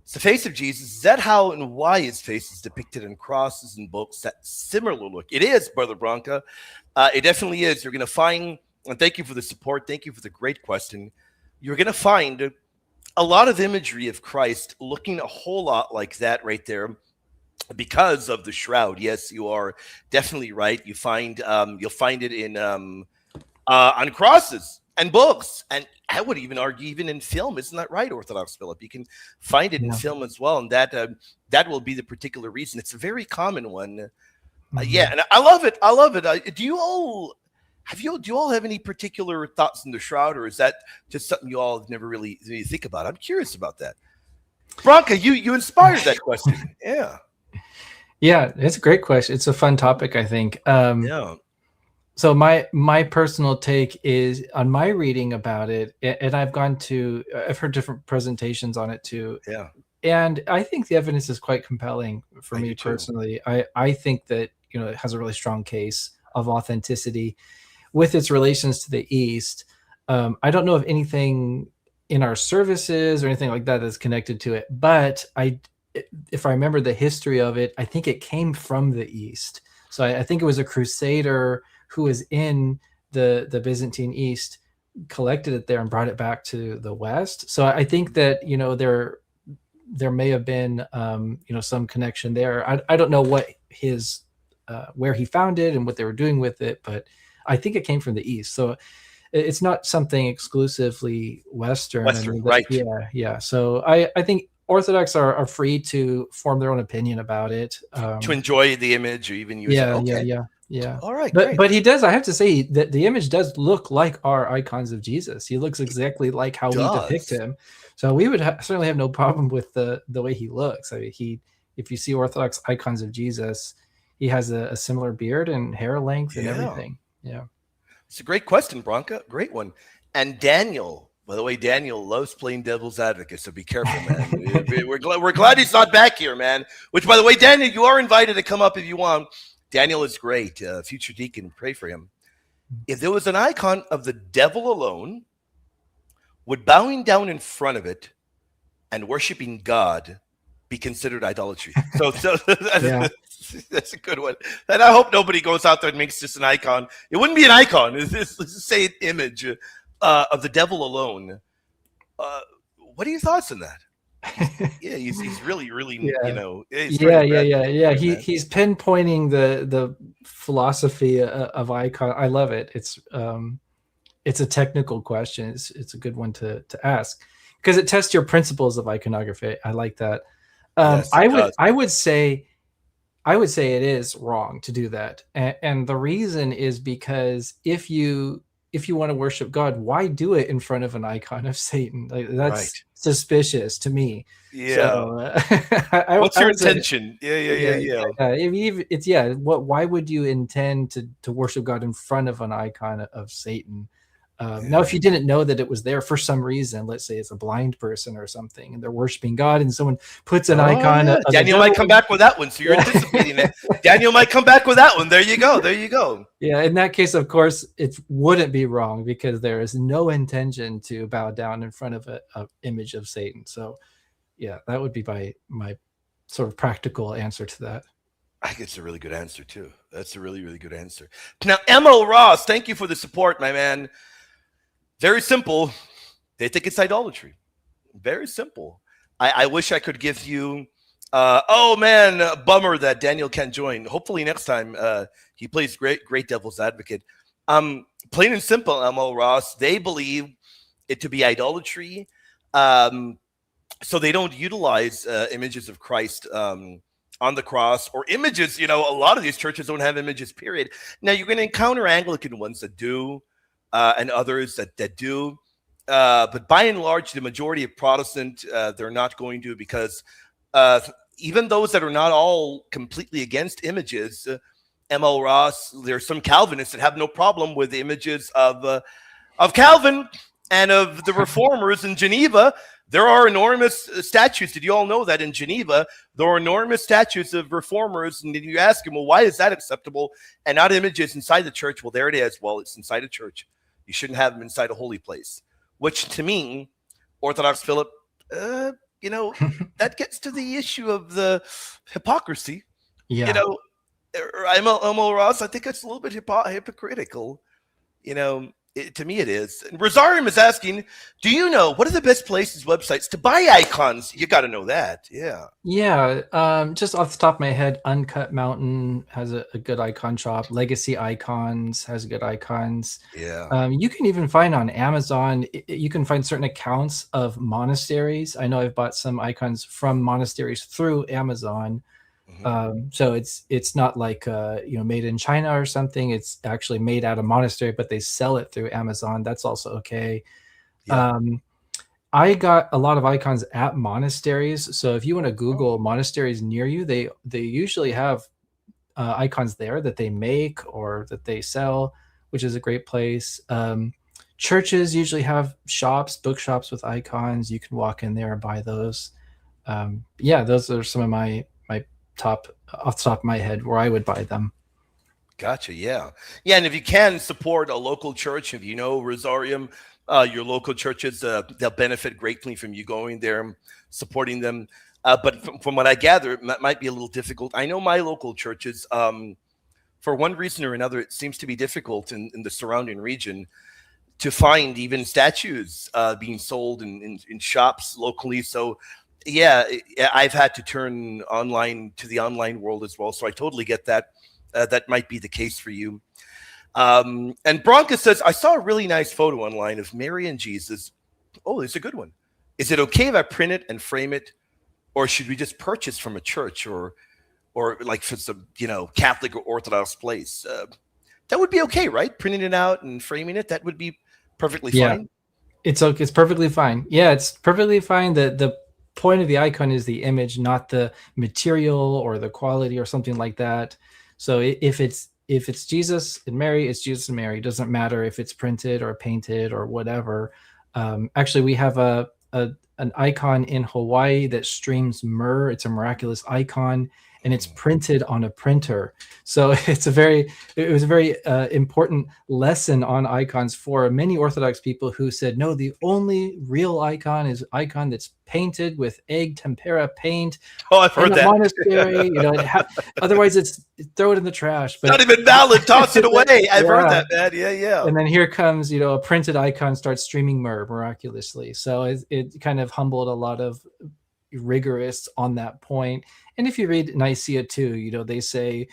it's the face of Jesus. Is that how and why his face is depicted in crosses and books? That similar look. It is, Brother Bronca. It definitely is. You're going to find, and thank you for the support. Thank you for the great question. You're going to find a lot of imagery of Christ looking a whole lot like that right there because of the shroud. Yes, you are definitely right. You'll find it in on crosses and books, and I would even argue even in film. Isn't that right, Orthodox Philip? You can find it in film as well, and that will be the particular reason. It's a very common one. Yeah, and I love it. I love it. Do you all have any particular thoughts on the shroud, or is that just something you all have never really think about? I'm curious about that. Bronca, you inspired that question. Yeah, it's a great question. It's a fun topic, I think. Yeah. So my personal take is on my reading about it, and I've heard different presentations on it too. Yeah. And I think the evidence is quite compelling for me personally. I think that, it has a really strong case of authenticity with its relations to the East. I don't know of anything in our services or anything like that that's connected to it, but if I remember the history of it, I think it came from the East. So I think it was a crusader who was in the Byzantine East, collected it there and brought it back to the West. So I think that, there may have been, some connection there. I don't know what his where he found it and what they were doing with it, but I think it came from the East. So it's not something exclusively Western. Right? Yeah. So I think Orthodox are free to form their own opinion about it. To enjoy the image or even use it. Okay. Yeah. All right, but he does. I have to say that the image does look like our icons of Jesus. He looks exactly like how we depict him. So we would certainly have no problem with the way he looks. I mean, if you see Orthodox icons of Jesus, he has a similar beard and hair length and everything. Yeah. It's a great question, Bronca. Great one. And Daniel, by the way, Daniel loves playing devil's advocate, so be careful, man. we're glad he's not back here, man. Which, by the way, Daniel, you are invited to come up if you want. Daniel is great. Future deacon, pray for him. If there was an icon of the devil alone, would bowing down in front of it and worshiping God be considered idolatry? So that's a good one. And I hope nobody goes out there and makes this an icon. It wouldn't be an icon. Let's just say an image of the devil alone. What are your thoughts on that? Yeah, he's really, you know. He's He's pinpointing the philosophy of icon. I love it. It's a technical question. It's a good one to ask because it tests your principles of iconography. I like that. Yes, I would say it is wrong to do that, and the reason is because if you want to worship God, why do it in front of an icon of Satan? Like, that's suspicious to me. Yeah. So, what's your intention? Why would you intend to worship God in front of an icon of Satan? Now, if you didn't know that it was there for some reason, let's say it's a blind person or something, and they're worshiping God, and someone puts an icon. Of Daniel might come back with that one, so you're anticipating it. Daniel might come back with that one. There you go. Yeah, in that case, of course, it wouldn't be wrong because there is no intention to bow down in front of an image of Satan. So, yeah, that would be my sort of practical answer to that. I think it's a really good answer too. That's a really, really good answer. Now, Emil Ross, thank you for the support, my man. Very simple. They think it's idolatry. Very simple. I wish I could give you, bummer that Daniel can't join. Hopefully next time he plays great devil's advocate. Plain and simple, Emil Ross, they believe it to be idolatry. So they don't utilize images of Christ on the cross or images. You know, a lot of these churches don't have images, period. Now, you're going to encounter Anglican ones that do. And others that do. But by and large, the majority of Protestant, they're not going to, because even those that are not all completely against images, M.L. Ross, there's some Calvinists that have no problem with the images of Calvin and of the Reformers in Geneva. There are enormous statues. Did you all know that in Geneva, there are enormous statues of Reformers? And then you ask them, well, why is that acceptable and not images inside the church? Well, there it is. Well, it's inside a church. You shouldn't have them inside a holy place, which to me, Orthodox Philip, that gets to the issue of the hypocrisy. Yeah. You know, Emil Ross, I think it's a little bit hypocritical. You know, to me it is. And Rosarium is asking, do you know what are the best places, websites to buy icons? You got to know that. Yeah. Just off the top of my head, Uncut Mountain has a good icon shop. Legacy Icons has good icons. Yeah. You can even find on Amazon, you can find certain accounts of monasteries. I know I've bought some icons from monasteries through Amazon. Mm-hmm. So it's not like made in China or something. It's actually made out of monastery, but they sell it through Amazon. That's also okay. Yeah. I got a lot of icons at monasteries. So if you want to Google monasteries near you, they usually have icons there that they make or that they sell, which is a great place. Churches usually have bookshops with icons. You can walk in there and buy those. Those are some of my top off the top of my head where I would buy them. Gotcha. Yeah. And if you can support a local church, if you know Rosarium, your local churches, they'll benefit greatly from you going there, supporting them. But from what I gather, it might be a little difficult. I know my local churches, for one reason or another, it seems to be difficult in the surrounding region to find even statues being sold in shops locally. So yeah, I've had to turn online to the online world as well, so I totally get that. That might be the case for you. And Bronca says, I saw a really nice photo online of Mary and Jesus. Oh, it's a good one. Is it okay if I print it and frame it, or should we just purchase from a church or like for some, Catholic or Orthodox place? That would be okay, right? Printing it out and framing it, that would be perfectly fine. It's okay. It's perfectly fine. Yeah, it's perfectly fine. The point of the icon is the image, not the material or the quality or something like that. So if it's Jesus and Mary, it's Jesus and Mary. It doesn't matter if it's printed or painted or whatever. Actually, we have an icon in Hawaii that streams myrrh. It's a miraculous icon, and it's printed on a printer. So it was a very important lesson on icons for many Orthodox people who said, no, the only real icon is icon that's painted with egg tempera paint. Oh, I've heard that. Monastery, otherwise it's throw it in the trash. But not even valid. Toss it away. I've heard that, man. Yeah. And then here comes, a printed icon starts streaming myrrh miraculously. So it kind of humbled a lot of rigorists on that point. And if you read Nicaea II, they say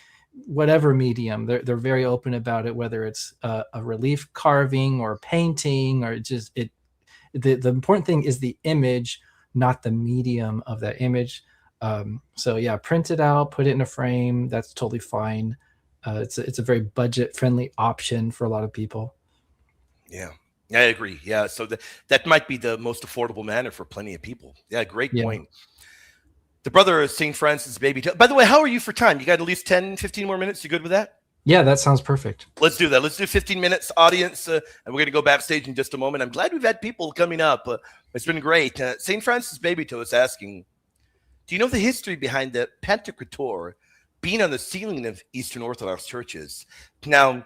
whatever medium, they're very open about it, whether it's a relief carving or painting or just it. The important thing is the image, not the medium of that image. So yeah, print it out, put it in a frame. That's totally fine. It's a very budget friendly option for a lot of people. Yeah, I agree. Yeah, so that might be the most affordable manner for plenty of people. Yeah, great point. The brother of St. Francis baby. By the way, how are you for time? You got at least 10, 15 more minutes? You good with that? Yeah, that sounds perfect. Let's do that. Let's do 15 minutes, audience, and we're going to go backstage in just a moment. I'm glad we've had people coming up. It's been great. St. Francis Babyto is asking, do you know the history behind the Pantocrator being on the ceiling of Eastern Orthodox churches? Now,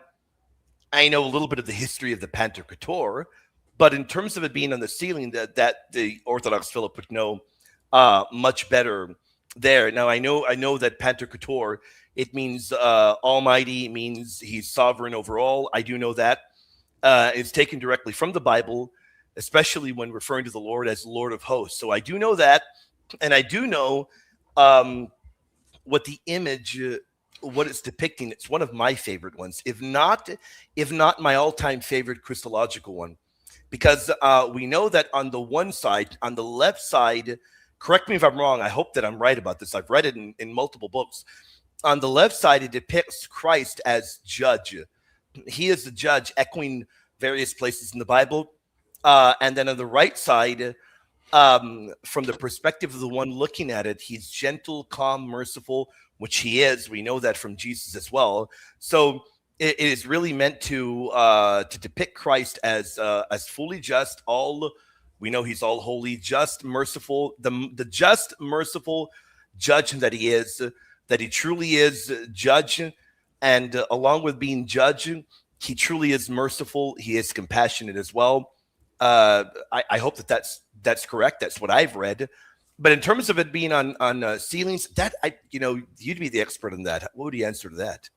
I know a little bit of the history of the Pantocrator, but in terms of it being on the ceiling, that the Orthodox Philip would know much better there. Now, I know that Pantocrator, it means almighty, it means he's sovereign over all. I do know that. It's taken directly from the Bible, especially when referring to the Lord as Lord of hosts. So I do know that. And I do know what the image, what it's depicting. It's one of my favorite ones, if not my all-time favorite Christological one, because we know that on the one side, on the left side, correct me if I'm wrong, I hope that I'm right about this. I've read it in multiple books. On the left side, it depicts Christ as judge. He is the judge, echoing various places in the Bible. And then on the right side, from the perspective of the one looking at it, he's gentle, calm, merciful, which he is. We know that from Jesus as well. So it is really meant to depict Christ as fully just. We know he's all holy, just, merciful, the just, merciful judge that he is, that he truly is judge. And along with being judge, he truly is merciful. He is compassionate as well. I hope that's correct. That's what I've read. But in terms of it being on ceilings, you'd be the expert on that. What would you answer to that?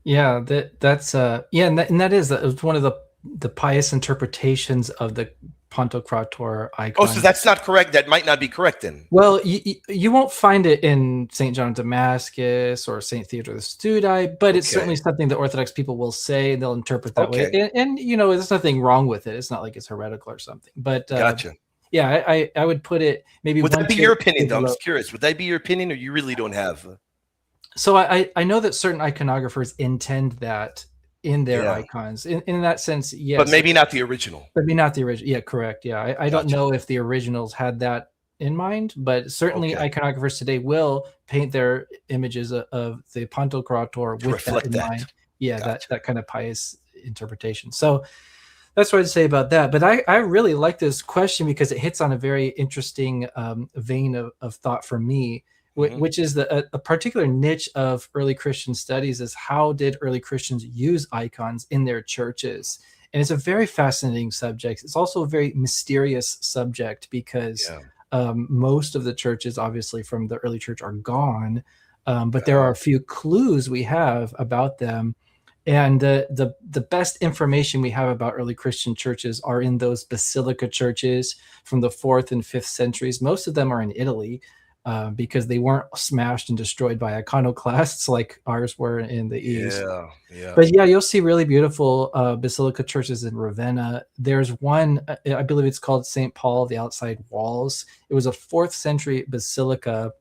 Yeah, that's and that is one of the pious interpretations of the Pantocrator icon. Oh, so that's not correct. That might not be correct then. Well, you won't find it in St. John of Damascus or St. Theodore the Studite, but it's certainly something that Orthodox people will say, and they'll interpret that way. And there's nothing wrong with it. It's not like it's heretical or something. But gotcha. Yeah, I would put it maybe. Would that be your opinion, though? I'm just curious. Would that be your opinion, or you really don't have? So I know that certain iconographers intend that in their icons. In that sense, yes. But maybe not the original. Maybe not the original. Yeah, correct. Yeah, I don't know if the originals had that in mind, but certainly iconographers today will paint their images of the Pantocrator with that in mind. Yeah, that kind of pious interpretation. So that's what I'd say about that. But I really like this question because it hits on a very interesting vein of thought for me, which is a particular niche of early Christian studies is how did early Christians use icons in their churches? And it's a very fascinating subject. It's also a very mysterious subject because most of the churches, obviously, from the early church are gone. But there are a few clues we have about them. And the best information we have about early Christian churches are in those basilica churches from the 4th and 5th centuries. Most of them are in Italy because they weren't smashed and destroyed by iconoclasts like ours were in the East. Yeah. But yeah, you'll see really beautiful basilica churches in Ravenna. There's one, I believe it's called St. Paul of the Outside Walls. It was a 4th century basilica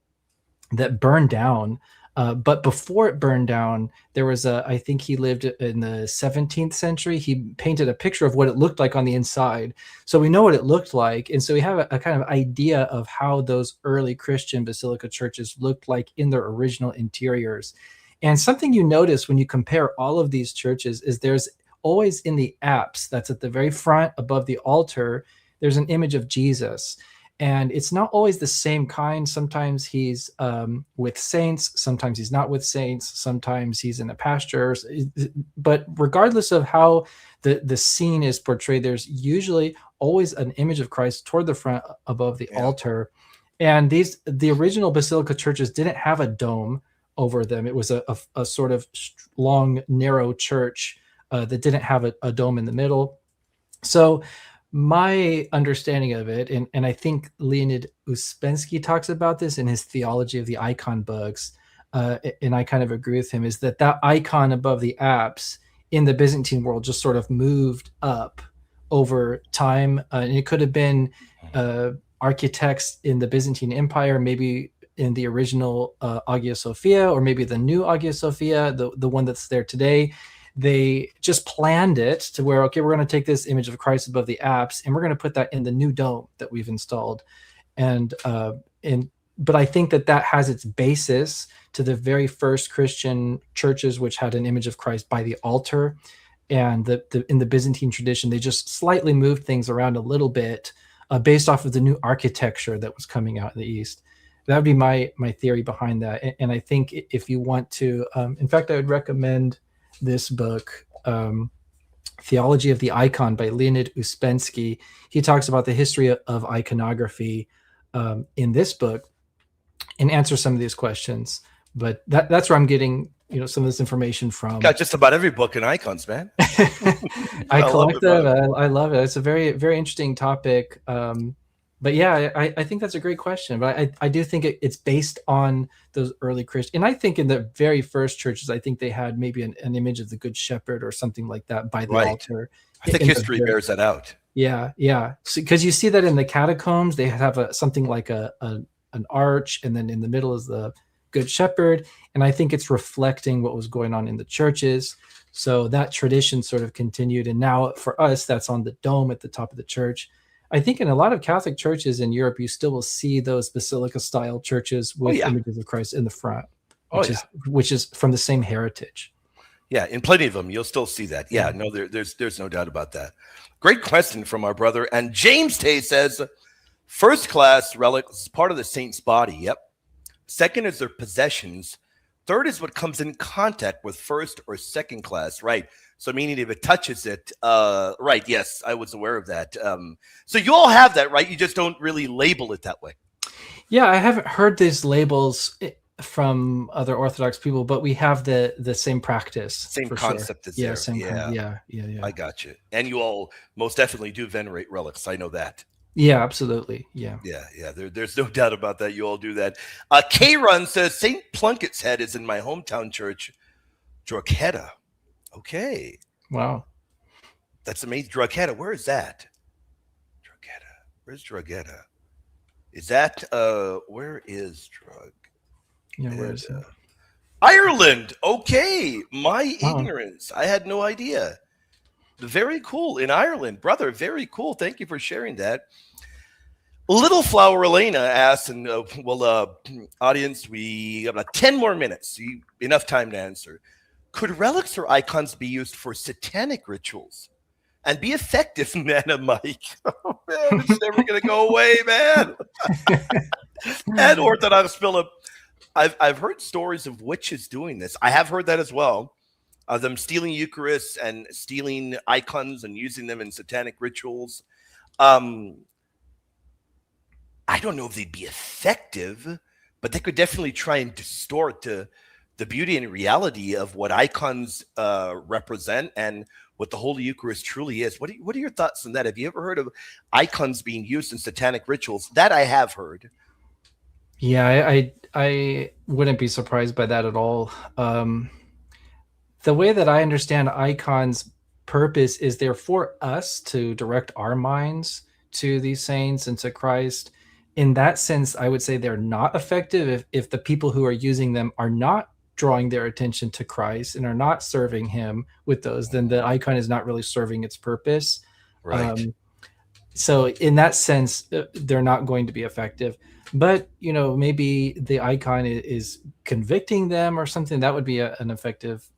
that burned down. But before it burned down, there was I think he lived in the 17th century. He painted a picture of what it looked like on the inside. So we know what it looked like. And so we have a kind of idea of how those early Christian basilica churches looked like in their original interiors. And something you notice when you compare all of these churches is there's always in the apse, that's at the very front above the altar, there's an image of Jesus. And it's not always the same kind. Sometimes he's with saints. Sometimes he's not with saints. Sometimes he's in a pasture. But regardless of how the scene is portrayed, there's usually always an image of Christ toward the front above the altar. And the original basilica churches didn't have a dome over them. It was a sort of long, narrow church that didn't have a dome in the middle. So my understanding of it, and I think Leonid Uspensky talks about this in his theology of the icon books, and I kind of agree with him, is that icon above the apse in the Byzantine world just sort of moved up over time. And it could have been architects in the Byzantine Empire, maybe in the original Hagia Sophia, or maybe the new Hagia Sophia, the one that's there today. They just planned it to where, okay, we're going to take this image of Christ above the apse and we're going to put that in the new dome that we've installed. But I think that has its basis to the very first Christian churches, which had an image of Christ by the altar. And in the Byzantine tradition, they just slightly moved things around a little bit based off of the new architecture that was coming out in the East. That would be my theory behind that. And I think if you want to, in fact, I would recommend this book, Theology of the Icon by Leonid Uspensky. He talks about the history of iconography in this book and answers some of these questions. But that's where I'm getting some of this information from. Got just about every book in icons, man. I collect them. I love it. It's a very, very interesting topic. But yeah, I think that's a great question. But I do think it's based on those early Christians. And I think in the very first churches, I think they had maybe an image of the Good Shepherd or something like that by the altar. I think history bears that out. Yeah. Because you see that in the catacombs, they have something like an arch, and then in the middle is the Good Shepherd. And I think it's reflecting what was going on in the churches. So that tradition sort of continued. And now for us, that's on the dome at the top of the church. I think in a lot of Catholic churches in Europe, you still will see those basilica-style churches with images of Christ in the front, which is from the same heritage. Yeah, in plenty of them, you'll still see that. Yeah, no, there's no doubt about that. Great question from our brother. And James Tay says, first class relics is part of the saint's body. Yep. Second is their possessions. Third is what comes in contact with first or second class. Right. So meaning if it touches it, right. Yes, I was aware of that. So you all have that, right? You just don't really label it that way. Yeah, I haven't heard these labels from other Orthodox people, but we have the same practice. Same concept as there. Yeah. I got you. And you all most definitely do venerate relics. I know that. Yeah, absolutely. Yeah. There's no doubt about that. You all do that. K-Run says St. Plunkett's head is in my hometown church, Drogheda. Okay. Wow. That's amazing. Drogheda. Where is that? Drogheda. Where's Drogheda? Is that where is Drogheda? Yeah, where is it? Ireland. Okay. My ignorance. I had no idea. Very cool. In Ireland, brother. Very cool. Thank you for sharing that. Little Flower Elena asks, and audience, we have about 10 more minutes. Enough time to answer. Could relics or icons be used for satanic rituals and be effective, Nana Mike? Oh, man, it's never going to go away, man. And Orthodox Philip, I've heard stories of witches doing this. I have heard that as well. Them stealing Eucharist and stealing icons and using them in satanic rituals. I don't know if they'd be effective, but they could definitely try and distort the the beauty and reality of what icons represent and what the Holy Eucharist truly is. What are your thoughts on that? Have you ever heard of icons being used in satanic rituals? That I have heard. Yeah, I wouldn't be surprised by that at all. The way that I understand icons' purpose is they're for us to direct our minds to these saints and to Christ. In that sense, I would say they're not effective if the people who are using them are not drawing their attention to Christ and are not serving him with those, then the icon is not really serving its purpose. Right. So in that sense, they're not going to be effective. But, you know, maybe the icon is convicting them or something. That would be an effect of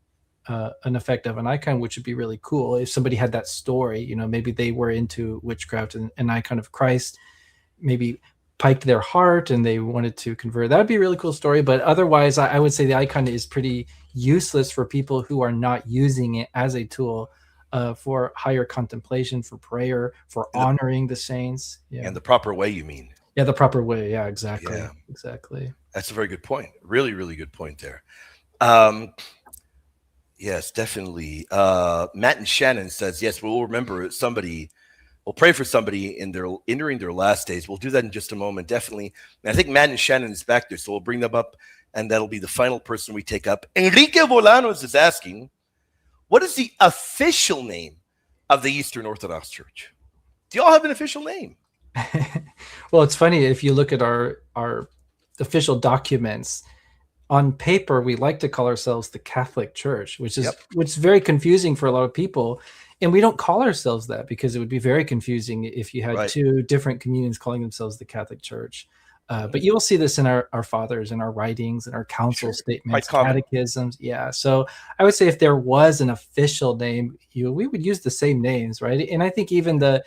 an icon, which would be really cool if somebody had that story. You know, maybe they were into witchcraft and an icon of Christ maybe piked their heart and they wanted to convert. That would be a really cool story. But otherwise, I would say the icon is pretty useless for people who are not using it as a tool for higher contemplation, for prayer, for honoring the saints. Yeah. And the proper way, you mean? Yeah, the proper way. Yeah, exactly. Yeah. Exactly. That's a very good point. Really, really good point there. Yes, definitely. Matt and Shannon says, yes, we'll remember somebody. We'll pray for somebody in their entering their last days. We'll do that in just a moment, definitely. And I think Matt and Shannon is back there, so we'll bring them up, and that'll be the final person we take up. Enrique Bolanos is asking, what is the official name of the Eastern Orthodox Church? Do y'all have an official name? Well, it's funny if you look at our official documents. On paper, we like to call ourselves the Catholic Church, which is very confusing for a lot of people. And we don't call ourselves that because it would be very confusing if you had two different communions calling themselves the Catholic Church. But you will see this in our fathers, in our writings, in our council statements, catechisms. Yeah. So I would say if there was an official name, we would use the same names, right? And I think even the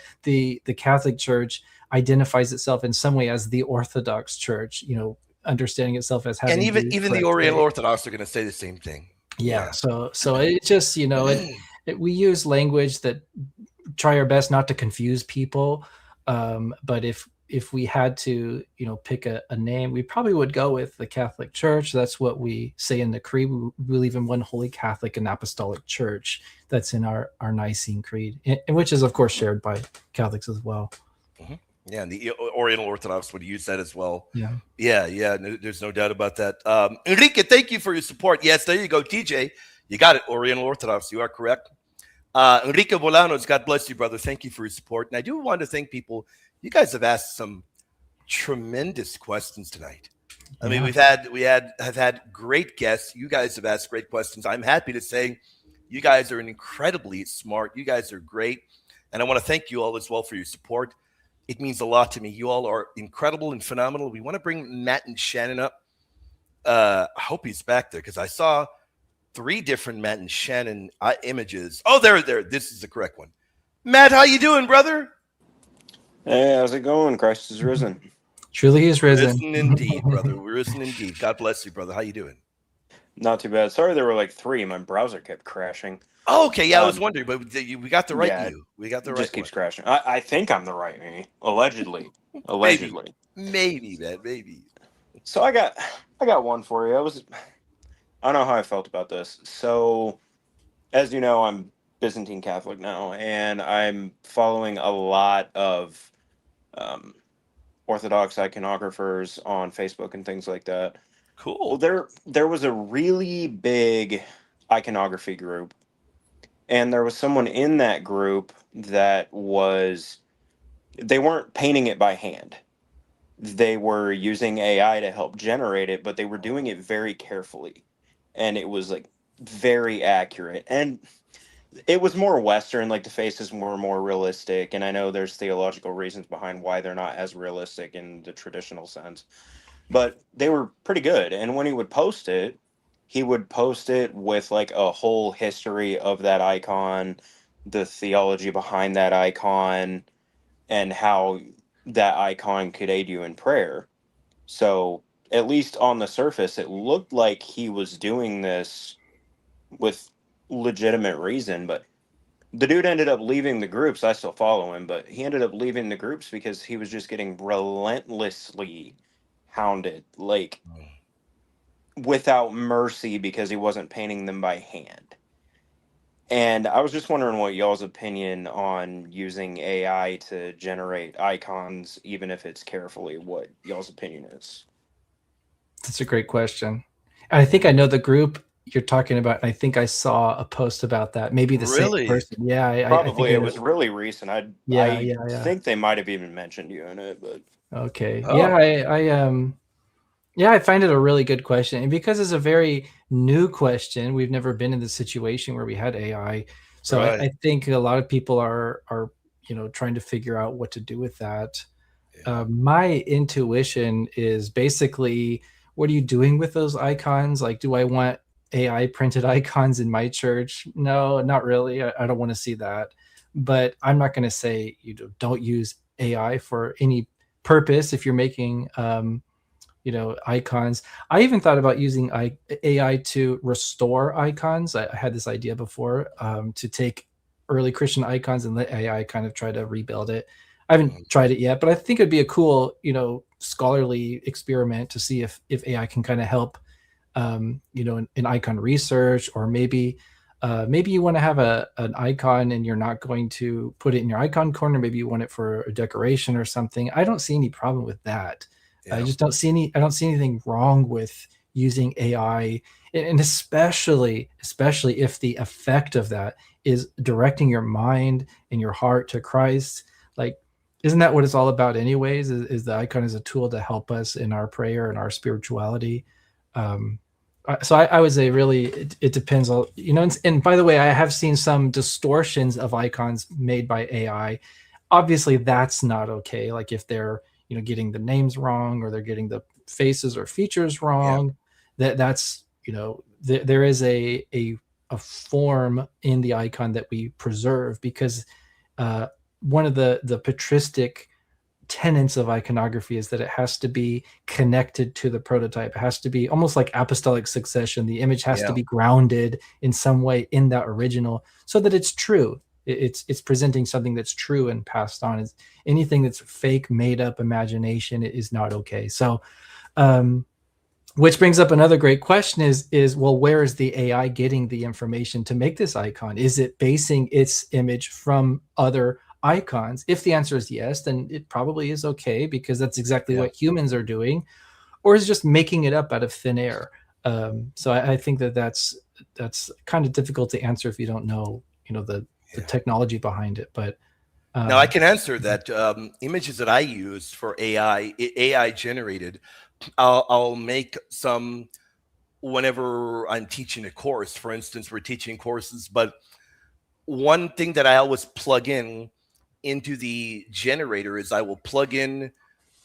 Catholic Church identifies itself in some way as the Orthodox Church, you know, understanding itself as having. And even the Oriental Orthodox are going to say the same thing. Yeah. So it just, you know, we use language that try our best not to confuse people. But if we had to, you know, pick a name, we probably would go with the Catholic Church. That's what we say in the Creed. We believe in one Holy Catholic and Apostolic Church. That's in our Nicene Creed, and which is, of course, shared by Catholics as well. Mm-hmm. Yeah, and the Oriental Orthodox would use that as well. Yeah. No, there's no doubt about that. Enrique, thank you for your support. Yes, there you go, TJ. You got it, Oriental Orthodox. You are correct. Enrique Bolanos, God bless you, brother. Thank you for your support. And I do want to thank people. You guys have asked some tremendous questions tonight. I mean, have had great guests. You guys have asked great questions. I'm happy to say you guys are incredibly smart. You guys are great. And I want to thank you all as well for your support. It means a lot to me. You all are incredible and phenomenal. We want to bring Matt and Shannon up. I hope he's back there because I saw 3 different Matt and Shannon images. Oh, there. This is the correct one. Matt, how you doing, brother? Hey, how's it going? Christ is risen. Truly he is risen. Risen indeed, brother. We're risen indeed. God bless you, brother. How you doing? Not too bad. Sorry there were like 3. My browser kept crashing. Oh, okay. Yeah, I was wondering, but we got the right you. We got the right. Just keeps crashing. I think I'm the right me. Allegedly. Allegedly. Maybe, man. Maybe. So I got one for you. I don't know how I felt about this. So, as you know, I'm Byzantine Catholic now, and I'm following a lot of Orthodox iconographers on Facebook and things like that. Cool. Well, there was a really big iconography group, and there was someone in that group that they weren't painting it by hand. They were using AI to help generate it, but they were doing it very carefully. And it was like very accurate. And it was more Western, like the faces were more realistic. And I know there's theological reasons behind why they're not as realistic in the traditional sense. But they were pretty good. And when he would post it with like a whole history of that icon, the theology behind that icon, and how that icon could aid you in prayer. So at least on the surface, it looked like he was doing this with legitimate reason, but the dude ended up leaving the groups. I still follow him, but he ended up leaving the groups because he was just getting relentlessly hounded. Like, without mercy because he wasn't painting them by hand. And I was just wondering what y'all's opinion on using AI to generate icons, even if it's carefully, what y'all's opinion is. That's a great question. And I think I know the group you're talking about. I think I saw a post about that. Maybe the same Really? person. Yeah, Probably I it know. was really recent. I Yeah. think they might have even mentioned you in it, but Okay. Oh. Yeah, I find it a really good question. And because it's a very new question, we've never been in the situation where we had AI. So Right. I think a lot of people are trying to figure out what to do with that. Yeah. My intuition is basically, what are you doing with those icons? Like, do I want AI printed icons in my church? No, not really. I don't want to see that. But I'm not going to say don't use AI for any purpose if you're making icons. I even thought about using AI to restore icons. I had this idea before, to take early Christian icons and let AI kind of try to rebuild it. I haven't tried it yet, but I think it'd be a cool, scholarly experiment to see if AI can kind of help, in icon research, or maybe you want to have an icon and you're not going to put it in your icon corner. Maybe you want it for a decoration or something. I don't see any problem with that. Yeah. I just don't see anything wrong with using AI, and especially if the effect of that is directing your mind and your heart to Christ. Like, isn't that what it's all about anyways? Is the icon as a tool to help us in our prayer and our spirituality? So I would say really it depends on, and by the way, I have seen some distortions of icons made by AI. Obviously that's not okay. Like if they're getting the names wrong, or they're getting the faces or features wrong, that's there is a form in the icon that we preserve, because one of the patristic tenets of iconography is that it has to be connected to the prototype. It has to be almost like apostolic succession. The image has to be grounded in some way in that original, so that it's true. It's presenting something that's true and passed on. Is anything that's fake, made up imagination is not okay. So which brings up another great question is well, where is the AI getting the information to make this icon? Is it basing its image from other icons? If the answer is yes, then it probably is okay, because that's exactly what humans are doing. Or is it just making it up out of thin air? So I think that's kind of difficult to answer if you don't know the technology behind it. But now I can answer that. Images that I use for AI generated, I'll make some whenever I'm teaching a course. For instance, we're teaching courses, but one thing that I always plug into the generator is I will plug in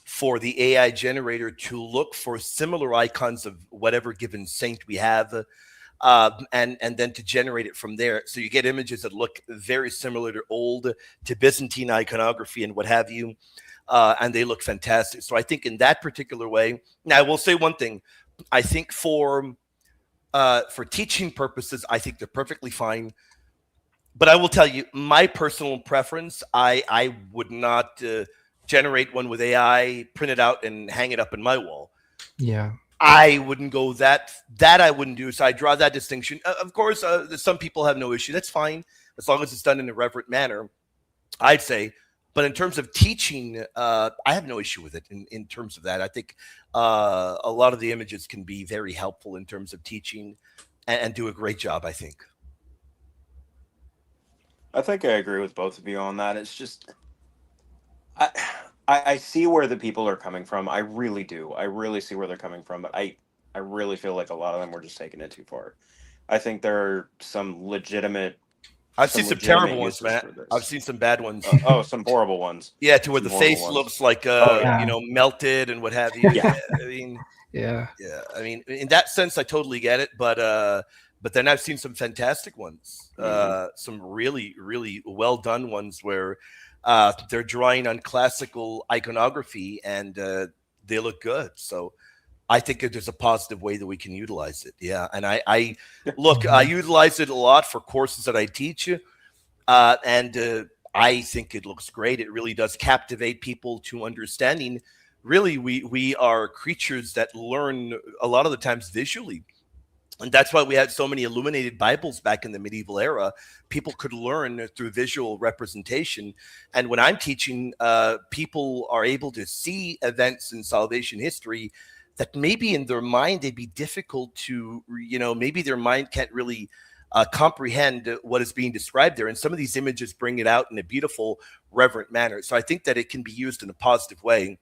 for the AI generator to look for similar icons of whatever given saint we have, and then to generate it from there. So you get images that look very similar to Byzantine iconography and what have you, and they look fantastic. So I think in that particular way. Now I will say one thing. I think for teaching purposes, I think they're perfectly fine. But I will tell you, my personal preference, I would not generate one with AI, print it out, and hang it up in my wall. Yeah. I wouldn't go that I wouldn't do. So I draw that distinction. Of course, some people have no issue. That's fine, as long as it's done in a reverent manner, I'd say. But in terms of teaching, I have no issue with it in terms of that. I think a lot of the images can be very helpful in terms of teaching and do a great job, I think. I think I agree with both of you on that. It's just, I see where the people are coming from. I really do. I really see where they're coming from. But I really feel like a lot of them were just taking it too far. I think there are some legitimate. I've seen some terrible ones, Matt. I've seen some bad ones. Some horrible ones. Yeah, to where the face looks like melted and what have you. Yeah. I mean, yeah. I mean, in that sense, I totally get it. But then I've seen some fantastic ones, some really, really well done ones where they're drawing on classical iconography and they look good. So I think that there's a positive way that we can utilize it. Yeah. And I utilize it a lot for courses that I teach, and I think it looks great. It really does captivate people to understanding really we are creatures that learn a lot of the times visually. And that's why we had so many illuminated Bibles back in the medieval era. People could learn through visual representation. And when I'm teaching, people are able to see events in salvation history that maybe in their mind they'd be difficult to, maybe their mind can't really comprehend what is being described there. And some of these images bring it out in a beautiful, reverent manner. So I think that it can be used in a positive way.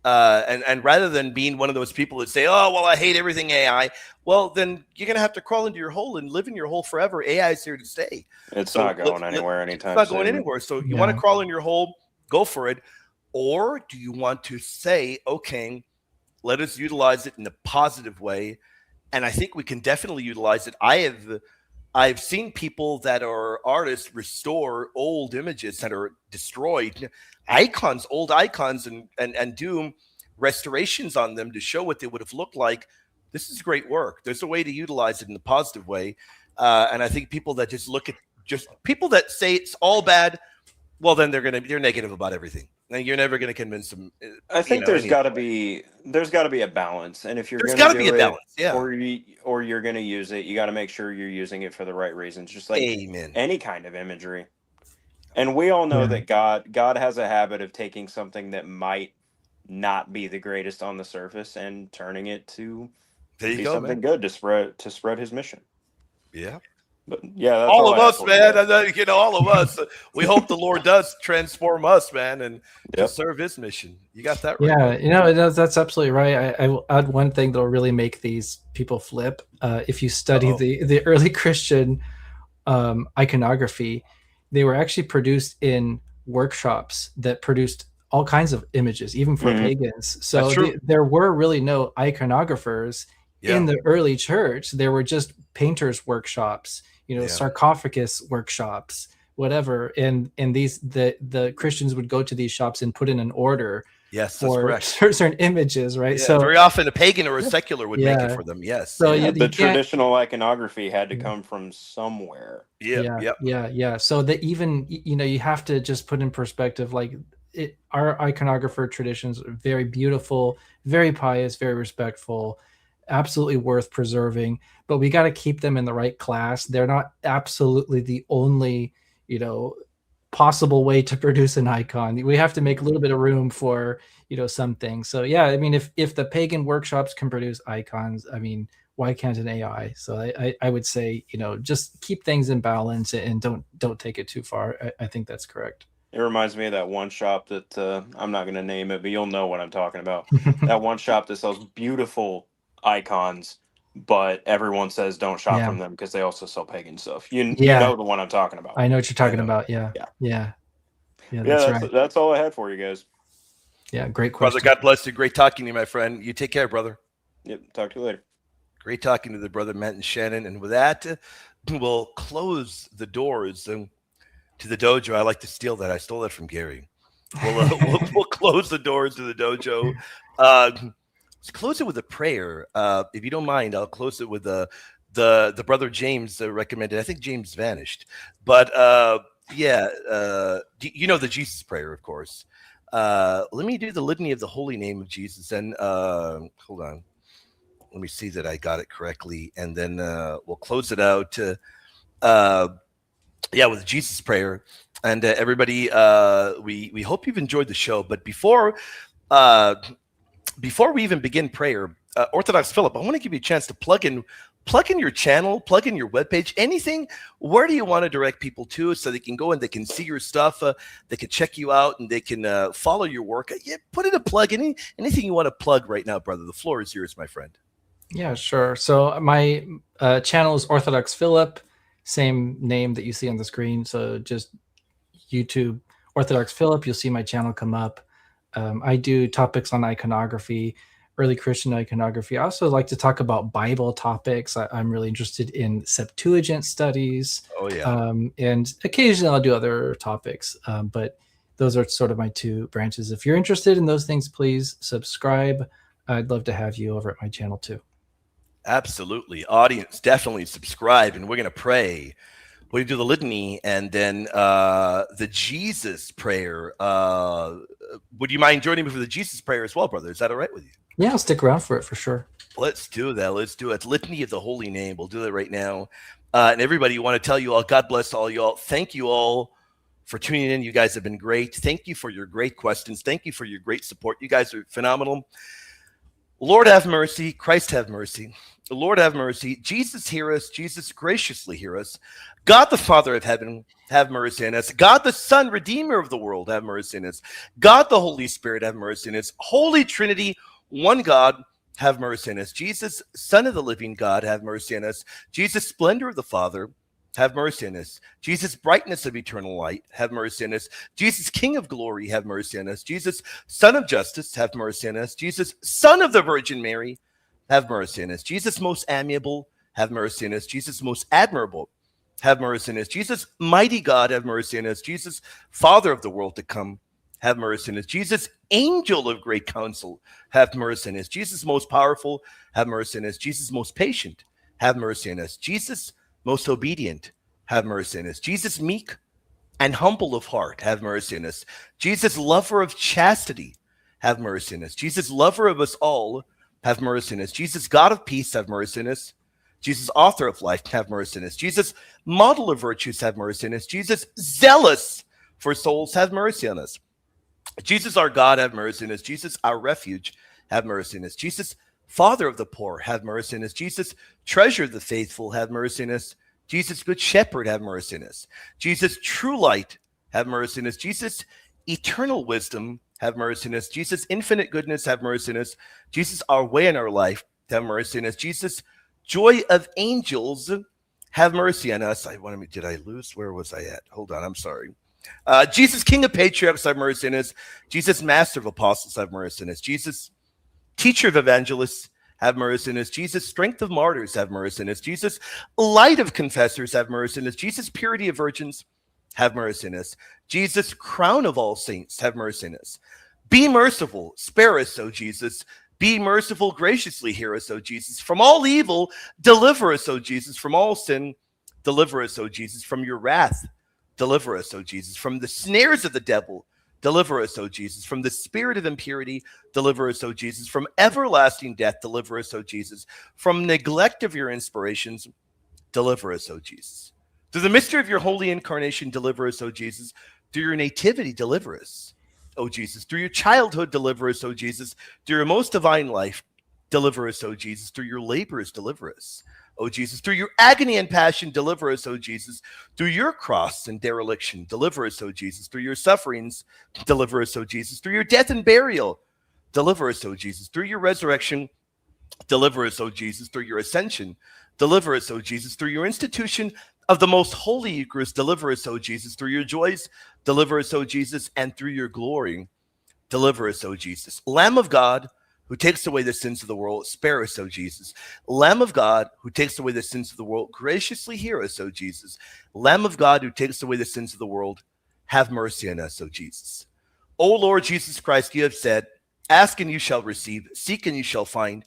And rather than being one of those people that say, oh, well, I hate everything AI, well, then you're going to have to crawl into your hole and live in your hole forever. AI is here to stay. It's not going anywhere anytime soon. It's not going anywhere. So you want to crawl in your hole, go for it. Or do you want to say, okay, let us utilize it in a positive way? And I think we can definitely utilize it. I've seen people that are artists restore old images that are destroyed, icons, old icons, and do restorations on them to show what they would have looked like. This is great work. There's a way to utilize it in a positive way. And I think people that just look at people that say it's all bad, well, then they're negative about everything. And you're never going to convince them. I think there's got to be a balance, and if you're there's got to be a balance, or you're going to use it, you got to make sure you're using it for the right reasons, just like any kind of imagery. And we all know that God has a habit of taking something that might not be the greatest on the surface and turning it to be something good to spread His mission. Yeah. But yeah, that's all of us, man. All of us. We hope the Lord does transform us, man, and to serve His mission. You got that right. Yeah, that's absolutely right. I will add one thing that'll really make these people flip. If you study the early Christian iconography, they were actually produced in workshops that produced all kinds of images, even for pagans. So there were really no iconographers in the early church. There were just painters' workshops, sarcophagus workshops, whatever. And the Christians would go to these shops and put in an order for certain images, right? Yeah, so very often a pagan or a secular would make it for them. Yes. So the traditional iconography had to come from somewhere. Yeah. So that even, you have to just put in perspective, like our iconographer traditions are very beautiful, very pious, very respectful, absolutely worth preserving, but we got to keep them in the right class. They're not absolutely the only, possible way to produce an icon. We have to make a little bit of room for, some things. So yeah, I mean, if the pagan workshops can produce icons, I mean, why can't an AI? So I would say, just keep things in balance and don't take it too far. I think that's correct. It reminds me of that one shop that I'm not going to name it, but you'll know what I'm talking about. That one shop that sells beautiful icons, but everyone says don't shop from them because they also sell pagan stuff. You know the one I'm talking about. I know what you're talking about. Yeah. That's all I had for you guys. Yeah, great question. Brother, God bless you. Great talking to you, my friend. You take care, brother. Yep, talk to you later. Great talking to the brother Matt and Shannon. And with that, we'll close the doors to the dojo. I like to steal that. I stole that from Gary. We'll close the doors to the dojo. Let's close it with a prayer. If you don't mind, I'll close it with the brother James recommended. I think James vanished, but the Jesus prayer, of course. Let me do the litany of the holy name of Jesus, and hold on. Let me see that I got it correctly, and then we'll close it out. With the Jesus prayer, and everybody, we hope you've enjoyed the show. But before we even begin prayer, Orthodox Philip, I want to give you a chance to plug in your channel, plug in your webpage, anything. Where do you want to direct people to so they can go and they can see your stuff, they can check you out, and they can follow your work? Put in a plug, anything you want to plug right now, brother. The floor is yours, my friend. Yeah, sure. So my channel is Orthodox Philip, same name that you see on the screen. So just YouTube, Orthodox Philip, you'll see my channel come up. I do topics on iconography, early Christian iconography. I also like to talk about Bible topics. I'm really interested in Septuagint studies. And occasionally I'll do other topics, but those are sort of my two branches. If you're interested in those things, please subscribe. I'd love to have you over at my channel too. Absolutely. Audience, definitely subscribe, and we're going to pray. We do the litany and then the Jesus prayer. Would you mind joining me for the Jesus prayer as well, brother? Is that all right with you? Yeah, I'll stick around for it for sure. Let's do that. Let's do it. Litany of the Holy Name. We'll do that right now. And everybody, you want to tell you all, God bless all you all. Thank you all for tuning in. You guys have been great. Thank you for your great questions. Thank you for your great support. You guys are phenomenal. Lord have mercy. Christ have mercy. The Lord have mercy. Jesus hear us. Jesus graciously hear us. God the Father of heaven, have mercy on us. God the Son, Redeemer of the world, have mercy on us. God the Holy Spirit, have mercy on us. Holy Trinity, one God, have mercy on us. Jesus, Son of the living God, have mercy on us. Jesus, splendor of the Father, have mercy on us. Jesus, brightness of eternal light, have mercy on us. Jesus, King of glory, have mercy on us. Jesus, Son of justice, have mercy on us. Jesus, Son of the Virgin Mary, have mercy on us. Jesus, most amiable, have mercy on us. Jesus, most admirable, have mercy on us. Jesus, mighty God, have mercy on us. Jesus, Father of the world to come, have mercy on us. Jesus, angel of great counsel, have mercy on us. Jesus, most powerful, have mercy on us. Jesus, most patient, have mercy on us. Jesus, most obedient, have mercy on us. Jesus, meek and humble of heart, have mercy on us. Jesus, lover of chastity, have mercy on us. Jesus, lover of us all, have mercy on us. Jesus, God of peace, have mercy on us. Jesus, author of life, have mercy on us. Jesus, model of virtues, have mercy on us. Jesus, zealous for souls, have mercy on us. Jesus, our God, have mercy on us. Jesus, our refuge, have mercy on us. Jesus, Father of the poor, have mercy on us. Jesus, treasure of the faithful, have mercy on us. Jesus, good shepherd, have mercy on us. Jesus, true light, have mercy on us. Jesus, eternal wisdom, have mercy on us. Jesus, infinite goodness, have mercy on us. Jesus, our way in our life, have mercy on us. Jesus, joy of angels, have mercy on us. Did I lose? Where was I at? Hold on, I'm sorry. Jesus, King of patriarchs, have mercy on us. Jesus, Master of apostles, have mercy on us. Jesus, Teacher of evangelists, have mercy on us. Jesus, strength of martyrs, have mercy on us. Jesus, light of confessors, have mercy on us. Jesus, purity of virgins, have mercy on us. Jesus, crown of all saints, have mercy on us. Be merciful, spare us, O Jesus. Be merciful, graciously hear us, O Jesus. From all evil, deliver us, O Jesus. From all sin, deliver us, O Jesus. From your wrath, deliver us, O Jesus. From the snares of the devil, deliver us, O Jesus. From the spirit of impurity, deliver us, O Jesus. From everlasting death, deliver us, O Jesus. From neglect of your inspirations, deliver us, O Jesus. Through the mystery of your holy incarnation, deliver us, O Jesus. Through your nativity, deliver us, O Jesus. Through your childhood, deliver us, O Jesus. Through your most divine life, deliver us, O Jesus. Through your labors, deliver us, O Jesus. Through your agony and passion, deliver us, O Jesus. Through your cross and dereliction, deliver us, O Jesus. Through your sufferings, deliver us, O Jesus. Through your death and burial, deliver us, O Jesus. Through your resurrection, deliver us, O Jesus. Through your ascension, deliver us, O Jesus. Through your institution of the most holy Eucharist, deliver us, O Jesus. Through your joys, deliver us, O Jesus. And through your glory, deliver us, O Jesus. Lamb of God, who takes away the sins of the world, spare us, O Jesus. Lamb of God, who takes away the sins of the world, graciously hear us, O Jesus. Lamb of God, who takes away the sins of the world, have mercy on us, O Jesus. O Lord Jesus Christ, you have said, ask and you shall receive, seek and you shall find,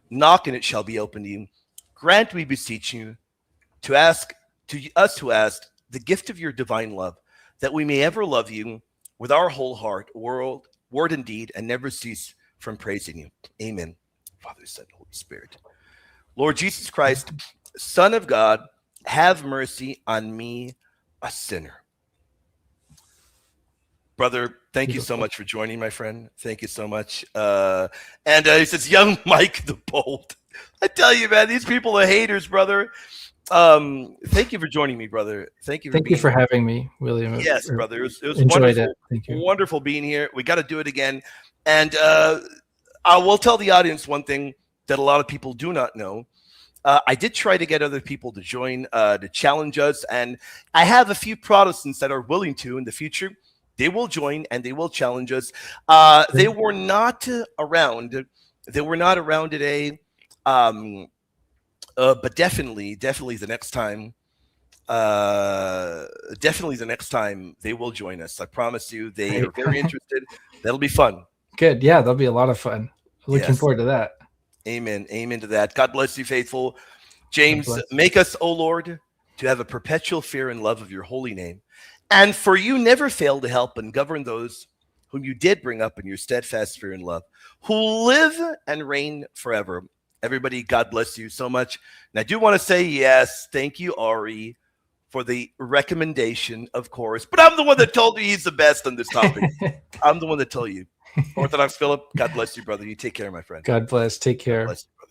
knock and it shall be opened to you. Grant, we beseech you, to us who asked the gift of your divine love, that we may ever love you with our whole heart, word and deed, and never cease from praising you. Amen. Father, Son, Holy Spirit. Lord Jesus Christ, Son of God, have mercy on me, a sinner. Brother, thank you so much for joining, my friend. Thank you so much. And he says, young Mike the Bold. I tell you, man, these people are haters, brother. Thank you for joining me, brother. Thank you for having me, William. Yes, brother. It was wonderful. Thank you. Wonderful being here. We got to do it again. And I will tell the audience one thing that a lot of people do not know. I did try to get other people to join, to challenge us. And I have a few Protestants that are willing to in the future. They will join and they will challenge us. They were not around. They were not around today. But definitely the next time, they will join us. I promise you, they are very interested. That'll be fun. Good. Yeah, that'll be a lot of fun. Looking forward to that. Amen. Amen to that. God bless you, faithful. James, make us, O Lord, to have a perpetual fear and love of your holy name, and for you never fail to help and govern those whom you did bring up in your steadfast fear and love, who live and reign forever. Everybody, God bless you so much. And I do want to say, yes, thank you, Ari, for the recommendation, of course. But I'm the one that told you he's the best on this topic. I'm the one that told you. Orthodox Philip, God bless you, brother. You take care, my friend. God bless. Take care. God bless you, brother.